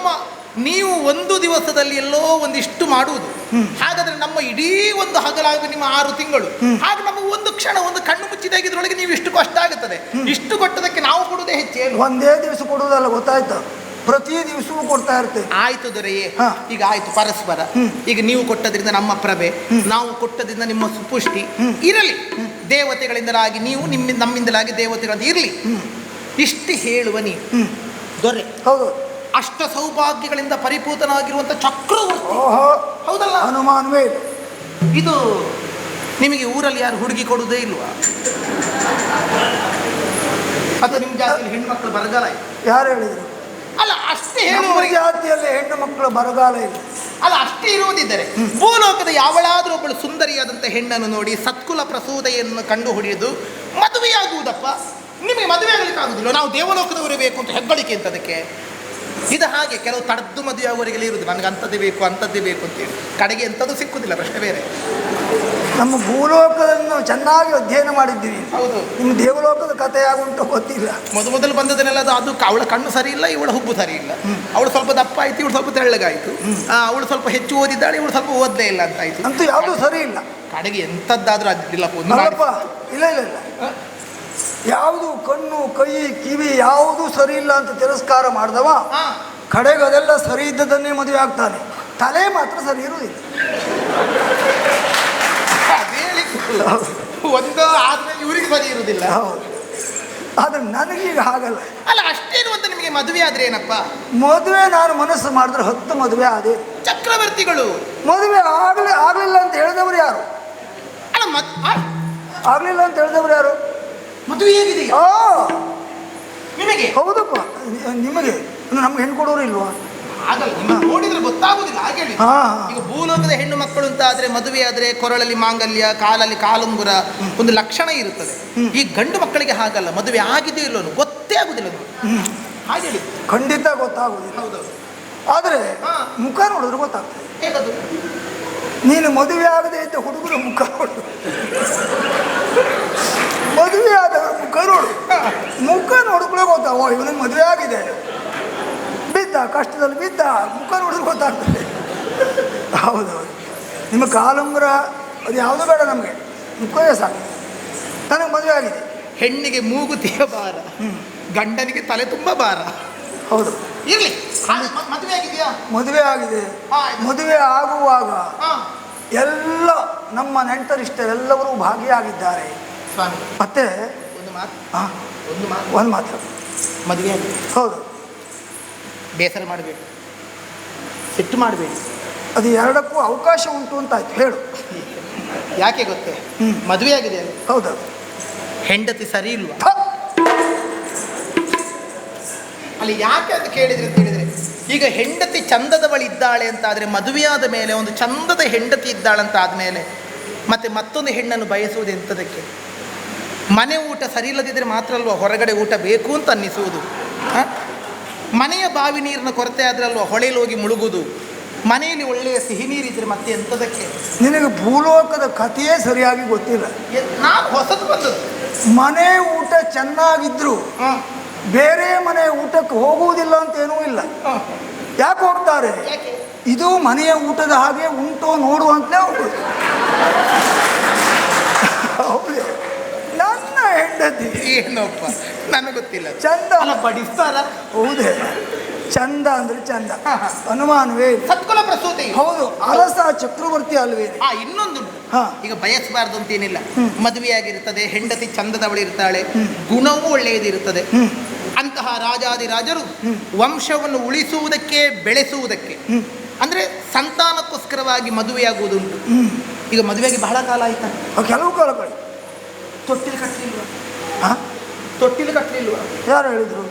ನೀವು ಒಂದು ದಿವಸದಲ್ಲಿ ಎಲ್ಲೋ ಒಂದಿಷ್ಟು ಮಾಡುವುದು, ಹಾಗಾದ್ರೆ ನಮ್ಮ ಇಡೀ ಒಂದು ಹಗಲಾಗ ನಿಮ್ಮ 6 ತಿಂಗಳು, ಹಾಗೆ ನಮಗೆ ಒಂದು ಕ್ಷಣ, ಒಂದು ಕಣ್ಣು ಮುಚ್ಚಿದಾಗಿದ್ರೊಳಗೆ ನೀವು ಇಷ್ಟು ಕಷ್ಟ ಆಗುತ್ತದೆ. ಇಷ್ಟು ಕೊಟ್ಟದಕ್ಕೆ ನಾವು ಕೊಡುವುದೇ ಹೆಚ್ಚೇನು? ಒಂದೇ ದಿವಸ ಕೊಡುವುದಲ್ಲ, ಗೊತ್ತಾಯ್ತು? ಪ್ರತಿ ದಿವಸವೂ ಕೊಡ್ತಾ ಇರ್ತೇವೆ. ಆಯ್ತು ದೊರೆಯೇ, ಈಗ ಆಯ್ತು ಪರಸ್ಪರ. ಈಗ ನೀವು ಕೊಟ್ಟದ್ರಿಂದ ನಮ್ಮ ಪ್ರಭೆ, ನಾವು ಕೊಟ್ಟದ್ರಿಂದ ನಿಮ್ಮ ಸುಪುಷ್ಟಿ ಇರಲಿ. ದೇವತೆಗಳಿಂದಲಾಗಿ ನೀವು, ನಮ್ಮಿಂದಲಾಗಿ ದೇವತೆಗಳಿಂದ ಇರಲಿ. ಇಷ್ಟು ಹೇಳುವ ನೀವು ದೊರೆ. ಹೌದು. ಅಷ್ಟ ಸೌಭಾಗ್ಯಗಳಿಂದ ಪರಿಪೂತನಾಗಿರುವಂಥ ಚಕ್ರವರ್ತಿ, ಹೌದಲ್ಲ? ಅನುಮಾನವೇ ಇಲ್ಲ. ಇದು ನಿಮಗೆ ಊರಲ್ಲಿ ಯಾರು ಹುಡುಗಿ ಕೊಡುವುದೇ ಇಲ್ವಾ? ಅದು ನಿಮ್ಮ ಜಾತಿಯಲ್ಲಿ ಹೆಣ್ಮಕ್ಳು ಬರಗಾಲ ಇಲ್ಲ? ಯಾರು ಹೇಳಿದ್ರು? ಅಲ್ಲ, ಅಷ್ಟೇ ಹೇಳುವವರಿಗೆ ಜಾತಿಯಲ್ಲಿ ಹೆಣ್ಣು ಮಕ್ಕಳು ಬರಗಾಲ ಇಲ್ಲ. ಅಲ್ಲ, ಅಷ್ಟೇ ಇರುವುದಿದ್ದರೆ ಭೂಲೋಕದ ಯಾವಳಾದ್ರೂ ಒಬ್ಬಳು ಸುಂದರಿಯಾದಂಥ ಹೆಣ್ಣನ್ನು ನೋಡಿ ಸತ್ಕುಲ ಪ್ರಸೂದೆಯನ್ನು ಕಂಡು ಹೊಡೆಯುವುದು ಮದುವೆಯಾಗುವುದಪ್ಪ. ನಿಮಗೆ ಮದುವೆ ಆಗಲಿಕ್ಕೆ ಆಗುದಿಲ್ಲ. ನಾವು ದೇವಲೋಕದವರೇ ಬೇಕು ಅಂತ ಹೆಗ್ಗಳಿಕೆ ಅಂತ ಅದಕ್ಕೆ ಇದು ಹಾಗೆ ಕೆಲವು ತಡದ್ದು ಮದುವೆ ಆಗುವವರಿಗೆಲ್ಲ ಇರುವುದು, ನನಗೆ ಅಂಥದ್ದೇ ಬೇಕು ಅಂಥದ್ದೇ ಬೇಕು ಅಂತೇಳಿ. ಕಡೆಗೆ ಎಂಥದ್ದು ಸಿಕ್ಕುದಿಲ್ಲ, ಪ್ರಶ್ನೆ ಬೇರೆ. ನಮ್ಮ ಭೂಲೋಕವನ್ನು ಚೆನ್ನಾಗಿ ಅಧ್ಯಯನ ಮಾಡಿದ್ದೀವಿ. ಹೌದು. ನಿಮ್ಮ ದೇವಲೋಕದ ಕಥೆ ಆಗುಂಟು ಗೊತ್ತಿಲ್ಲ. ಮೊದಲು ಬಂದದನ್ನೆಲ್ಲ ಅದು ಅವಳ ಕಣ್ಣು ಸರಿ ಇಲ್ಲ, ಇವಳ ಹುಬ್ಬು ಸರಿ ಇಲ್ಲ. ಅವಳು ಸ್ವಲ್ಪ ದಪ್ಪ ಆಯ್ತು, ಇವಳು ಸ್ವಲ್ಪ ತೆಳ್ಳಗಾಯ್ತು. ಅವಳು ಸ್ವಲ್ಪ ಹೆಚ್ಚು ಓದಿದ್ದಾಳೆ, ಇವಳು ಸ್ವಲ್ಪ ಓದಲೇ ಇಲ್ಲ ಅಂತ ಆಯ್ತು. ಅಂತೂ ಯಾವುದೂ ಸರಿ ಇಲ್ಲ. ಕಡೆಗೆ ಎಂಥದ್ದಾದ್ರೂ ಅದಿಲ್ಲಪ್ಪ. ಇಲ್ಲ ಇಲ್ಲ ಇಲ್ಲ, ಯಾವುದು ಕಣ್ಣು ಕೈ ಕಿವಿ ಯಾವುದೂ ಸರಿ ಇಲ್ಲ ಅಂತ ತಿರಸ್ಕಾರ ಮಾಡಿದವ ಕಡೆಗೆ ಅದೆಲ್ಲ ಸರಿ ಇದ್ದದನ್ನೇ ಮದುವೆ ಆಗ್ತಾನೆ. ತಲೆ ಮಾತ್ರ ಸರಿ ಇರುವುದಿಲ್ಲ. ಒಂದು ಆದ್ಮೇಲೆ ಇವ್ರಿಗೆ ಸರಿ ಇರುವುದಿಲ್ಲ. ಹೌದು, ಆದ್ರೆ ನನಗೀಗ ಹಾಗಲ್ಲ. ಅಲ್ಲ ಅಷ್ಟೇನು ಅಂತ ನಿಮಗೆ ಮದುವೆ ಆದ್ರೆ ಏನಪ್ಪ? ಮದುವೆ ನಾನು ಮನಸ್ಸು ಮಾಡಿದ್ರೆ 10 ಮದುವೆ ಆದೆ. ಚಕ್ರವರ್ತಿಗಳು ಮದುವೆ ಆಗ್ಲಿಲ್ಲ ಅಂತ ಹೇಳಿದವರು ಯಾರು? ಅಲ್ಲ ಆಗ್ಲಿಲ್ಲ ಅಂತ ಹೇಳಿದವರು ಯಾರು? ಮದುವೆ ಹೇಗಿದೆಯಾ ನಿಮಗೆ? ಹೌದಪ್ಪ, ನಿಮಗೆ. ನಮ್ಗೆ ಹೆಣ್ಣು ಕೊಡೋರು ಇಲ್ವಾ? ಆಗಲ್ಲ, ನಿಮಗೆ ನೋಡಿದ್ರೆ ಗೊತ್ತಾಗುದಿಲ್ಲ. ಹಾಗೆ ಈಗ ಭೂಲೋಕದ ಹೆಣ್ಣು ಮಕ್ಕಳು ಅಂತ ಆದ್ರೆ ಮದುವೆ ಆದ್ರೆ ಕೊರಳಲ್ಲಿ ಮಾಂಗಲ್ಯ, ಕಾಲಲ್ಲಿ ಕಾಲುಂಗುರ, ಒಂದು ಲಕ್ಷಣ ಇರುತ್ತದೆ. ಈ ಗಂಡು ಮಕ್ಕಳಿಗೆ ಹಾಗಲ್ಲ, ಮದುವೆ ಆಗಿದೆಯೋ ಇಲ್ಲೋ ಗೊತ್ತೇ ಆಗುದಿಲ್ಲ. ಹಾಗೆ ಹೇಳಿ, ಖಂಡಿತ ಗೊತ್ತಾಗುದಿಲ್ಲ. ಹೌದೌದು. ಆದ್ರೆ ಮುಖ ನೋಡಿದ್ರೆ ಗೊತ್ತಾಗ್ತದೆ. ಹೇಗದು? ನೀನು ಮದುವೆ ಆಗದೆ ಇದ್ದ ಹುಡುಗರು ಮುಖ ನೋಡು, ಮದುವೆ ಆದವರ ಮುಖ ನೋಡು. ಮುಖ ನೋಡಿದ್ರೆ ಗೊತ್ತಾವ ಇವನಿಗೆ ಮದುವೆ ಆಗಿದೆ. ಬಿದ್ದ ಕಷ್ಟದಲ್ಲಿ ಬಿದ್ದ, ಮುಖ ನೋಡಿದ್ರೆ ಗೊತ್ತಾಗ್ತದೆ. ಹೌದೌದು. ನಿಮ್ಮ ಕಾಲುಂಗುರ ಅದು ಯಾವುದೂ ಬೇಡ ನಮಗೆ, ಮುಖವೇ ಸಾಕು. ನನಗೆ ಮದುವೆ ಆಗಿದೆ. ಹೆಣ್ಣಿಗೆ ಮೂಗುತಿಯ ಭಾರ, ಗಂಡನಿಗೆ ತಲೆ ತುಂಬ ಭಾರ. ಹೌದು. ಇರ್ಲಿ, ಮದುವೆ ಆಗಿದೆಯಾ? ಮದುವೆ ಆಗಿದೆ. ಮದುವೆ ಆಗುವಾಗ ಎಲ್ಲ ನಮ್ಮ ನೆಂಟರಿಷ್ಟರೆಲ್ಲರೂ ಭಾಗಿಯಾಗಿದ್ದಾರೆ. ಮತ್ತೆ ಒಂದು ಮಾತ್ರ ಮದುವೆ ಆಗಿದೆ. ಹೌದು. ಬೇಸರ ಮಾಡಬೇಡಿ, ಸಿಟ್ಟು ಮಾಡಬೇಡಿ. ಅದು ಎರಡಕ್ಕೂ ಅವಕಾಶ ಉಂಟು ಅಂತ ಆಯ್ತು. ಹೇಳು. ಯಾಕೆ ಗೊತ್ತೇ? ಮದುವೆ ಆಗಿದೆ ಅಲ್ಲ? ಹೌದು. ಹೆಂಡತಿ ಸರಿ ಇಲ್ವಾ? ಅಲ್ಲಿ ಯಾಕೆ ಅಂತ ಕೇಳಿದ್ರೆ ಅಂತ ಹೇಳಿದ್ರೆ, ಈಗ ಹೆಂಡತಿ ಚಂದದ ಬಳಿ ಇದ್ದಾಳೆ ಅಂತ ಆದರೆ, ಮದುವೆಯಾದ ಮೇಲೆ ಒಂದು ಚಂದದ ಹೆಂಡತಿ ಇದ್ದಾಳಂತ ಆದಮೇಲೆ ಮತ್ತೆ ಮತ್ತೊಂದು ಹೆಣ್ಣನ್ನು ಬಯಸುವುದು ಎಂಥದಕ್ಕೆ? ಮನೆ ಊಟ ಸರಿ ಇಲ್ಲದಿದ್ದರೆ ಮಾತ್ರ ಅಲ್ವಾ ಹೊರಗಡೆ ಊಟ ಬೇಕು ಅಂತ ಅನ್ನಿಸುವುದು. ಮನೆಯ ಬಾವಿ ನೀರಿನ ಕೊರತೆ ಆದರೆ ಅಲ್ವಾ ಹೊಳೆಯಲ್ಲಿ ಹೋಗಿ ಮುಳುಗುವುದು. ಮನೆಯಲ್ಲಿ ಒಳ್ಳೆಯ ಸಿಹಿ ನೀರಿದ್ರೆ ಮತ್ತೆ ಎಂಥದಕ್ಕೆ? ನಿನಗೆ ಭೂಲೋಕದ ಕಥೆಯೇ ಸರಿಯಾಗಿ ಗೊತ್ತಿಲ್ಲ. ನಾನು ಹೊಸದು ಬಂದದ್ದು. ಮನೆ ಊಟ ಚೆನ್ನಾಗಿದ್ರು ಬೇರೆ ಮನೆ ಊಟಕ್ಕೆ ಹೋಗುವುದಿಲ್ಲ ಅಂತ ಏನೂ ಇಲ್ಲ. ಯಾಕೆ ಹೋಗ್ತಾರೆ? ಇದು ಮನೆಯ ಊಟದ ಹಾಗೆ ಉಂಟೋ ನೋಡುವಂತಲೇ ಹೋಗುದು. ಹೌದು. ನನ್ನ ಹೆಂಡತಿ ಏನಪ್ಪ ನನಗೆ ಗೊತ್ತಿಲ್ಲ. ಚಂದ ಬಡಿಸ್ತಾರ? ಹೌದೇ, ಚಂದ ಅಂದ್ರೆ ಚಂದ, ಅನುಮಾನವೇ. ಸತ್ಕುಲ ಪ್ರಸೂತಿ. ಹೌದು. ಅರಸ ಚಕ್ರವರ್ತಿ ಅಲ್ವೇ? ಇನ್ನೊಂದು ಈಗ ಬಯಸಬಾರ್ದು ಅಂತೇನಿಲ್ಲ. ಮದುವೆಯಾಗಿರ್ತದೆ, ಹೆಂಡತಿ ಚಂದದವಳು ಇರ್ತಾಳೆ, ಗುಣವೂ ಒಳ್ಳೆಯದಿರುತ್ತದೆ. ಅಂತಹ ರಾಜಾದಿರಾಜರು ವಂಶವನ್ನು ಉಳಿಸುವುದಕ್ಕೆ, ಬೆಳೆಸುವುದಕ್ಕೆ ಅಂದ್ರೆ ಸಂತಾನಕ್ಕೋಸ್ಕರವಾಗಿ ಮದುವೆಯಾಗುವುದುಂಟು. ಈಗ ಮದುವೆಯಾಗಿ ಬಹಳ ಕಾಲ ಆಯ್ತಾ? ಕೆಲವು ಕಾಲಗಳು. ತೊಟ್ಟಿಲು ಕಟ್ಟಲಿಲ್ವಾ? ತೊಟ್ಟಿಲು ಕಟ್ಟಲಿಲ್ವಾ? ಯಾರು ಹೇಳಿದ್ರು?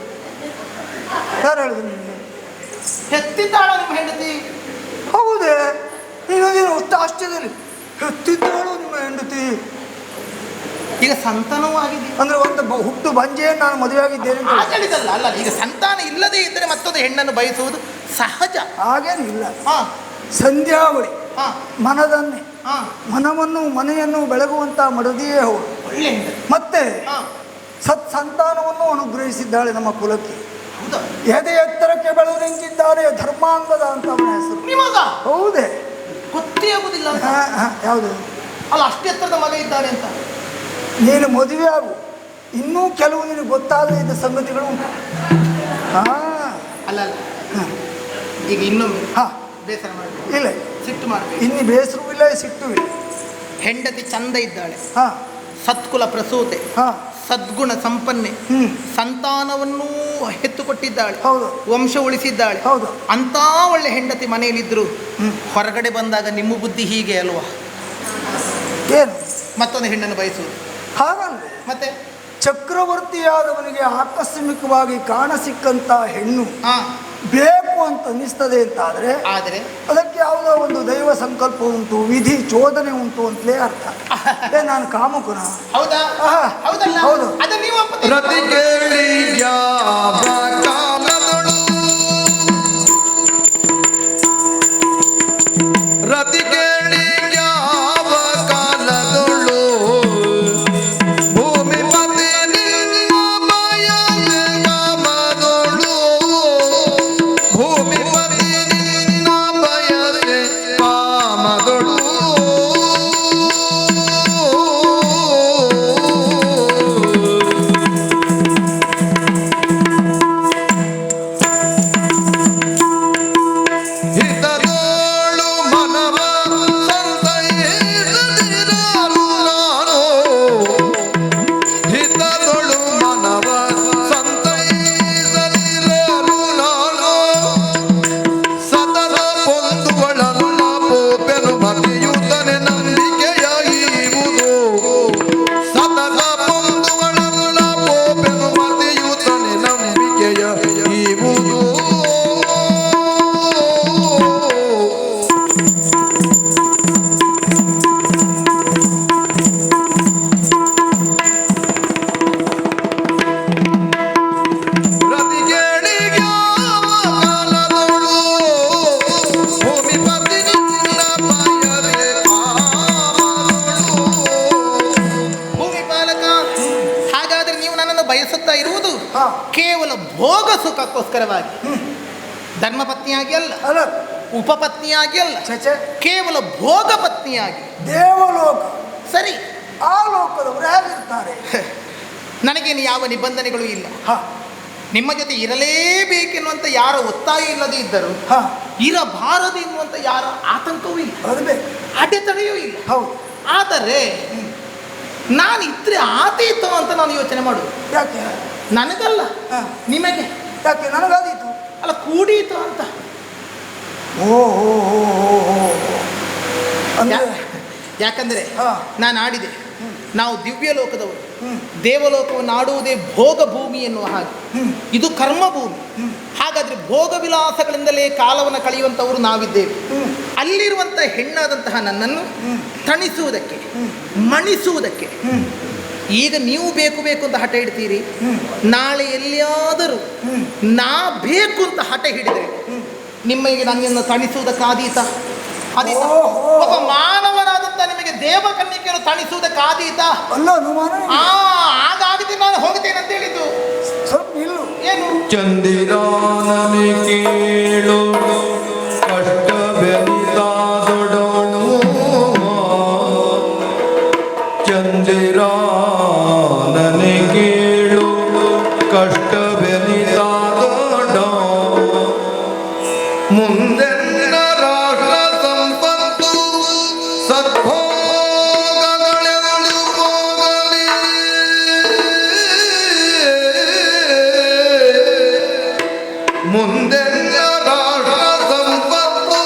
ಯಾರು ಹೇಳಿದ್ರು ನಿಮಗೆ? ಹೆತ್ತಿದ್ದಾಳ ನಿಮ್ಮ ಹೆಂಡತಿ? ಹೌದೇ? ನೀನು ಆಶ್ಚರ್ಯದಲ್ಲಿ ಹೆತ್ತಿದ್ದಾಳು ನಿಮ್ಮ ಹೆಂಡತಿ? ಈಗ ಸಂತಾನವೂ ಆಗಿದೆ ಅಂದ್ರೆ ಒಂದು ಹುಟ್ಟು ಬಂಜೆ ನಾನು ಮದುವೆ ಆಗಿದ್ದೇನೆ ಹೇಳಿದಲ್ಲ. ಅಲ್ಲ, ಈಗ ಸಂತಾನ ಇಲ್ಲದೆ ಇದ್ದರೆ ಮತ್ತೊಂದು ಹೆಣ್ಣನ್ನು ಬಯಸುವುದು ಸಹಜ. ಹಾಗೇನಿಲ್ಲ. ಸಂಧ್ಯಾವಳಿ ಮನದನ್ನೇ, ಮನವನ್ನು ಮನೆಯನ್ನು ಬೆಳಗುವಂತ ಮಡದಿಯೇ ಹೌದು. ಮತ್ತೆ ಸತ್ಸಂತಾನವನ್ನು ಅನುಗ್ರಹಿಸಿದ್ದಾಳೆ ನಮ್ಮ ಕುಲಕ್ಕೆ. ಎದೆ ಎತ್ತರಕ್ಕೆ ಬೆಳೆದು ನಿಂತಿದ್ದಾನೆ ಧರ್ಮಾಂಗದ ಅಂತ ಅವನ ಹೆಸರು. ನಿಮಗ? ಹೌದೇ? ಗೊತ್ತೇ ಆಗುದಿಲ್ಲ. ಯಾವುದು? ಅಲ್ಲ, ಅಷ್ಟು ಎತ್ತರದ ಮಗ ಇದ್ದಾನೆ ಅಂತ. ನೀನು ಮದುವೆ ಆಗು, ಇನ್ನೂ ಕೆಲವು ನಿನಗೆ ಗೊತ್ತಾಗದೇ ಇದ್ದ ಸಂಗತಿಗಳು ಉಂಟು. ಅಲ್ಲ ಈಗ ಇನ್ನೊಮ್ಮೆ ಬೇಸರ ಮಾಡಬೇಕು. ಇಲ್ಲ, ಸಿಟ್ಟು ಮಾಡಬೇಕು. ಇನ್ನು ಬೇಸರವೂ ಇಲ್ಲ, ಸಿಟ್ಟು ಇಲ್ಲ. ಹೆಂಡತಿ ಚಂದ ಇದ್ದಾಳೆ, ಸತ್ಕುಲ ಪ್ರಸೂತೆ, ಸದ್ಗುಣ ಸಂಪನ್ನೆ, ಸಂತಾನವನ್ನೂ ಹೆತ್ತುಕೊಟ್ಟಿದ್ದಾಳೆ, ಹೌದು, ವಂಶ ಉಳಿಸಿದ್ದಾಳೆ. ಹೌದು. ಅಂತ ಒಳ್ಳೆ ಹೆಂಡತಿ ಮನೆಯಲ್ಲಿದ್ರು ಹೊರಗಡೆ ಬಂದಾಗ ನಿಮ್ಮ ಬುದ್ಧಿ ಹೀಗೆ ಅಲ್ವಾ? ಏನು ಮತ್ತೊಂದು ಹೆಣ್ಣನ್ನು ಬಯಸುವುದು? ಹಾಗಲ್ಲ. ಮತ್ತೆ ಚಕ್ರವರ್ತಿಯಾದವನಿಗೆ ಆಕಸ್ಮಿಕವಾಗಿ ಕಾಣಸಿಕ್ಕಂತ ಹೆಣ್ಣು ಬೇಕು ಅಂತ ಅನ್ನಿಸ್ತದೆ ಅಂತ ಆದರೆ ಅದಕ್ಕೆ ಯಾವುದೋ ಒಂದು ದೈವ ಸಂಕಲ್ಪ ಉಂಟು, ವಿಧಿ ಚೋದನೆ ಉಂಟು ಅಂತಲೇ ಅರ್ಥ. ನಾನು ಕಾಮುಕನ? ಹೌದಾ? ಹೌದು. ಅದು ನೀವು ರತಿ ಕೇಳಿ ಯಾವ ಕಾಮದಳು ಬಯಸುತ್ತಾ ಇರುವುದು ಹಾ. ಕೇವಲ ಭೋಗ ಸುಖಕ್ಕೋಸ್ಕರವಾಗಿ, ಧರ್ಮಪತ್ನಿಯಾಗಿ ಅಲ್ಲ, ಅಲ್ಲ ಉಪಪತ್ನಿಯಾಗಿ ಅಲ್ಲ, ಚಚೆ ಕೇವಲ ಭೋಗ ಪತ್ನಿಯಾಗಿ. ದೇವಲೋಕ, ಸರಿ, ಆ ಲೋಕದವರು ಹೇಗಿರ್ತಾರೆ? ನನಗೇನು ಯಾವ ನಿಬಂಧನೆಗಳು ಇಲ್ಲ. ಹ ನಿಮ್ಮ ಜೊತೆ ಇರಲೇಬೇಕೆನ್ನುವಂಥ ಯಾರ ಒತ್ತಾಯ ಇಲ್ಲದೆ ಇದ್ದರು, ಹ ಇರಬಾರದು ಎನ್ನುವಂಥ ಯಾರ ಆತಂಕವೂ ಇಲ್ಲ, ಅದು ಬೇಕು. ಅಡೆತಡೆಯೂ ಇಲ್ಲ. ಹೌದು. ಆದರೆ ನಾನು ಇದ್ರೆ ಆತೀತು ಅಂತ ನಾನು ಯೋಚನೆ ಮಾಡುದು. ಯಾಕೆ? ನನಗಲ್ಲ, ಹ. ನಿಮಗೆ. ಯಾಕೆ? ನನಗಾದೀತು ಅಲ್ಲ, ಕೂಡೀತು ಅಂತ. ಓ ಅಂದ್ರೆ ಯಾಕಂದ್ರೆ ಹಾ. ನಾನು ಆಡಿದೆ, ನಾವು ದಿವ್ಯ ಲೋಕದವರು, ದೇವಲೋಕವನ್ನು ಆಡುವುದೇ ಭೋಗ ಭೂಮಿ ಎನ್ನುವ ಹಾಗೆ. ಇದು ಕರ್ಮ ಭೂಮಿ. ಹಾಗಾದ್ರೆ ಭೋಗ ವಿಲಾಸಗಳಿಂದಲೇ ಕಾಲವನ್ನು ಕಳೆಯುವಂಥವರು ನಾವಿದ್ದೇವೆ. ಅಲ್ಲಿರುವಂಥ ಹೆಣ್ಣಾದಂತಹ ನನ್ನನ್ನು ತಣಿಸುವುದಕ್ಕೆ, ಮಣಿಸುವುದಕ್ಕೆ ಈಗ ನೀವು ಬೇಕು ಬೇಕು ಅಂತ ಹಠ ಹಿಡ್ತೀರಿ. ನಾಳೆ ಎಲ್ಲಿಯಾದರೂ ನಾ ಬೇಕು ಅಂತ ಹಠ ಹಿಡಿದರೆ ನಿಮಗೆ ನನ್ನನ್ನು ತಣಿಸುವುದಕ್ಕಾದೀತ? ಆದೀತ? ಒಬ್ಬ ಮಾನವನಾದಂತ ನಿಮಗೆ ದೇವಕನ್ನಿಕೆಯನ್ನು ತಣಿಸುವುದಕ್ಕಾದೀತ? ಅಲ್ಲ, ಅನುಮಾನ. ಹಾಗಾಗಿದೆ, ನಾನು ಹೋಗ್ತೇನೆ ಅಂತ ಹೇಳಿದ್ದು. ಸ್ವಲ್ಪ ನಿಲ್ಲು. ಏನು? ಚಂದಿರಾನನೆ ಕೇಳು ಕಷ್ಟವೆನಿತಾದೊಡನು, ಚಂದಿರಾನನೆ ಕೇಳು ಕಷ್ಟವೆನಿತಾದೊಡ ಮುಂದೆ ರಾಷ್ಟ್ರ ಸಂಪತ್ತು ಸದ್ಭೋಗಗಳೆಂದು ಹೋಗಲಿ, ಮುಂದೆ ರಾಷ್ಟ್ರ ಸಂಪತ್ತು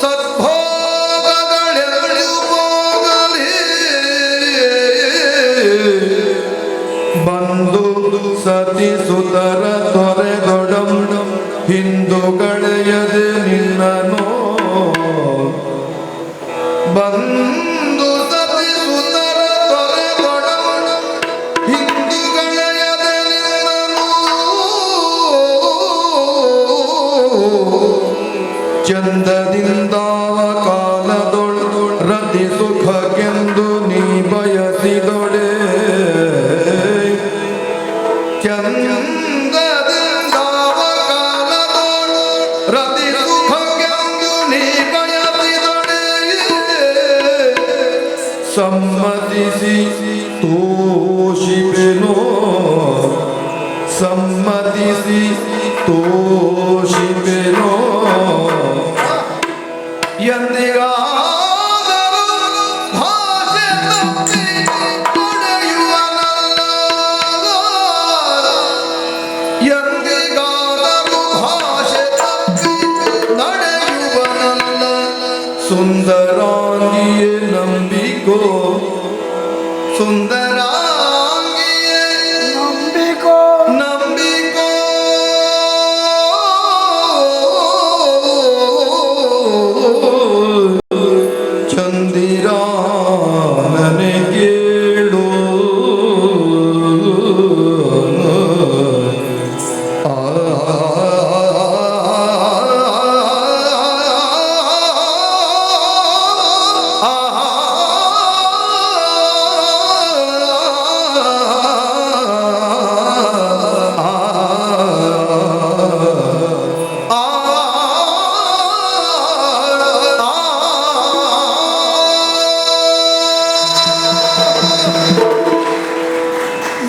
ಸದ್ಭೋಗಗಳೆಂದು ಹೋಗಲಿ, ಬಂದು ಸತಿ ಸುತರ ತೊರೆದೊಡಂ ಹಿಂದುಗಳೆಯದೆ ನಿನ್ನನು, ಬಂದು ಸತಿ ಸುತರ ತೊರೆದೊಡಂ ಹಿಂದುಗಳೆಯದೆ ನಿನ್ನನು, ಚಂದದಿಂದ ಕಾಲದೊಳು ರತಿ ಸುಖಕ್ಕೆಂದು ನೀ ಬಯಸಿದೊಡೆ, ಚಂದದಿಂದ ಕಾಲದೊಳು ರತಿ ಸುಖಕ್ಕೆಂದು ನೀ ಬಯಸಿದೊಡೆ, ಸಮ್ಮತಿಸಿ ತೋಷಿಪೆನೋ, ಸಮ್ಮತಿಸಿ ತೋಷಿಪೆನೋ, ಎಂದಿಗಾದರೂ ಭಾಷೆ ತಪ್ಪಿ ನಡೆಯುವನಲ್ಲ, ಎಂದಿಗಾದರೂ ಭಾಷೆ ತಪ್ಪಿ ನಡೆಯುವನಲ್ಲ, ಸುಂದರಾಂಗಿಯೇ ನಂಬಿಕೋ, ಸುಂದರಾಂಗಿಯೇ ನಂಬಿಕೋ, ನಂಬಿಕೋ, ಚಂದಿರಾನನೆ ಕೇಳು,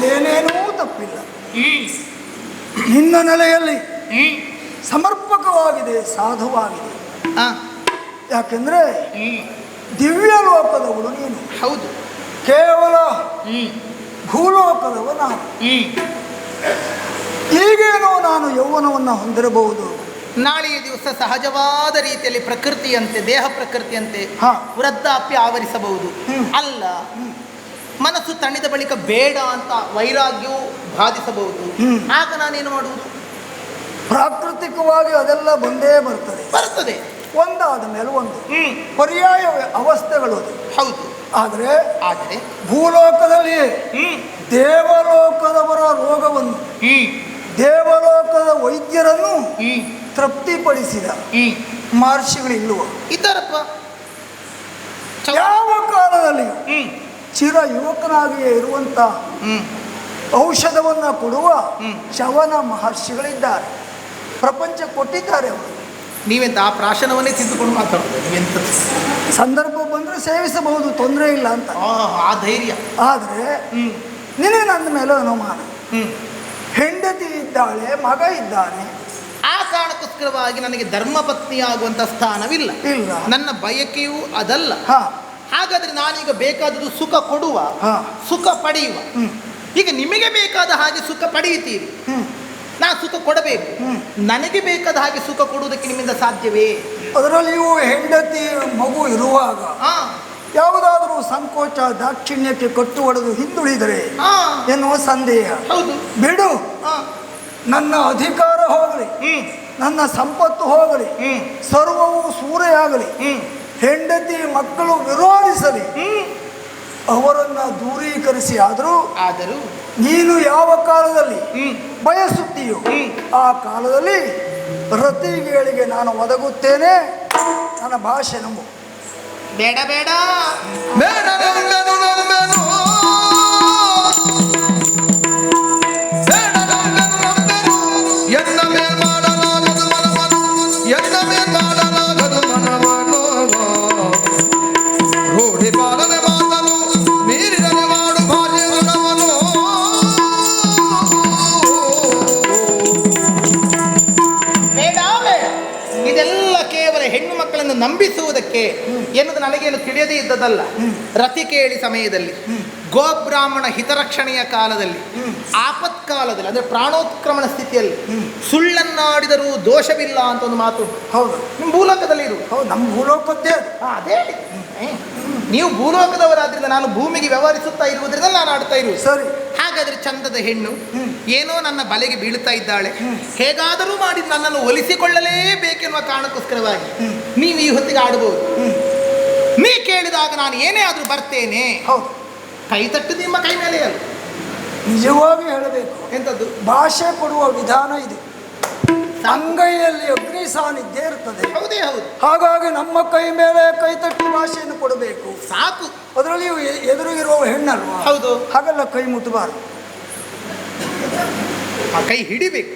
ಏನೇನೂ ತಪ್ಪಿಲ್ಲ. ನಿನ್ನ ನೆಲೆಯಲ್ಲಿ ಸಮರ್ಪಕವಾಗಿದೆ, ಸಾಧುವಾಗಿದೆ. ಯಾಕೆಂದ್ರೆ ದಿವ್ಯ ಲೋಕದವಳು ನೀನು, ಹೌದು. ಕೇವಲ ಭೂಲೋಕದವ ನಾನು. ಈಗೇನೋ ನಾನು ಯೌವನವನ್ನು ಹೊಂದಿರಬಹುದು, ನಾಳೆಯ ದಿವಸ ಸಹಜವಾದ ರೀತಿಯಲ್ಲಿ ಪ್ರಕೃತಿಯಂತೆ, ದೇಹ ಪ್ರಕೃತಿಯಂತೆ ಹಾ. ವೃದ್ಧಾಪ್ಯ ಆವರಿಸಬಹುದು. ಅಲ್ಲ, ಮನಸ್ಸು ತಣಿದ ಬಳಿಕ ಬೇಡ ಅಂತ ವೈರಾಗ್ಯವು ಬಾಧಿಸಬಹುದು. ಆಗ ನಾನೇನು ಮಾಡುವುದು? ಪ್ರಾಕೃತಿಕವಾಗಿ ಅದೆಲ್ಲ ಬಂದೇ ಬರ್ತದೆ. ಒಂದಾದ ಮೇಲೆ ಒಂದು ಪರ್ಯಾಯ ಅವಸ್ಥೆಗಳು ಅದು. ಹೌದು. ಆದರೆ ಆದರೆ ಭೂಲೋಕದಲ್ಲಿ ದೇವಲೋಕದವರ ರೋಗವನ್ನು, ದೇವಲೋಕದ ವೈದ್ಯರನ್ನು ತೃಪ್ತಿಪಡಿಸಿದ ಮಹರ್ಷಿಗಳಿಲ್ಲವ? ಇದ್ದಾರಪ್ಪ. ಯಾವ ಕಾಲದಲ್ಲಿ ಚಿರ ಯುವಕನಾಗಿಯೇ ಇರುವಂತ ಔಷಧವನ್ನು ಕೊಡುವ ಶವನ ಮಹರ್ಷಿಗಳಿದ್ದಾರೆ, ಪ್ರಪಂಚ ಕೊಟ್ಟಿದ್ದಾರೆ ಅವರು. ನೀವೆಂತ ಆ ಪ್ರಾಶನವನ್ನೇ ತಿದ್ದುಕೊಂಡು ಮಾತಾಡೋದು? ನೀವೆಂತ ಸಂದರ್ಭ ಬಂದರೆ ಸೇವಿಸಬಹುದು, ತೊಂದರೆ ಇಲ್ಲ ಅಂತ. ಆ ಧೈರ್ಯ. ಆದರೆ ನಿನಗೆ ನನ್ನ ಮೇಲೆ ಅನುಮಾನ. ಹೆಂಡತಿ ಇದ್ದಾಳೆ, ಮಗ ಇದ್ದಾನೆ. ಆ ಕಾರಣಕ್ಕೋಸ್ಕರವಾಗಿ ನನಗೆ ಧರ್ಮಪತ್ನಿಯಾಗುವಂತ ಸ್ಥಾನವಿಲ್ಲ. ಇಲ್ಲ. ನನ್ನ ಬಯಕೆಯೂ ಅದಲ್ಲ. ಹಾಗಾದ್ರೆ ನಾನೀಗ ಬೇಕಾದರೂ ಸುಖ ಕೊಡುವ, ಸುಖ ಪಡೆಯುವ. ಈಗ ನಿಮಗೆ ಬೇಕಾದ ಹಾಗೆ ಸುಖ ಪಡೆಯುತ್ತೀರಿ, ನಾ ಸುಖ ಕೊಡಬೇಕು. ನನಗೆ ಬೇಕಾದ ಹಾಗೆ ಸುಖ ಕೊಡುವುದಕ್ಕೆ ನಿಮ್ಮಿಂದ ಸಾಧ್ಯವೇ? ಅದರಲ್ಲಿಯೂ ಹೆಂಡತಿ ಮಗು ಇರುವಾಗ ಯಾವುದಾದರೂ ಸಂಕೋಚ ದಾಕ್ಷಿಣ್ಯಕ್ಕೆ ಕಟ್ಟು ಹೊಡೆದು ಹಿಂದುಳಿದರೆ ಎನ್ನುವ ಸಂದೇಹ. ಹೌದು, ಬಿಡು. ನನ್ನ ಅಧಿಕಾರ ಹೋಗಲಿ, ನನ್ನ ಸಂಪತ್ತು ಹೋಗಲಿ, ಸರ್ವವು ಸೂರೆಯಾಗಲಿ, ಹೆಂಡತಿ ಮಕ್ಕಳು ವಿರೋಧಿಸಲಿ, ಅವರನ್ನು ದೂರೀಕರಿಸಿ ಆದರೂ ನೀನು ಯಾವ ಕಾಲದಲ್ಲಿ ಬಯಸುತ್ತೀಯೋ ಆ ಕಾಲದಲ್ಲಿ ರತಿಗಳಿಗೆ ನಾನು ಒದಗುತ್ತೇನೆ. ನನ್ನ ಭಾಷೆ ನಂಬು. ಬೇಡ ಬೇಡ ಬೇಡ ನಂಬೆನು ನಂಬೆನು ಬೇಡ ನಂಬೆನು ನಂಬೆನು ಎನ್ನ ಮೇಲ್ ಮಾಡಲಾಗದು ಮನವನು ಎನ್ನ ಮೇಲ್ ಮಾಡಲಾಗದು ಮನವನು ರೂಢಿ ಪಾಲನೆ ಮಾತನು ಮೀರಿದರೆ ಮಾಡು ಭಾಷೆ ಋಣವನು. ಬೇಡ ಬೇಡ, ಇದೆಲ್ಲ ಕೇವಲ ಹೆಣ್ಣು ಮಕ್ಕಳನ್ನು ನಂಬಿಸುವುದಕ್ಕೆ ಎನ್ನುವುದು ನನಗೇನು ತಿಳಿಯದೇ ಇದ್ದದಲ್ಲ. ರತಿ ಕೇಳಿ ಸಮಯದಲ್ಲಿ, ಗೋಬ್ರಾಹ್ಮಣ ಹಿತರಕ್ಷಣೆಯ ಕಾಲದಲ್ಲಿ, ಆಪತ್ಕಾಲದಲ್ಲಿ, ಅಂದರೆ ಪ್ರಾಣೋತ್ಕ್ರಮಣ ಸ್ಥಿತಿಯಲ್ಲಿ ಸುಳ್ಳನ್ನಾಡಿದರೂ ದೋಷವಿಲ್ಲ ಅಂತ ಒಂದು ಮಾತು. ಹೌದು, ನಿಮ್ಮ ಭೂಲೋಕದಲ್ಲಿ ಇರು. ಹೌದು, ನಮ್ಮ ಭೂಲೋಕದ್ದೇ ಅದೇ. ನೀವು ಭೂಲೋಕದವರಾದ್ರಿಂದ ನಾನು ಭೂಮಿಗೆ ವ್ಯವಹರಿಸುತ್ತಾ ಇರುವುದರಿಂದ ನಾನು ಆಡ್ತಾ ಇರುವುದು. ಸರಿ. ಹಾಗಾದ್ರೆ ಚಂದದ ಹೆಣ್ಣು ಏನೋ ನನ್ನ ಬಲೆಗೆ ಬೀಳ್ತಾ ಇದ್ದಾಳೆ, ಹೇಗಾದರೂ ಮಾಡಿ ನನ್ನನ್ನು ಒಲಿಸಿಕೊಳ್ಳಲೇಬೇಕೆನ್ನುವ ಕಾರಣಕ್ಕೋಸ್ಕರವಾಗಿ ನೀವು ಈ ಹೊತ್ತಿಗೆ ಆಡಬಹುದು. ನೀ ಕೇಳಿದಾಗ ನಾನು ಏನೇ ಆದರೂ ಬರ್ತೇನೆ. ಹೌದು, ಕೈ ತಟ್ಟು ನಿಮ್ಮ ಕೈ ಮೇಲೆ ಅಲ್ಲ. ನಿಜವಾಗಿ ಹೇಳಬೇಕು, ಎಂಥದ್ದು? ಭಾಷೆ ಕೊಡುವ ವಿಧಾನ ಇದೆ. ಅಂಗೈಯಲ್ಲಿ ಅಗ್ನಿ ಸಾನ್ನಿಧ್ಯ ಇರ್ತದೆ. ಹೌದೇ ಹೌದು. ಹಾಗಾಗಿ ನಮ್ಮ ಕೈ ಮೇಲೆ ಕೈ ತಟ್ಟಿ ಭಾಷೆಯನ್ನು ಕೊಡಬೇಕು. ಸಾಕು. ಅದರಲ್ಲಿಯೂ ಎದುರಿಗಿರುವ ಹೆಣ್ಣಲ್ವಾ? ಹೌದು. ಹಾಗೆಲ್ಲ ಕೈ ಮುಟ್ಟಬಾರದು, ಆ ಕೈ ಹಿಡಿಬೇಕು.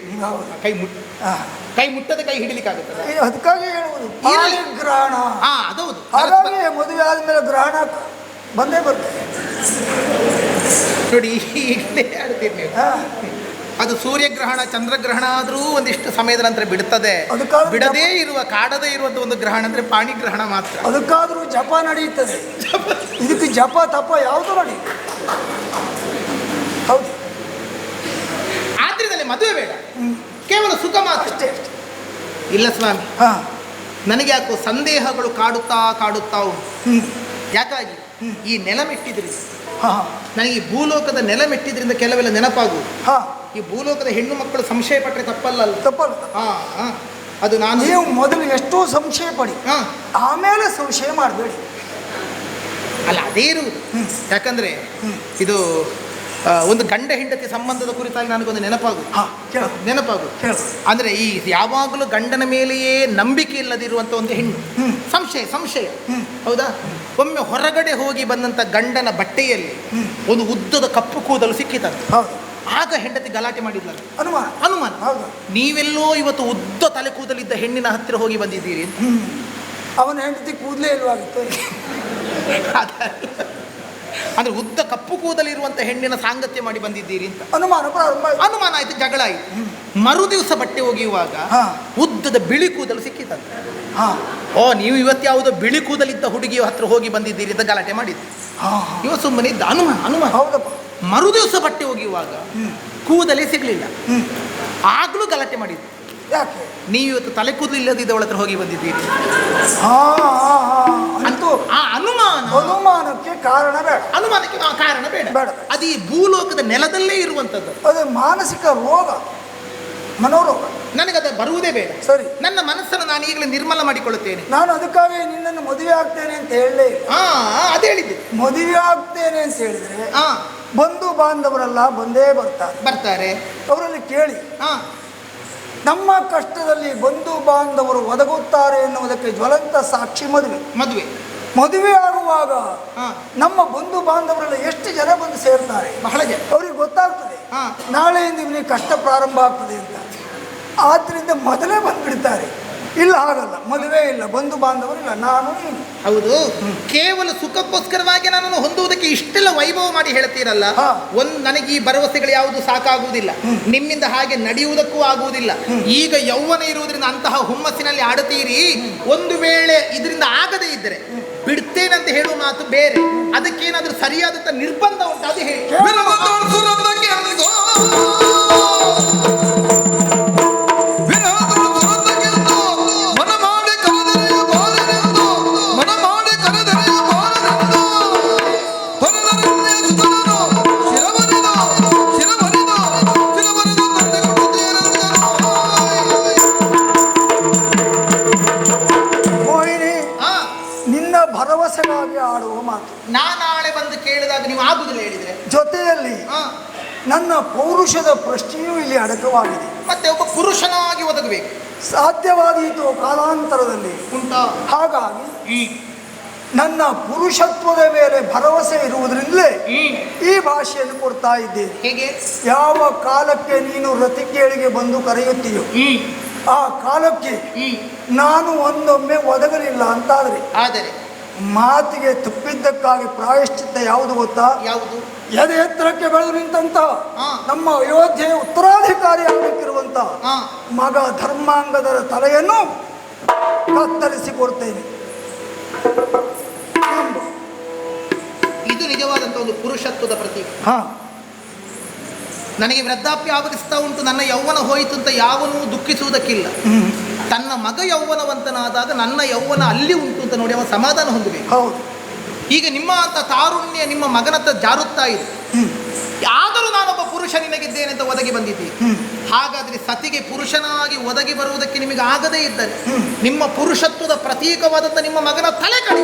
ಕೈ ಮುಟ್ಟದ ಕೈ ಹಿಡಿಲಿಕ್ಕಾಗುತ್ತದೆ. ಅದಕ್ಕಾಗಿ ಹೇಳುವುದು ಪಾಣಿಗ್ರಹಣ. ಅದೌದು. ಹಾಗಾಗಿ ಮದುವೆ ಆದ್ಮೇಲೆ ಗ್ರಹಣ ಬಂದೇ ಬರ್ತದೆ ನೋಡಿ. ಈಗಲೇ ಆಡ್ತೀರಿ ನೀವು. ಅದು ಸೂರ್ಯಗ್ರಹಣ ಚಂದ್ರಗ್ರಹಣ ಆದರೂ ಒಂದಿಷ್ಟು ಸಮಯದ ನಂತರ ಬಿಡುತ್ತದೆ. ಬಿಡದೇ ಇರುವ ಕಾಡದೇ ಇರುವಂತ ಒಂದು ಗ್ರಹಣ ಅಂದ್ರೆ ಪಾಣಿಗ್ರಹಣ ಮಾತ್ರ. ಅದಕ್ಕಾದ್ರೂ ಜಪ ನಡೆಯುತ್ತದೆ. ಇದಕ್ಕೆ ಜಪ ತಪ ಯಾವುದು ನಡೆಯುತ್ತೆ. ಹೌದು. ಆದ್ರಿಂದಲೇ ಮದುವೆ ಬೇಡ, ಕೇವಲ ಸುಖ ಮಾತ್ರ. ಅಷ್ಟೇ. ಇಲ್ಲ ಸ್ವಾಮಿ, ನನಗೆ ಯಾಕೋ ಸಂದೇಹಗಳು ಕಾಡುತ್ತಾ ಉಂಟು. ಯಾಕಾಗಿ ಈ ನೆಲ ಮೆಟ್ಟಿದ್ರಿಂದ, ನನಗೆ ಈ ಭೂಲೋಕದ ನೆಲ ಮೆಟ್ಟಿದ್ರಿಂದ ಕೆಲವೆಲ್ಲ ನೆನಪಾಗುವುದು. ಈ ಭೂಲೋಕದ ಹೆಣ್ಣು ಮಕ್ಕಳು ಸಂಶಯ ಪಟ್ಟರೆ ತಪ್ಪಲ್ಲ. ಅದು ನಾನು ನೀವು ಮೊದಲು ಎಷ್ಟೋ ಸಂಶಯ ಪಡಿ, ಆಮೇಲೆ ಸಂಶಯ ಮಾಡಬೇಡಿ. ಅಲ್ಲ, ಅದೇ ಇರುವುದು. ಯಾಕಂದ್ರೆ ಇದು ಒಂದು ಗಂಡ ಹೆಂಡತಿ ಸಂಬಂಧದ ಕುರಿತಾಗಿ ನನಗೊಂದು ನೆನಪಾಗುದು. ಅಂದ್ರೆ ಈ ಯಾವಾಗಲೂ ಗಂಡನ ಮೇಲೆಯೇ ನಂಬಿಕೆ ಇಲ್ಲದಿರುವಂತ ಒಂದು ಹೆಣ್ಣು, ಸಂಶಯ. ಹೌದಾ? ಒಮ್ಮೆ ಹೊರಗಡೆ ಹೋಗಿ ಬಂದಂತ ಗಂಡನ ಬಟ್ಟೆಯಲ್ಲಿ ಒಂದು ಉದ್ದದ ಕಪ್ಪು ಕೂದಲು ಸಿಕ್ಕಿತಂತೆ. ಆಗ ಹೆಂಡತಿ ಗಲಾಟೆ ಮಾಡಿದ್ಲಲ್ಲ, ಅನುಮಾನ. ನೀವೆಲ್ಲೋ ಇವತ್ತು ಉದ್ದ ತಲೆ ಕೂದಲಿದ್ದ ಹೆಣ್ಣಿನ ಹತ್ತಿರ ಹೋಗಿ ಬಂದಿದ್ದೀರಿ. ಅವನ ಹೆಂಡತಿ ಕೂದಲೇ ಇಲ್ವಾಗಿತ್ತು. ಅಂದ್ರೆ ಉದ್ದ ಕಪ್ಪು ಕೂದಲಿರುವಂತ ಹೆಣ್ಣಿನ ಸಾಂಗತ್ಯ ಮಾಡಿ ಬಂದಿದ್ದೀರಿ ಅಂತ ಅನುಮಾನ ಆಯ್ತು, ಜಗಳ ಆಯ್ತು. ಮರು ದಿವಸ ಬಟ್ಟೆ ಒಗೆಯುವಾಗ ಉದ್ದದ ಬಿಳಿ ಕೂದಲು ಸಿಕ್ಕಿತಂತೆ. ನೀವು ಇವತ್ತು ಯಾವುದೋ ಬಿಳಿ ಕೂದಲಿದ್ದ ಹುಡುಗಿಯ ಹತ್ರ ಹೋಗಿ ಬಂದಿದ್ದೀರಿ ಅಂತ ಗಲಾಟೆ ಮಾಡಿದ್ದು. ಇವ ಸುಮ್ಮನೆ ಇದ್ದ, ಅನುಮಾನ. ಮರು ದಿವಸ ಬಟ್ಟೆ ಒಗೆಯುವಾಗ ಕೂದಲೇ ಸಿಗ್ಲಿಲ್ಲ, ಆಗ್ಲೂ ಗಲಾಟೆ ಮಾಡಿದ್ದು. ಯಾಕೆ? ನೀವು ಇವತ್ತು ತಲೆ ಕೂದಲು ಇಲ್ಲದಿದ್ದವಳ ಹತ್ರ ಹೋಗಿ ಬಂದಿದ್ದೀರಿ. ಅನುಮಾನಕ್ಕೆ ಕಾರಣ ಬೇಡ. ಅದು ಈ ಭೂಲೋಕದ ನೆಲದಲ್ಲೇ ಇರುವಂತದ್ದು. ಅದು ಮಾನಸಿಕ ರೋಗ, ಮನೋರೋಗ. ನನಗದು ಬರುವುದೇ ಬೇಡ. ಸರಿ, ನನ್ನ ಮನಸ್ಸನ್ನು ನಾನು ಈಗಲೇ ನಿರ್ಮಲ ಮಾಡಿಕೊಳ್ಳುತ್ತೇನೆ. ನಾನು ಅದಕ್ಕಾಗಿ ನಿನ್ನನ್ನು ಮದುವೆ ಆಗ್ತೇನೆ ಅಂತ ಹೇಳಲೇ ಇಲ್ಲ. ಅದೇ ಹೇಳಿದ್ದೆ. ಮದುವೆ ಆಗ್ತೇನೆ ಅಂತ ಹೇಳಿದ್ರೆ ಬಂಧು ಬಾಂಧವರೆಲ್ಲ ಬಂದೇ ಬರ್ತಾರೆ. ಅವರಲ್ಲಿ ಕೇಳಿ, ನಮ್ಮ ಕಷ್ಟದಲ್ಲಿ ಬಂಧು ಬಾಂಧವರು ಒದಗುತ್ತಾರೆ ಎನ್ನುವುದಕ್ಕೆ ಜ್ವಲಂತ ಸಾಕ್ಷಿ ಮದುವೆ ಆಗುವಾಗ ನಮ್ಮ ಬಂಧು ಬಾಂಧವರೆಲ್ಲ ಎಷ್ಟು ಜನ ಬಂದು ಸೇರ್ತಾರೆ, ಬಹಳ ಜನ. ಅವ್ರಿಗೆ ಗೊತ್ತಾಗ್ತದೆ ಹಾ. ನಾಳೆಯಿಂದ ಇವನಿಗೆ ಕಷ್ಟ ಪ್ರಾರಂಭ ಆಗ್ತದೆ ಅಂತ. ಆದ್ರಿಂದ ಮೊದಲೇ ಬಂದ್ಬಿಡ್ತಾರೆ. ಇಲ್ಲ ಹಾಗಲ್ಲ, ಮದುವೆ ಇಲ್ಲ, ಬಂಧು ಬಾಂಧವರಿಲ್ಲ, ನಾನು ನೀನು. ಹೌದು, ಕೇವಲ ಸುಖಕ್ಕೋಸ್ಕರವಾಗಿ ನನ್ನನ್ನು ಹೊಂದುವುದಕ್ಕೆ ಇಷ್ಟೆಲ್ಲ ವೈಭವ ಮಾಡಿ ಹೇಳ್ತೀರಲ್ಲ. ನನಗೆ ಈ ಭರವಸೆಗಳು ಯಾವುದು ಸಾಕಾಗುವುದಿಲ್ಲ, ನಿಮ್ಮಿಂದ ಹಾಗೆ ನಡೆಯುವುದಕ್ಕೂ ಆಗುವುದಿಲ್ಲ. ಈಗ ಯೌವನ ಇರುವುದರಿಂದ ಅಂತಹ ಹುಮ್ಮಸ್ಸಿನಲ್ಲಿ ಆಡುತ್ತೀರಿ. ಒಂದು ವೇಳೆ ಇದರಿಂದ ಆಗದೇ ಇದ್ದರೆ ಬಿಡ್ತೇನಂತ ಹೇಳುವ ಮಾತು ಬೇರೆ, ಅದಕ್ಕೇನಾದ್ರೂ ಸರಿಯಾದಂತ ನಿರ್ಬಂಧ ಉಂಟು ಅದು ಹೇಳಿ. ಭರವಸೆಗಾಗಿ ಆಡುವ ಮಾತು. ನಾಳೆ ಬಂದು ಕೇಳಿದಾಗ ನೀವು ಆಗುದಿಲ್ಲ ಹೇಳಿದ್ರೆ, ಜೊತೆಯಲ್ಲಿ ನನ್ನ ಪೌರುಷದ ಪ್ರಶ್ನೆಯೂ ಇಲ್ಲಿ ಅಡಕವಾಗಿದೆ. ಮತ್ತೆ ಒಬ್ಬ ಪುರುಷನಾಗಿ ಒದಗಬೇಕು, ಸಾಧ್ಯವಾದೀತು ಕಾಲಾಂತರದಲ್ಲಿ ಉಂಟಾ. ಹಾಗಾಗಿ ನನ್ನ ಪುರುಷತ್ವದ ಮೇಲೆ ಭರವಸೆ ಇರುವುದರಿಂದಲೇ ಈ ಭಾಷೆಯನ್ನು ಕೊಡ್ತಾ ಇದ್ದೇನೆ. ಹೇಗೆ? ಯಾವ ಕಾಲಕ್ಕೆ ನೀನು ರತಿಕೇಳಿಗೆ ಬಂದು ಕರೆಯುತ್ತೀಯೋ ಆ ಕಾಲಕ್ಕೆ ನಾನು ಒಂದೊಮ್ಮೆ ಒದಗಲಿಲ್ಲ ಅಂತಾದರೆ ಆದರೆ ಮಾತಿಗೆ ತುಪ್ಪಿದ್ದಕ್ಕಾಗಿ ಪ್ರಾಯಶ್ಚಿತ್ತ ಯಾವುದು ಗೊತ್ತಾ? ಯಾವುದು? ಎದೆ ಎತ್ತರಕ್ಕೆ ಬೆಳೆದು ನಿಂತಹ ನಮ್ಮ ಅಯೋಧ್ಯೆಯ ಉತ್ತರಾಧಿಕಾರಿ ಆಗಬೇಕಿರುವಂತ ಮಗ ಧರ್ಮಾಂಗದರ ತಲೆಯನ್ನು ಕತ್ತರಿಸಿಕೊಡ್ತೇನೆ. ಇದು ನಿಜವಾದಂತ ಒಂದು ಪುರುಷತ್ವದ ಪ್ರತೀಕ. ನನಗೆ ವೃದ್ಧಾಪ್ಯ ಆವರಿಸ್ತಾ ಉಂಟು, ನನ್ನ ಯೌವನ ಹೋಯಿತು ಅಂತ ಯಾವನೂ ದುಃಖಿಸುವುದಕ್ಕಿಲ್ಲ. ತನ್ನ ಮಗ ಯೌವನವಂತನಾದಾಗ ನನ್ನ ಯೌವನ ಅಲ್ಲಿ ಉಂಟು ಅಂತ ನೋಡಿ ಅವನು ಸಮಾಧಾನ ಹೊಂದಬೇಕು. ಹೌದು. ಈಗ ನಿಮ್ಮ ಅಂತ ತಾರುಣ್ಯ ನಿಮ್ಮ ಮಗನತ್ತ ಜಾರುತ್ತಾ ಇದೆ, ಆದರೂ ನಾನೊಬ್ಬ ಪುರುಷ ನಿನಗಿದ್ದೇನೆ ಅಂತ ಒದಗಿ ಬಂದಿದ್ದೀನಿ. ಹಾಗಾದ್ರೆ ಸತಿಗೆ ಪುರುಷನಾಗಿ ಒದಗಿ ಬರುವುದಕ್ಕೆ ನಿಮಗೆ ಆಗದೇ ಇದ್ದರೆ ನಿಮ್ಮ ಪುರುಷತ್ವದ ಪ್ರತೀಕವಾದಂತ ನಿಮ್ಮ ಮಗನ ತಲೆ ಕಡಿ.